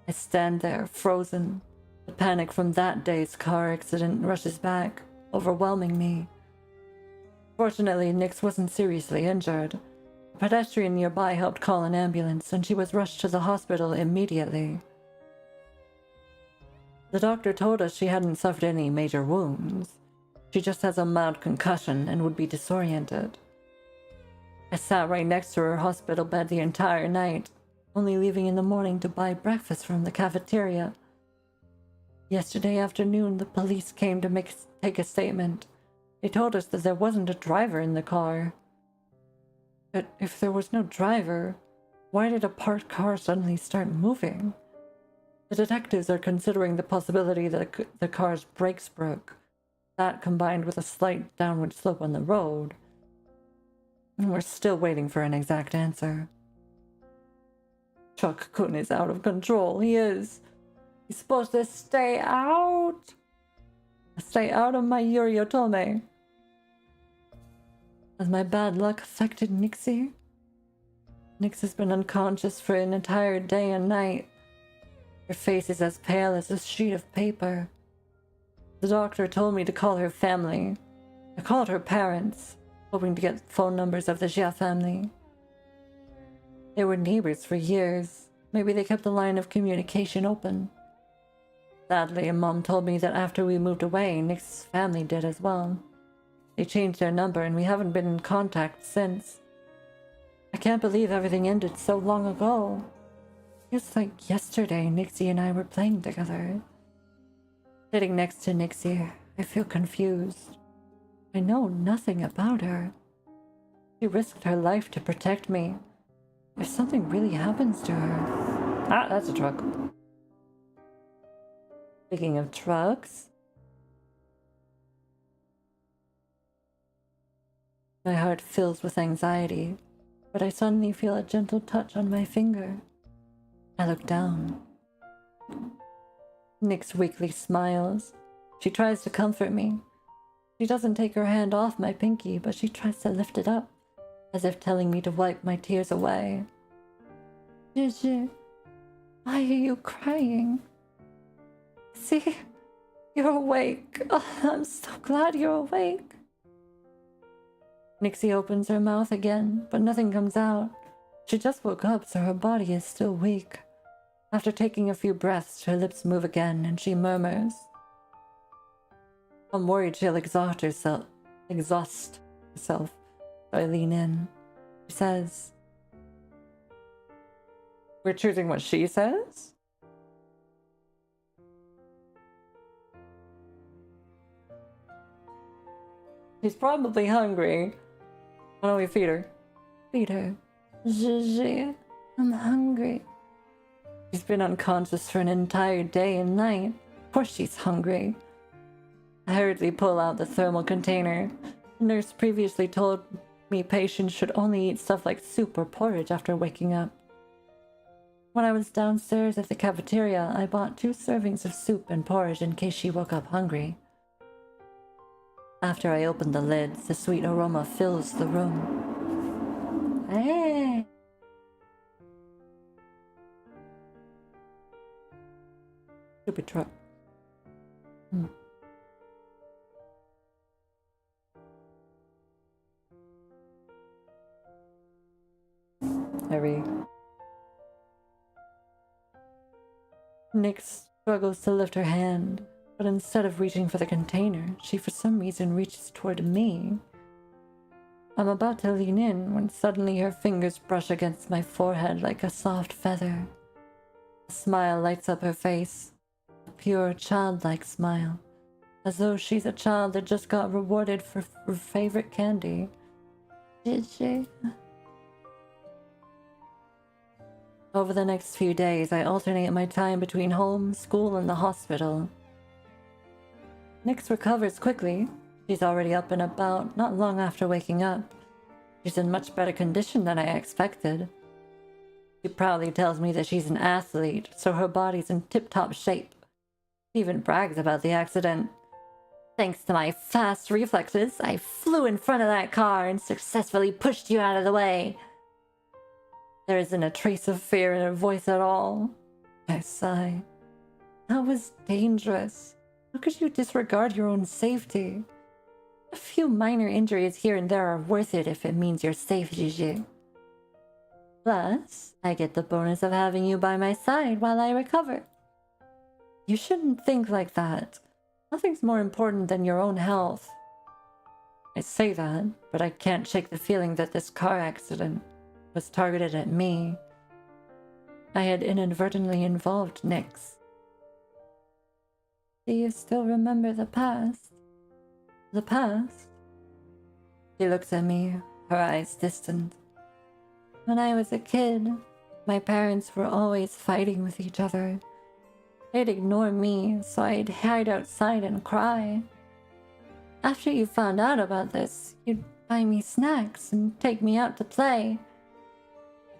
I stand there, frozen. The panic from that day's car accident rushes back, overwhelming me. Fortunately, Nyx wasn't seriously injured. A pedestrian nearby helped call an ambulance, and she was rushed to the hospital immediately. The doctor told us she hadn't suffered any major wounds. She just has a mild concussion and would be disoriented. I sat right next to her hospital bed the entire night, only leaving in the morning to buy breakfast from the cafeteria. Yesterday afternoon, the police came to take a statement. They told us that there wasn't a driver in the car. But if there was no driver, why did a parked car suddenly start moving? The detectives are considering the possibility that the car's brakes broke. That combined with a slight downward slope on the road. And we're still waiting for an exact answer. Truck-kun is out of control. He is. He's supposed to stay out. Stay out of my Yuriotome. Has my bad luck affected Nixie? Nix has been unconscious for an entire day and night. Her face is as pale as a sheet of paper. The doctor told me to call her family. I called her parents, hoping to get phone numbers of the Jia family. They were neighbors for years. Maybe they kept the line of communication open. Sadly, Mom told me that after we moved away, Nick's family did as well. They changed their number and we haven't been in contact since. I can't believe everything ended so long ago. It's like yesterday Nixie and I were playing together. Sitting next to Nixie, I feel confused. I know nothing about her. She risked her life to protect me. If something really happens to her... Ah, that's a truck. Speaking of trucks... My heart fills with anxiety, but I suddenly feel a gentle touch on my finger. I look down. Nix weakly smiles. She tries to comfort me. She doesn't take her hand off my pinky, but she tries to lift it up, as if telling me to wipe my tears away. Gigi, why are you crying? See, you're awake. Oh, I'm so glad you're awake. Nixie opens her mouth again, but nothing comes out. She just woke up, so her body is still weak. After taking a few breaths, her lips move again, and she murmurs. I'm worried she'll exhaust herself, so I lean in. She says, we're choosing what she says? She's probably hungry. Why don't we feed her? Feed her. Gigi, I'm hungry. She's been unconscious for an entire day and night. Of course she's hungry. I hurriedly pull out the thermal container. The nurse previously told me patients should only eat stuff like soup or porridge after waking up. When I was downstairs at the cafeteria, I bought 2 servings of soup and porridge in case she woke up hungry. After I open the lids, the sweet aroma fills the room. Hey! Stupid truck. Harry. Nix struggles to lift her hand, but instead of reaching for the container, she for some reason reaches toward me. I'm about to lean in when suddenly her fingers brush against my forehead like a soft feather. A smile lights up her face, a pure, childlike smile, as though she's a child that just got rewarded for her favorite candy. Did she? Over the next few days, I alternate my time between home, school, and the hospital. Nix recovers quickly. She's already up and about, not long after waking up. She's in much better condition than I expected. She proudly tells me that she's an athlete, so her body's in tip-top shape. She even brags about the accident. Thanks to my fast reflexes, I flew in front of that car and successfully pushed you out of the way. There isn't a trace of fear in her voice at all. I sigh. That was dangerous. How could you disregard your own safety? A few minor injuries here and there are worth it if it means you're safe, Gigi. Plus, I get the bonus of having you by my side while I recover. You shouldn't think like that. Nothing's more important than your own health. I say that, but I can't shake the feeling that this car accident was targeted at me. I had inadvertently involved Nix. Do you still remember the past? The past? She looks at me, her eyes distant. When I was a kid, my parents were always fighting with each other. They'd ignore me, so I'd hide outside and cry. After you found out about this, you'd buy me snacks and take me out to play.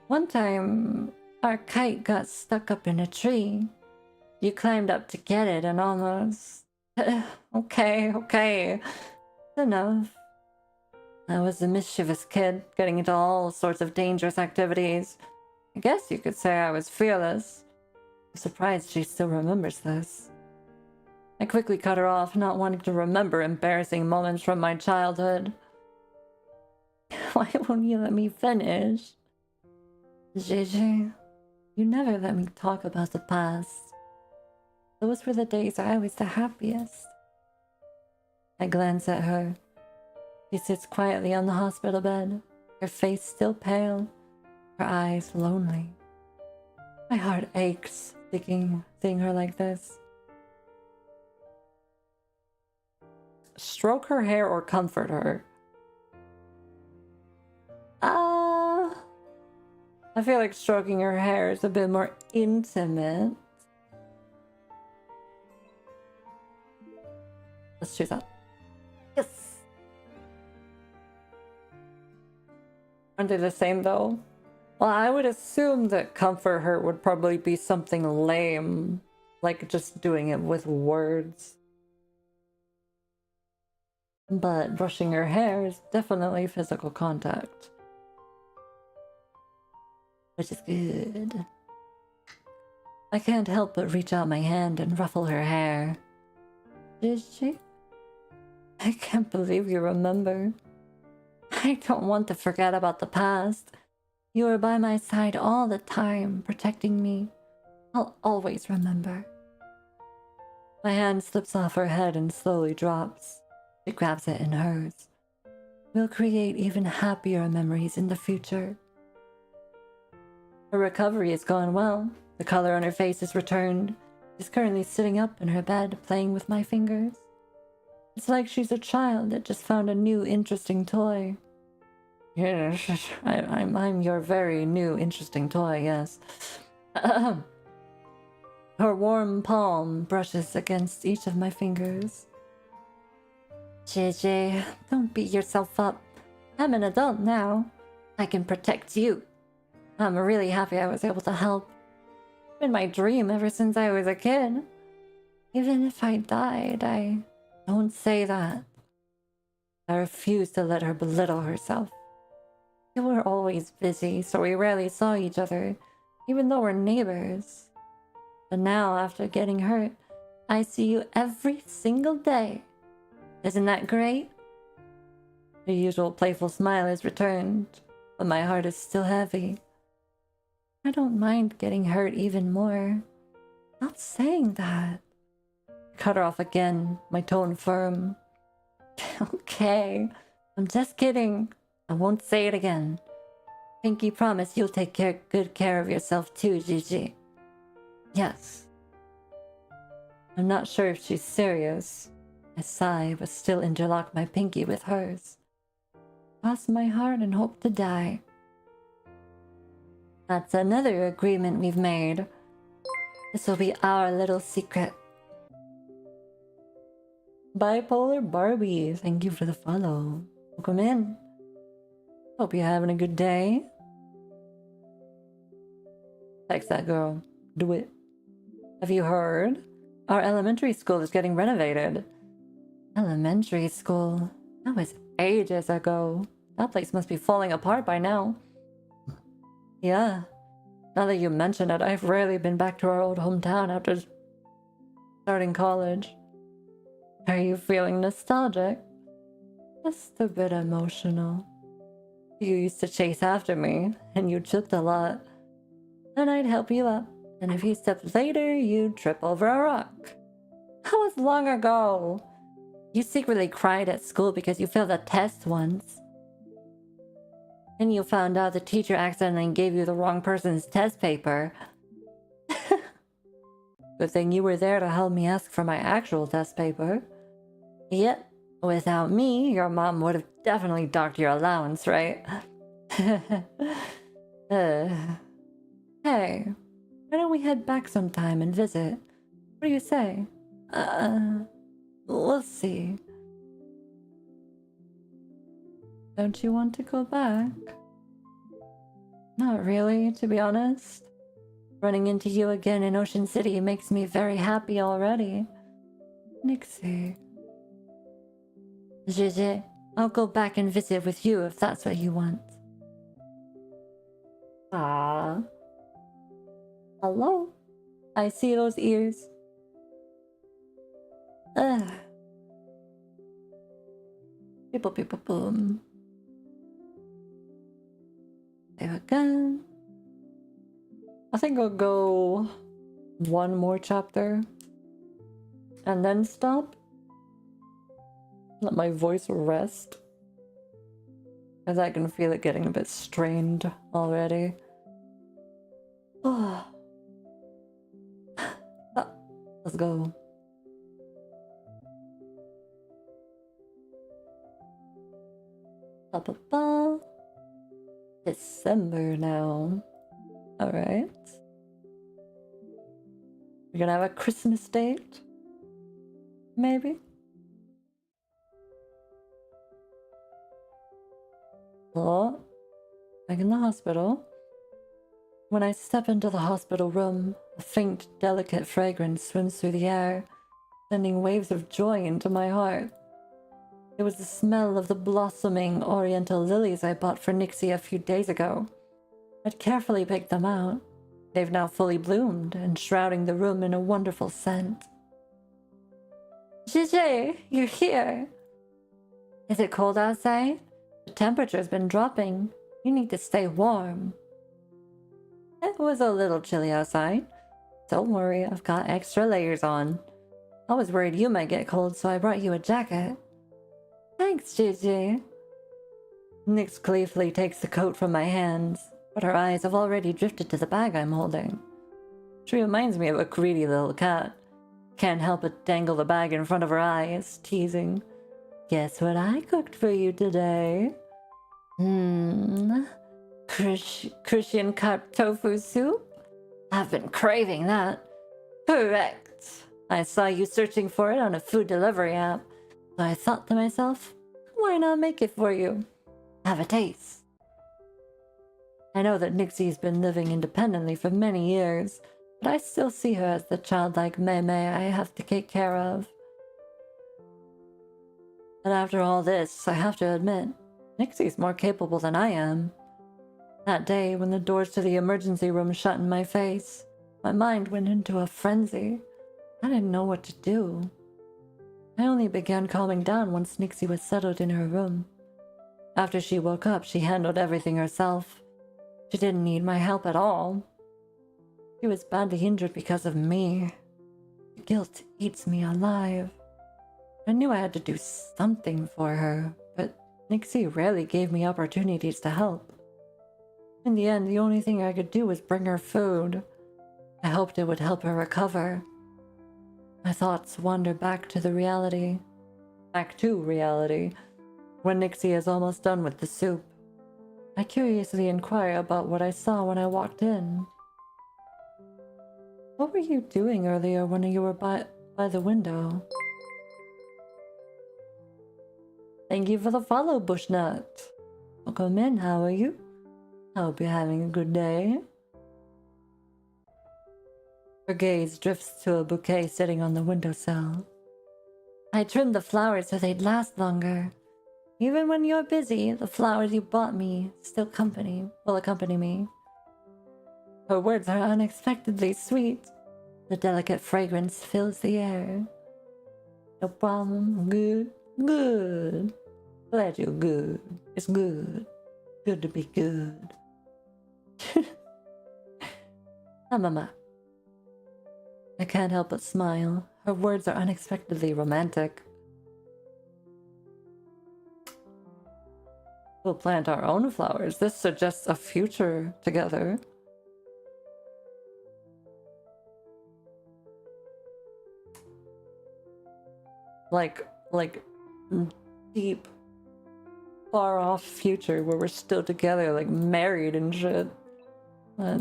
One time, our kite got stuck up in a tree. You climbed up to get it and almost... Okay. Enough. I was a mischievous kid, getting into all sorts of dangerous activities. I guess you could say I was fearless. I'm surprised she still remembers this. I quickly cut her off, not wanting to remember embarrassing moments from my childhood. Why won't you let me finish? Gigi, you never let me talk about the past. Those were the days I was the happiest. I glance at her. She sits quietly on the hospital bed, her face still pale, her eyes lonely. My heart aches seeing her like this. Stroke her hair or comfort her? I feel like stroking her hair is a bit more intimate. Let's choose that. Yes! Aren't they the same though? Well, I would assume that comfort her would probably be something lame. Like just doing it with words. But brushing her hair is definitely physical contact. Which is good. I can't help but reach out my hand and ruffle her hair. Did she? I can't believe you remember. I don't want to forget about the past. You were by my side all the time, protecting me. I'll always remember. My hand slips off her head and slowly drops. She grabs it in hers. We'll create even happier memories in the future. Her recovery is going well. The color on her face is returned. She's currently sitting up in her bed, playing with my fingers. It's like she's a child that just found a new, interesting toy. Yes, I'm your very new, interesting toy, yes. Her warm palm brushes against each of my fingers. JJ, don't beat yourself up. I'm an adult now. I can protect you. I'm really happy I was able to help. It's been my dream ever since I was a kid. Even if I died, I don't say that. I refuse to let her belittle herself. We were always busy, so we rarely saw each other, even though we're neighbors. But now, after getting hurt, I see you every single day. Isn't that great? The usual playful smile is returned, but my heart is still heavy. I don't mind getting hurt even more. Stop saying that. Cut her off again, my tone firm. Okay, I'm just kidding. I won't say it again. Pinky, promise you'll take good care of yourself too, Gigi. Yes. I'm not sure if she's serious. I sigh, but still interlock my pinky with hers. Cross my heart and hope to die. That's another agreement we've made. This will be our little secret. Bipolar Barbie, thank you for the follow. Welcome in. Hope you're having a good day. Text that girl. Do it. Have you heard? Our elementary school is getting renovated. Elementary school? That was ages ago. That place must be falling apart by now. Yeah. Now that you mention it, I've rarely been back to our old hometown after starting college. Are you feeling nostalgic? Just a bit emotional. You used to chase after me, and you tripped a lot. Then I'd help you up, and a few steps later, you'd trip over a rock. That was long ago. You secretly cried at school because you failed a test once. And you found out the teacher accidentally gave you the wrong person's test paper. Good thing you were there to help me ask for my actual test paper. Yep, without me, your mom would have definitely docked your allowance, right? Hey, why don't we head back sometime and visit? What do you say? We'll see. Don't you want to go back? Not really, to be honest. Running into you again in Ocean City makes me very happy already. Nixie. Gigi, I'll go back and visit with you if that's what you want. Ah. Hello? I see those ears. Ugh. People, boom. There we go. I think I'll go one more chapter and then stop. Let my voice rest. Because I can feel it getting a bit strained already. Oh. Let's go. Ba-ba-ba. December now. Alright. We're gonna have a Christmas date? Maybe? Oh, back in the hospital. When I step into the hospital room, a faint, delicate fragrance swims through the air, sending waves of joy into my heart. It was the smell of the blossoming oriental lilies I bought for Nixie a few days ago. I'd carefully picked them out. They've now fully bloomed and shrouding the room in a wonderful scent. Gigi, you're here! Is it cold outside? The temperature's been dropping. You need to stay warm. It was a little chilly outside. Don't worry, I've got extra layers on. I was worried you might get cold, so I brought you a jacket. Thanks, Gigi. Nyx gleefully takes the coat from my hands, but her eyes have already drifted to the bag I'm holding. She reminds me of a greedy little cat. Can't help but dangle the bag in front of her eyes, teasing. Guess what I cooked for you today? Christian carp tofu soup? I've been craving that. Correct. I saw you searching for it on a food delivery app, so I thought to myself, why not make it for you? Have a taste. I know that Nixie's been living independently for many years, but I still see her as the childlike Meme I have to take care of. And after all this, I have to admit, Nixie's more capable than I am. That day, when the doors to the emergency room shut in my face, my mind went into a frenzy. I didn't know what to do. I only began calming down once Nixie was settled in her room. After she woke up, she handled everything herself. She didn't need my help at all. She was badly injured because of me. Guilt eats me alive. I knew I had to do something for her, but Nixie rarely gave me opportunities to help. In the end, the only thing I could do was bring her food. I hoped it would help her recover. My thoughts wander back to reality, when Nixie is almost done with the soup. I curiously inquire about what I saw when I walked in. What were you doing earlier when you were by the window? Thank you for the follow, Bushnut. Welcome in, how are you? I hope you're having a good day. Her gaze drifts to a bouquet sitting on the windowsill. I trimmed the flowers so they'd last longer. Even when you're busy, the flowers you bought me will accompany me. Her words are unexpectedly sweet. The delicate fragrance fills the air. No problem. Good. Good. Glad you're good. It's good. Good to be good. Mama. I can't help but smile. Her words are unexpectedly romantic. We'll plant our own flowers. This suggests a future together. Like deep, far off future where we're still together, like married and shit. I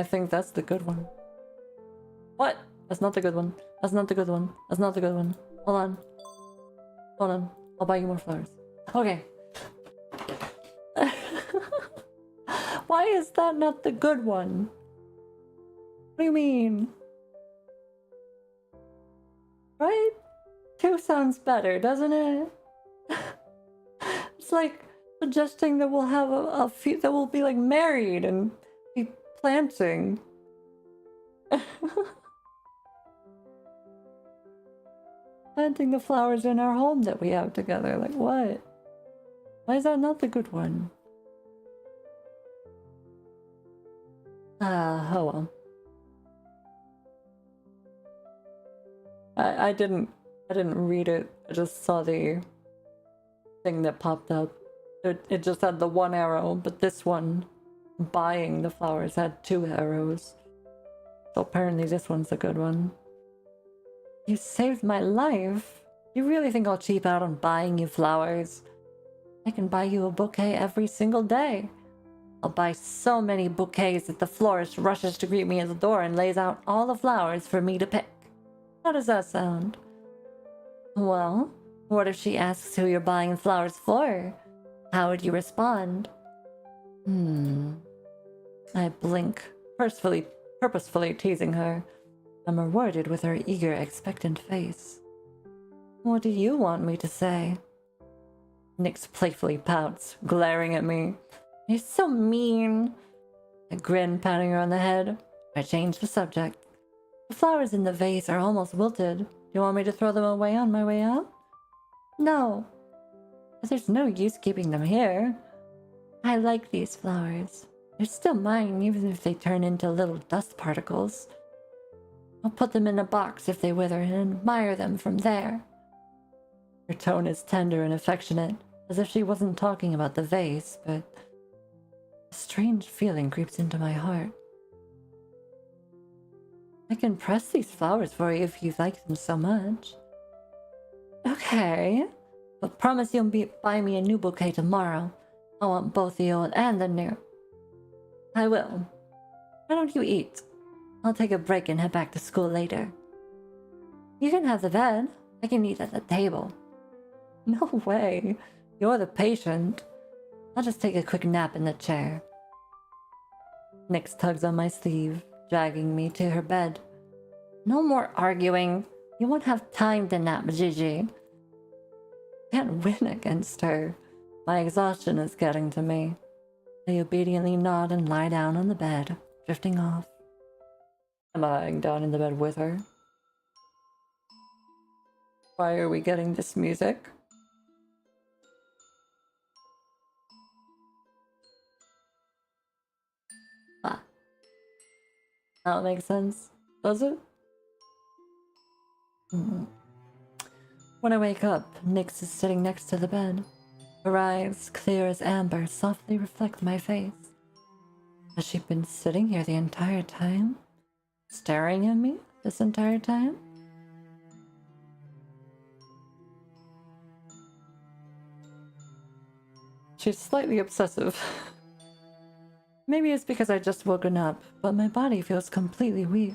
think that's the good one. What? That's not the good one. That's not the good one. That's not the good one. Hold on. Hold on. I'll buy you more flowers. Okay. is that not the good one? What do you mean? Right? 2 sounds better, doesn't it? It's like suggesting that we'll have a few, that we'll be like married and be planting. Planting the flowers in our home that we have together. Like what? Why is that not the good one? Oh well. I didn't read it. I just saw the thing that popped up. It just had the 1 arrow, but this one, buying the flowers, had 2 arrows. So apparently this one's a good one. You saved my life. You really think I'll cheap out on buying you flowers? I can buy you a bouquet every single day. I'll buy so many bouquets that the florist rushes to greet me at the door and lays out all the flowers for me to pick. How does that sound? Well, what if she asks who you're buying flowers for? How would you respond? I blink, purposefully teasing her. I'm rewarded with her eager, expectant face. What do you want me to say? Nyx playfully pouts, glaring at me. You're so mean. I grin, patting her on the head. I change the subject. The flowers in the vase are almost wilted. Do you want me to throw them away on my way out? No. But there's no use keeping them here. I like these flowers. They're still mine, even if they turn into little dust particles. I'll put them in a box if they wither and admire them from there. Her tone is tender and affectionate, as if she wasn't talking about the vase, but a strange feeling creeps into my heart. I can press these flowers for you if you like them so much. Okay, but promise you'll buy me a new bouquet tomorrow. I want both the old and the new. I will. Why don't you eat? I'll take a break and head back to school later. You can have the bed. I can eat at the table. No way. You're the patient. I'll just take a quick nap in the chair. Nyx tugs on my sleeve, dragging me to her bed. No more arguing. You won't have time to nap, Gigi. Can't win against her. My exhaustion is getting to me. I obediently nod and lie down on the bed, drifting off. I'm lying down in the bed with her. Why are we getting this music? Ah. That makes sense. Does it? When I wake up, Nyx is sitting next to the bed. Her eyes, clear as amber, softly reflect my face. Has she been sitting here the entire time? Staring at me this entire time? She's slightly obsessive. Maybe it's because I just woken up, but my body feels completely weak.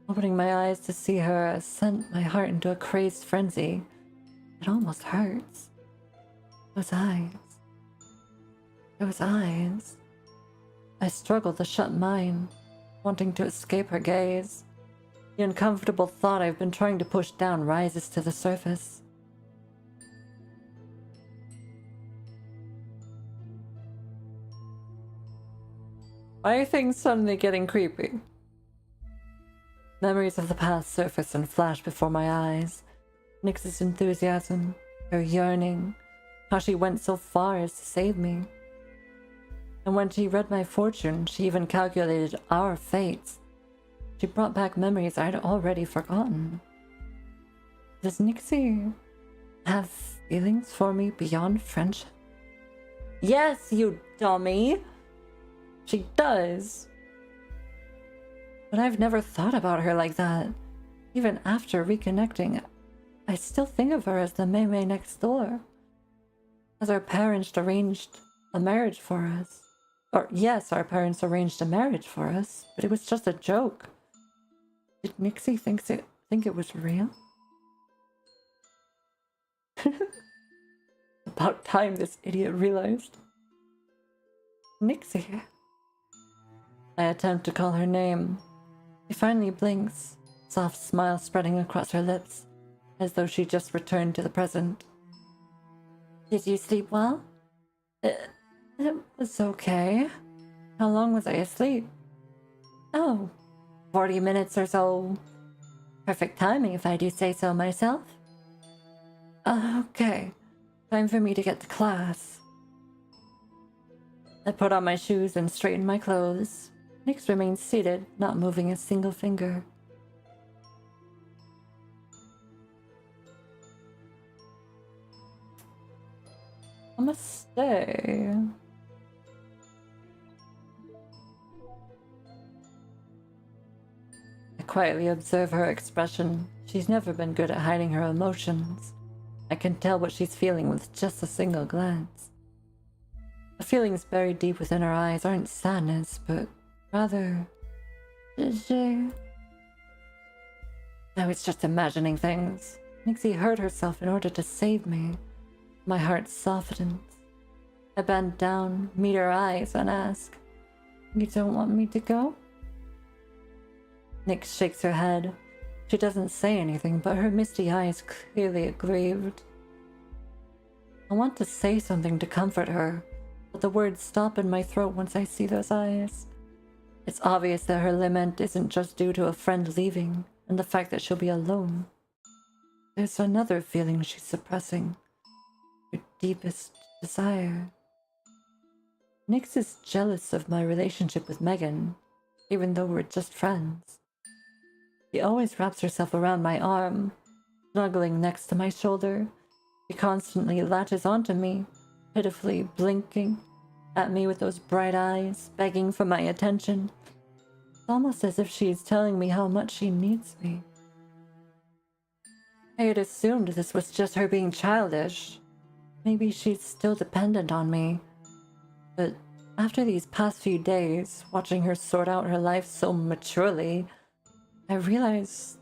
Opening my eyes to see her sent my heart into a crazed frenzy. It almost hurts. Those eyes. Those eyes. I struggle to shut mine, wanting to escape her gaze. The uncomfortable thought I've been trying to push down rises to the surface. Why are things suddenly getting creepy? Memories of the past surface and flash before my eyes. Nyx's enthusiasm, her yearning, how she went so far as to save me. And when she read my fortune, she even calculated our fates. She brought back memories I'd already forgotten. Does Nixie have feelings for me beyond friendship? Yes, you dummy! She does. But I've never thought about her like that. Even after reconnecting, I still think of her as the Mei next door. As our parents arranged a marriage for us. Or yes, our parents arranged a marriage for us, but it was just a joke. Did Nixie think it was real? About time this idiot realized. Nixie, I attempt to call her name. She finally blinks, soft smile spreading across her lips, as though she just returned to the present. Did you sleep well? It was okay. How long was I asleep? Oh, 40 minutes or so. Perfect timing if I do say so myself. Okay, time for me to get to class. I put on my shoes and straighten my clothes. Nix remains seated, not moving a single finger. I must stay. I quietly observe her expression. She's never been good at hiding her emotions. I can tell what she's feeling with just a single glance. The feelings buried deep within her eyes aren't sadness, but rather... I was just imagining things. Nixie hurt herself in order to save me. My heart softens. I bend down, meet her eyes, and ask, "You don't want me to go?" Nix shakes her head. She doesn't say anything, but her misty eyes clearly aggrieved. I want to say something to comfort her, but the words stop in my throat once I see those eyes. It's obvious that her lament isn't just due to a friend leaving, and the fact that she'll be alone. There's another feeling she's suppressing. Her deepest desire. Nix is jealous of my relationship with Megan, even though we're just friends. She always wraps herself around my arm, snuggling next to my shoulder. She constantly latches onto me, pitifully blinking at me with those bright eyes, begging for my attention. It's almost as if she's telling me how much she needs me. I had assumed this was just her being childish. Maybe she's still dependent on me. But after these past few days, watching her sort out her life so maturely, I realize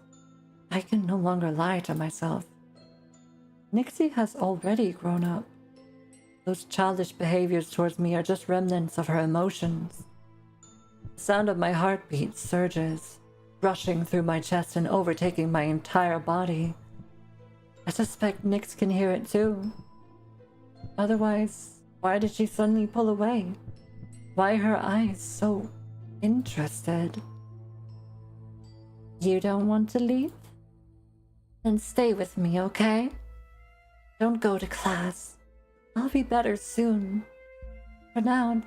I can no longer lie to myself. Nixie has already grown up. Those childish behaviors towards me are just remnants of her emotions. The sound of my heartbeat surges, rushing through my chest and overtaking my entire body. I suspect Nix can hear it too. Otherwise, why did she suddenly pull away? Why are her eyes so interested? You don't want to leave? Then stay with me, okay? Don't go to class. I'll be better soon. For now,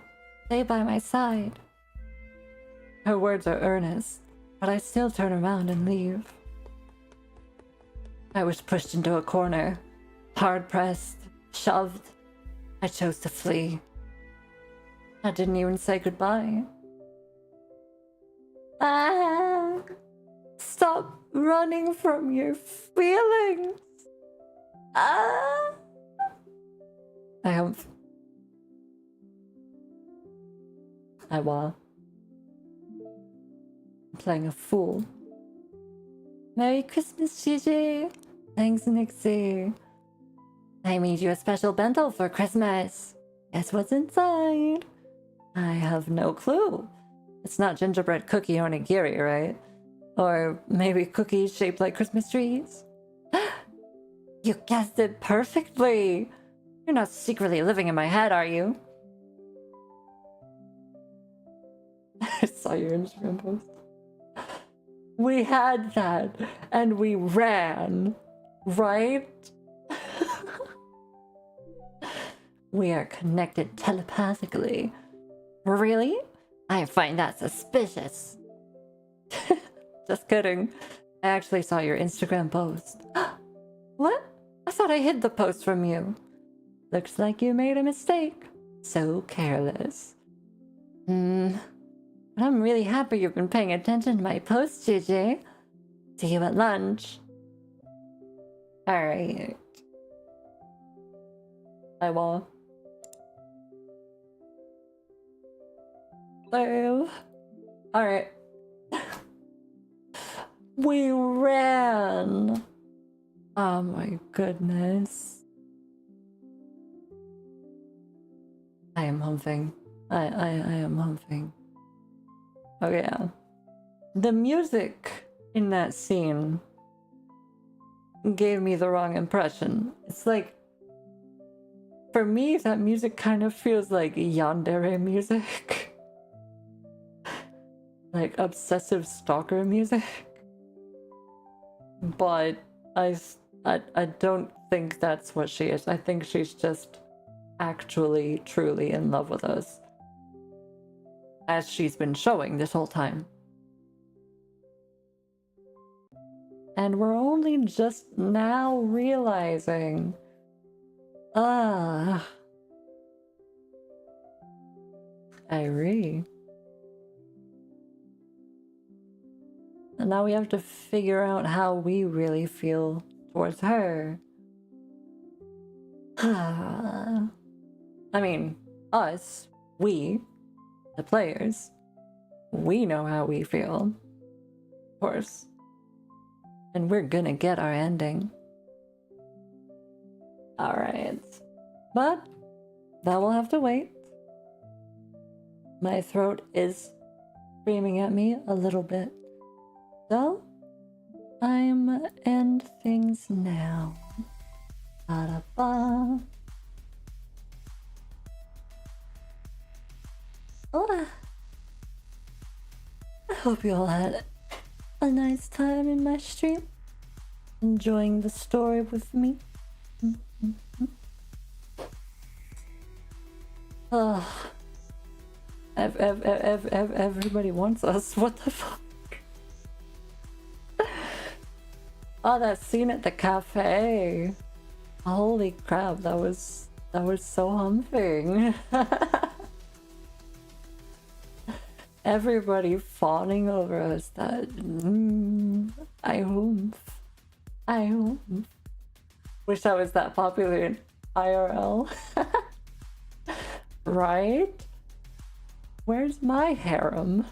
stay by my side. Her words are earnest, but I still turn around and leave. I was pushed into a corner, hard-pressed, shoved. I chose to flee. I didn't even say goodbye. Ah! Stop running from your feelings! Ah! I'm playing a fool. Merry Christmas, Gigi! Thanks, Nixie. I made you a special bento for Christmas. Guess what's inside? I have no clue. It's not gingerbread cookie onigiri, right? Or maybe cookies shaped like Christmas trees? You guessed it perfectly! You're not secretly living in my head, are you? I saw your Instagram post. We had that, and we ran, right? We are connected telepathically. Really? I find that suspicious. Just kidding. I actually saw your Instagram post. What? I thought I hid the post from you. Looks like you made a mistake. So careless. But I'm really happy you've been paying attention to my posts, Gigi. See you at lunch. Alright. I will. Alright. We ran. Oh my goodness. I am humping. I am humping. Okay, yeah. The music in that scene gave me the wrong impression. It's like, for me, that music kind of feels like yandere music. Like obsessive stalker music. But I don't think that's what she is. I think she's just actually, truly in love with us. As she's been showing this whole time. And we're only just now realizing. Irie. And now we have to figure out how we really feel towards her. I mean, us, we, the players, we know how we feel. Of course. And we're gonna get our ending. Alright. But that will have to wait. My throat is screaming at me a little bit. So, I'm end things now. Ba-da-ba. Oh, I hope you all had a nice time in my stream, enjoying the story with me. Everybody wants us. What the fuck? Oh, that scene at the cafe. Holy crap, that was so humping. Everybody fawning over us. That I hope. Wish I was that popular in IRL. Right? Where's my harem?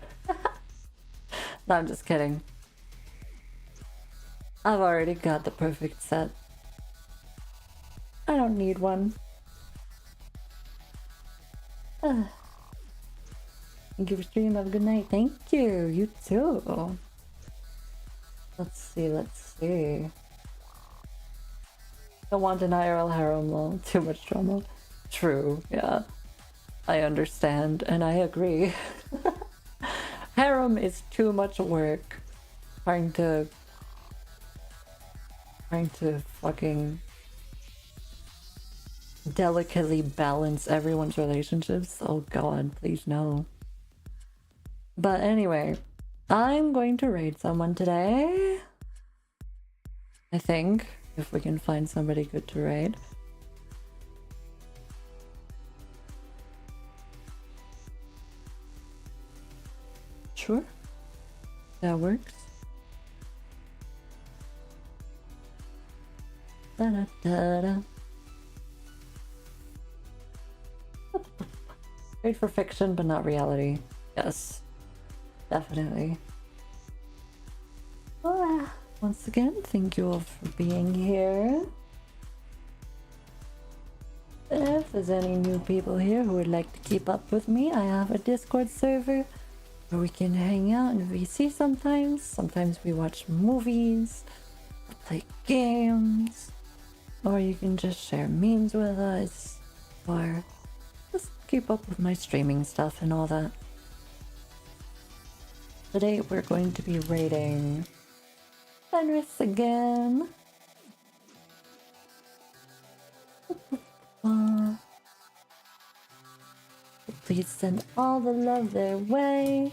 No, I'm just kidding. I've already got the perfect set. I don't need one. Thank you for streaming. Have a good night. Thank you. You too. Let's see. Don't want an IRL harem though. Too much drama. True, yeah. I understand and I agree. Harem is too much work. Trying to fucking delicately balance everyone's relationships. Oh god, please no. But anyway, I'm going to raid someone today. I think, if we can find somebody good to raid. Sure, that works. Da-da-da-da. Great for fiction, but not reality. Yes, definitely. Well, once again, thank you all for being here. If there's any new people here who would like to keep up with me, I have a Discord server where we can hang out and VC sometimes. Sometimes we watch movies, play games, or you can just share memes with us, or just keep up with my streaming stuff and all that. Today we're going to be raiding Fenris again. Please send all the love their way.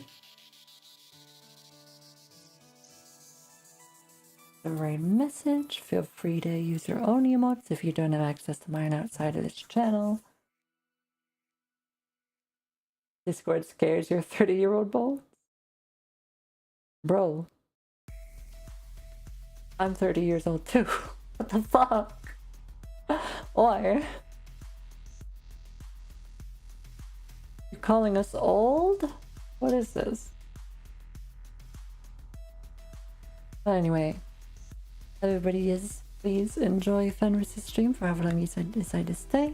The right message. Feel free to use your own emotes if you don't have access to mine outside of this channel. Discord scares your 30-year-old bolt? Bro. I'm 30 years old too. What the fuck? Or... You're calling us old? What is this? But anyway, everybody please enjoy Fenris' stream for however long you decide to stay.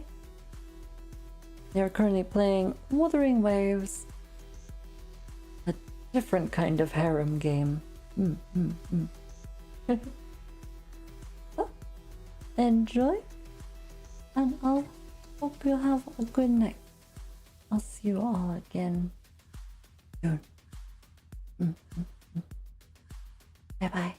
They are currently playing Wuthering Waves, a different kind of harem game. So, enjoy, and I'll hope you have a good night. I'll see you all again soon. Bye bye.